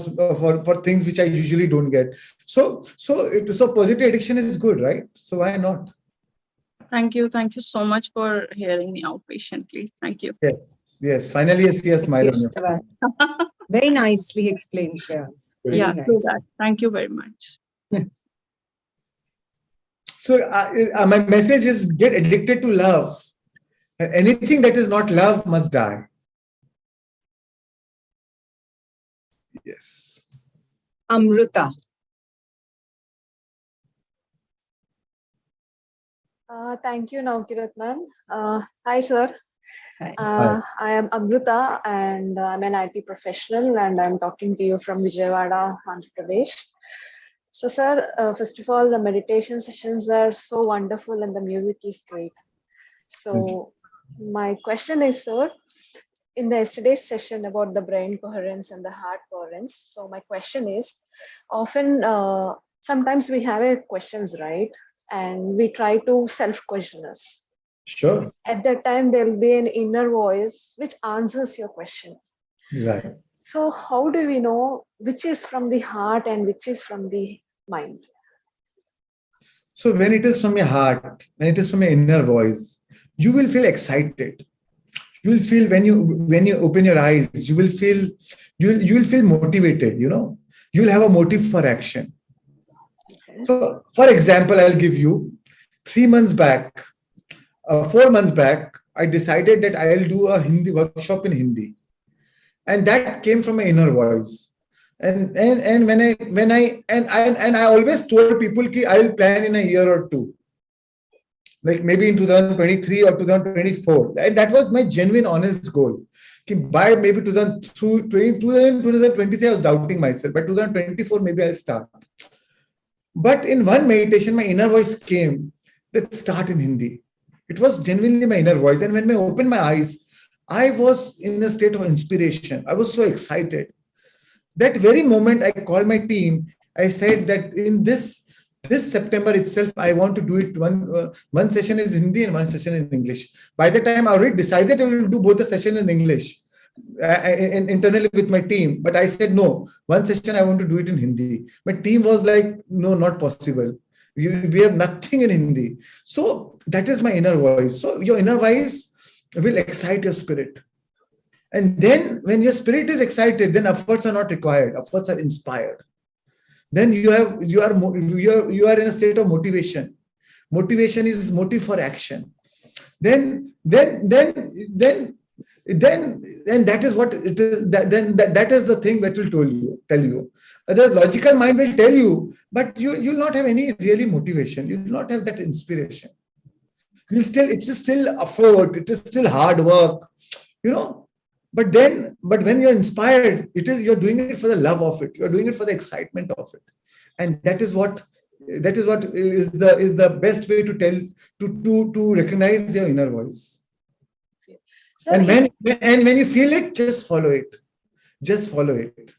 things which I usually don't get. So positive addiction is good, right? So why not? Thank you so much for hearing me out patiently. Thank you. Yes. Finally, I see a smile on your face. Very nicely explained, Shreans. Yeah, nice. Thank you very much. So my message is get addicted to love. Anything that is not love must die. Yes. Amruta. Thank you, Naukirat ma'am. Hi, sir. Hi. I am Amruta and I'm an IT professional and I'm talking to you from Vijayawada, Andhra Pradesh. So, sir, first of all, the meditation sessions are so wonderful and the music is great. So, my question is, sir, in the yesterday's session about the brain coherence and the heart coherence. So, my question is, often, sometimes we have questions, right? And we try to self-question us. Sure. At that time, there will be an inner voice which answers your question. Right. So how do we know which is from the heart and which is from the mind? So when it is from your heart, when it is from your inner voice, you will feel excited. You will feel when you open your eyes, you will feel motivated. You will have a motive for action. Okay. So, for example, I'll give you 3 months back. 4 months back, I decided that I'll do a Hindi workshop in Hindi. And that came from my inner voice. And I always told people that I'll plan in a year or two, like maybe in 2023 or 2024. And that was my genuine, honest goal. By maybe 2023, I was doubting myself. By 2024, maybe I'll start. But in one meditation, my inner voice came that start in Hindi. It was genuinely my inner voice. And when I opened my eyes, I was in a state of inspiration. I was so excited. That very moment, I called my team. I said that in this September itself, I want to do it. One session is Hindi and one session in English. By the time I already decided I will do both the session in English internally with my team. But I said, no, one session I want to do it in Hindi. My team was like, no, not possible. We have nothing in Hindi. So that is my inner voice. So your inner voice will excite your spirit. And then when your spirit is excited, then efforts are not required. Efforts are inspired. Then you are in a state of motivation. Motivation is motive for action. Then that is what it is. That is the thing that will tell you. The logical mind will tell you, but you will not have any really motivation. You will not have that inspiration. It is still effort. It is still hard work, But when you're inspired, you're doing it for the love of it. You're doing it for the excitement of it, and that is what is the best way to recognize your inner voice. So and when you feel it, just follow it. Just follow it.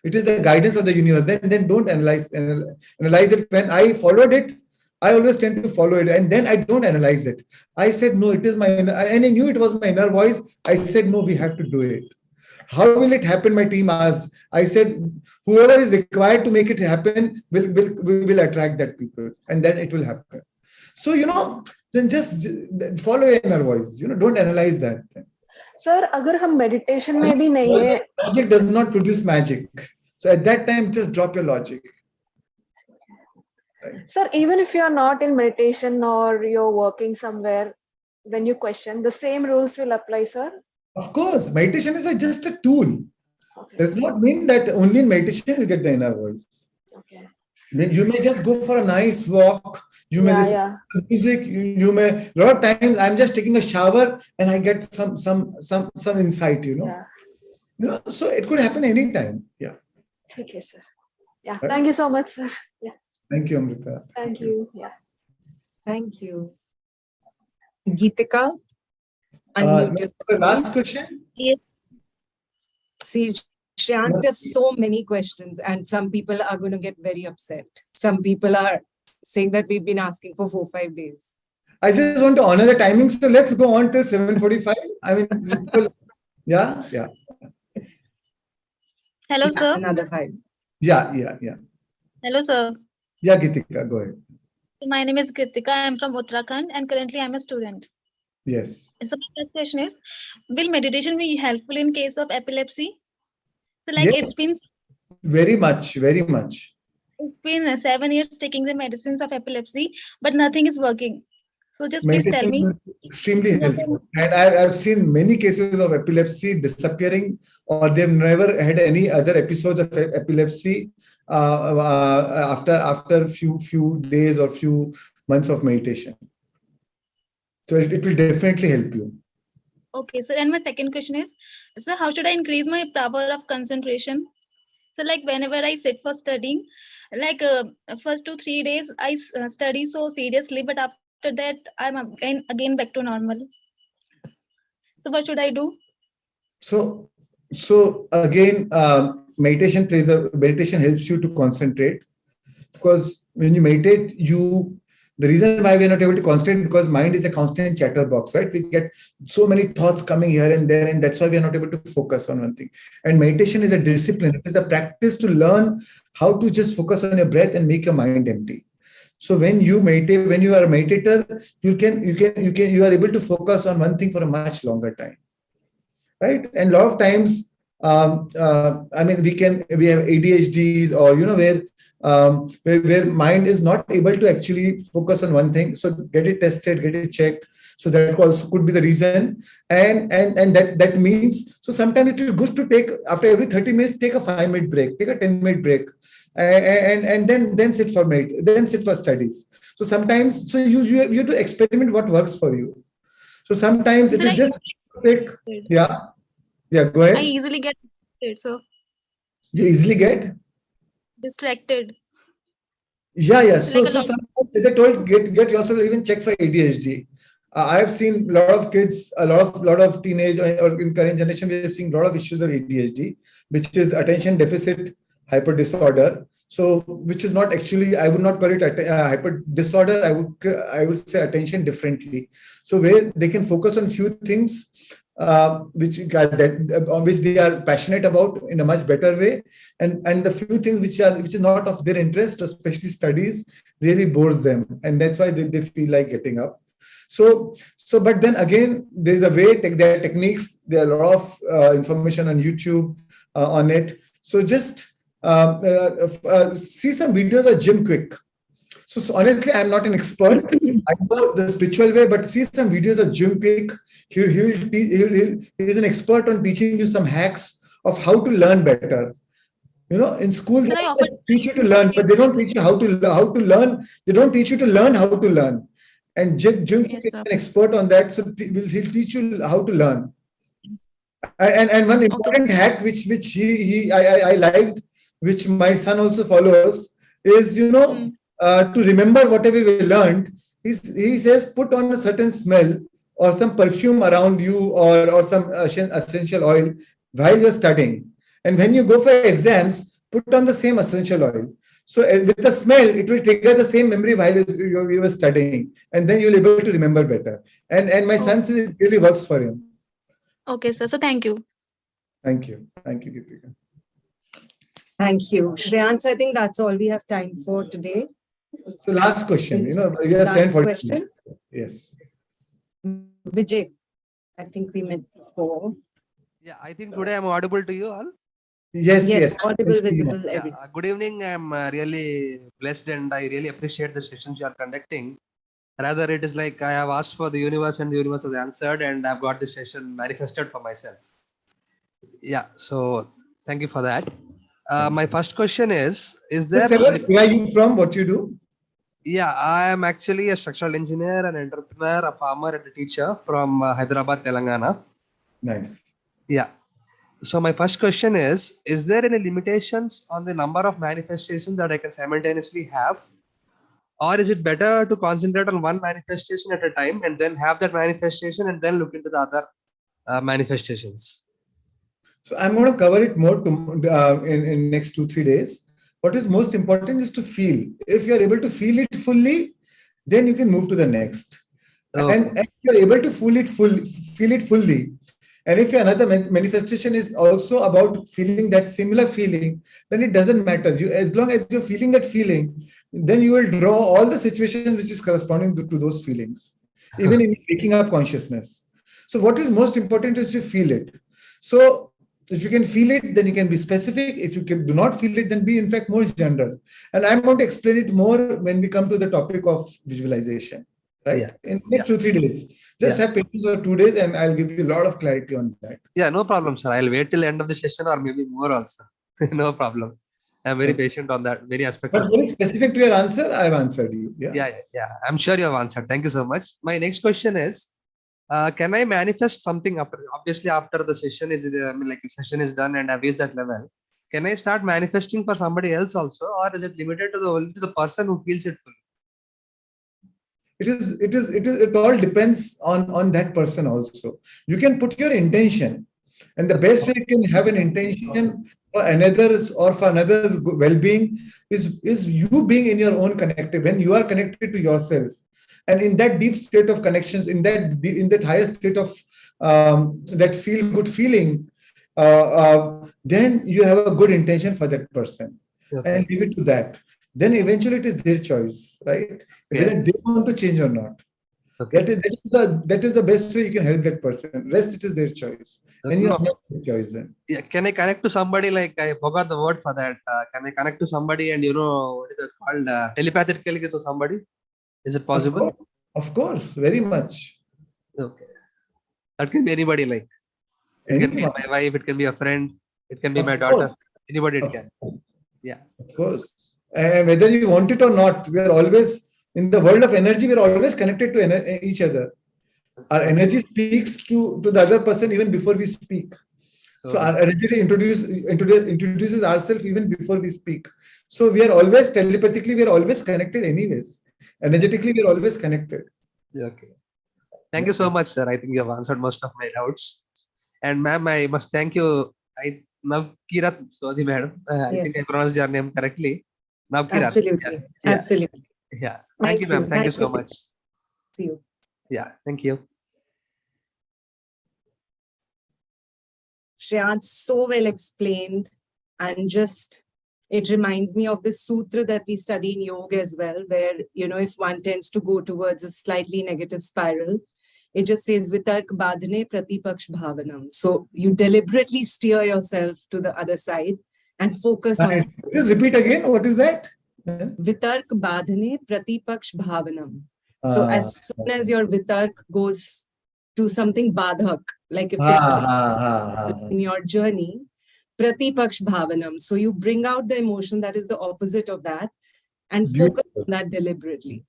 It is the guidance of the universe. Then don't analyze it. When I followed it, I always tend to follow it, and then I don't analyze it. I said, no, it is my inner, and I knew it was my inner voice. I said, no, we have to do it. How will it happen? My team asked. I said, whoever is required to make it happen will attract that people, and then it will happen. So, then just follow your inner voice. Don't analyze that. Sir, अगर हम meditation में भी नहीं है. Logic does not produce magic. So at that time, just drop your logic. Right. Sir, even if you are not in meditation or you're working somewhere, when you question, the same rules will apply, sir? Of course, meditation is just a tool. Okay. Does not mean that only in meditation you get the inner voice. Okay. You may just go for a nice walk. You may listen to music. You may. A lot of times, I'm just taking a shower and I get some insight. Yeah. So it could happen anytime. Yeah. Okay, sir. Yeah. Right. Thank you so much, sir. Yeah. Thank you, Amrita. Thank you. Yeah. Thank you. Geetika? The last question? Yes. See, Shreans, there's so many questions and some people are going to get very upset. Some people are saying that we've been asking for 4-5 days. I just want to honor the timing. So let's go on till 7:45. I mean, yeah. Hello, sir. Another 5. Yeah. Hello, sir. Yeah, Geetika, go ahead. My name is Geetika. I am from Uttarakhand and currently I'm a student. Yes. So my first question is, will meditation be helpful in case of epilepsy? So yes. It's been very much. It's been 7 years taking the medicines of epilepsy, but nothing is working. So just please tell me. Extremely helpful. And I've seen many cases of epilepsy disappearing, or they've never had any other episodes of epilepsy after few days or few months of meditation. So it will definitely help you. Okay, so and my second question is, so how should I increase my power of concentration? So whenever I sit for studying, first 2-3 days I study so seriously, but after that I'm again back to normal. So what should I do? So again, meditation helps you to concentrate, because when you meditate, the reason why we're not able to concentrate because mind is a constant chatterbox, right? We get so many thoughts coming here and there, and that's why we are not able to focus on one thing. And meditation is a discipline. It is a practice to learn how to just focus on your breath and make your mind empty. So when you meditate, when you are a meditator, you are able to focus on one thing for a much longer time, right? And a lot of times, we have ADHDs, or where mind is not able to actually focus on one thing. So get it tested, get it checked. So that also could be the reason. And that means, so sometimes it is good to take, after every 30 minutes, take a 5-minute break, take a 10-minute break, and then sit for then sit for studies. So sometimes, so you have to experiment what works for you. So sometimes it So is just take, yeah, go I ahead. easily get distracted, so You easily get? distracted. Yeah. So like So a lot. sometimes, as I told, get yourself even check for ADHD. I have seen a lot of kids, a lot of teenage or in current generation, we have seen a lot of issues of ADHD, which is attention deficit hyper disorder. So, which is not actually, I would not call it hyper disorder. I would say attention differently. So where they can focus on few things on which they are passionate about in a much better way, and the few things which is not of their interest, especially studies, really bores them, and that's why they feel like getting up. So but then again, there's a way, there are techniques, there are a lot of information on YouTube on it. So just see some videos of Jim Quick. So honestly, I'm not an expert. I know the spiritual way, but see some videos of Jim Quick. He's an expert on teaching you some hacks of how to learn better. In school, they teach you to learn, but they don't teach you how to learn. They don't teach you to learn how to learn. And Jim Quick is an expert on that, so he'll teach you how to learn. And one important hack which I liked, which my son also follows, is to remember whatever we learned. He says put on a certain smell or some perfume around you, or some essential oil while you're studying. And when you go for exams, put on the same essential oil. So with the smell, it will trigger the same memory while you were studying, and then you'll be able to remember better. And my son says it really works for him. Okay, sir. So thank you. Thank you, Geetika. Thank you. Shreans, I think that's all we have time for today. So last question, we have Last sent for question. Yes. Vijay, I think we met before. Yeah, I think today I'm audible to you all. Yes. Audible, visible. Yeah, good evening. I'm really blessed and I really appreciate the sessions you are conducting. Rather, it is like I have asked for the universe and the universe has answered, and I've got this session manifested for myself. Yeah, so thank you for that. My first question is there... Where are you from? What you do? Yeah, I am actually a structural engineer, an entrepreneur, a farmer, and a teacher from Hyderabad, Telangana. Nice. Yeah. So my first question is there any limitations on the number of manifestations that I can simultaneously have? Or is it better to concentrate on one manifestation at a time and then have that manifestation and then look into the other manifestations? So I'm going to cover it more in next 2-3 days. What is most important is to feel. If you're able to feel it fully, then you can move to the next. Okay. And if you're able to feel it fully, and if another manifestation is also about feeling that similar feeling, then it doesn't matter. As long as you're feeling that feeling, then you will draw all the situations which is corresponding to those feelings, even in waking up consciousness. So what is most important is you feel it. So if you can feel it, then you can be specific. If you do not feel it, then be in fact more general. And I'm going to explain it more when we come to the topic of visualization, right? Yeah. In the next 2-3 days. Just have patience for 2 days and I'll give you a lot of clarity on that. Yeah, no problem, sir. I'll wait till the end of the session or maybe more also. No problem. I'm very patient on that, many aspects. But very specific to your answer, I've answered you. Yeah. I'm sure you have answered. Thank you so much. My next question is, can I manifest something obviously after the session is like the session is done and I've reached that level? Can I start manifesting for somebody else also, or is it limited to only the person who feels it fully? It all depends on that person also. You can put your intention, and the best way you can have an intention for another's well-being is you being in your own connected. When you are connected to yourself, and in that deep state of connections, in that higher state of that feel good feeling, then you have a good intention for that person, and leave it to that. Then eventually it is their choice, right? Whether they want to change or not. Okay. That is the best way you can help that person. Rest, it is their choice. And you have no choice then. Yeah. Can I connect to somebody, like I forgot the word for that. Can I connect to somebody and what is it called? Telepathically to somebody? Is it possible? Of course, very much. Okay. That can be anybody, like. It can be Anyone. my wife, it can be a friend, it can be Of my course. daughter. Anybody it Of can. Yeah. Of course. And whether you want it or not, we are always, in the world of energy, we are always connected to each other. Our energy speaks to the other person even before we speak. So our energy introduces ourselves even before we speak. So we are always telepathically, we are always connected anyways. Energetically, we are always connected. Okay. Thank you so much, sir. I think you have answered most of my doubts. And ma'am, I must thank you. Navkirat Sodhi madam. I think I pronounced your name correctly. Navkirat. Absolutely. Yeah. Absolutely. Yeah. Thank you, ma'am. Thank you so much. See you. Yeah. Thank you. Shreans, so well explained, and just it reminds me of the sutra that we study in yoga as well, where, you know, if one tends to go towards a slightly negative spiral, it just says vitark badhane pratipaksh bhavanam. So you deliberately steer yourself to the other side and focus on. Just repeat again. What is that? Vitark badhane pratipaksh bhavanam. So as soon as your vitark goes to something badhak, like if it's in your journey, pratipaksh bhavanam. So you bring out the emotion that is the opposite of that and focus on that deliberately.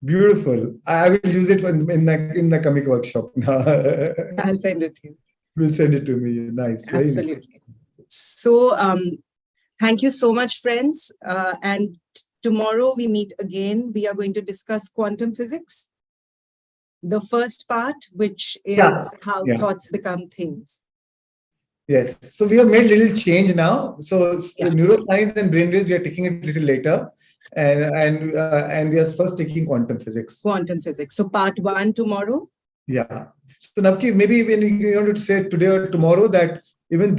Beautiful. I will use it in the comic workshop. I'll send it to you. Will send it to me. Nice. Absolutely. So thank you so much, friends. And tomorrow we meet again. We are going to discuss quantum physics. The first part, which is how thoughts become things. Yes. So we have made little change now. So neuroscience and brainwaves, we are taking it a little later. And we are first taking quantum physics. Quantum physics. So part 1 tomorrow. Yeah. So Navki, maybe when you want to say today or tomorrow that even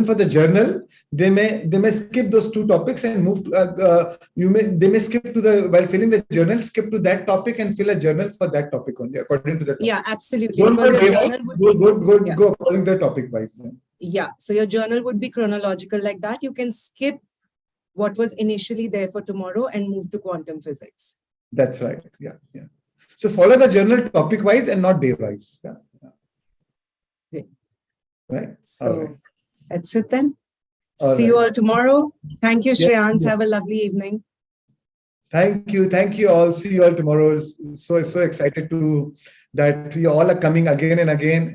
for the journal, they may skip those 2 topics and move to, they may skip to while filling the journal, skip to that topic and fill a journal for that topic only, according to the topic. Yeah, absolutely. Don't go according to the topic wise. Yeah. So your journal would be chronological like that. You can skip what was initially there for tomorrow and move to quantum physics. That's right. Yeah. Yeah. So follow the journal topic wise and not day wise. Yeah. Okay. Right. So that's it then. See you all tomorrow. Thank you, Shreans. Have a lovely evening. Thank you. Thank you all. See you all tomorrow. So excited that you all are coming again and again.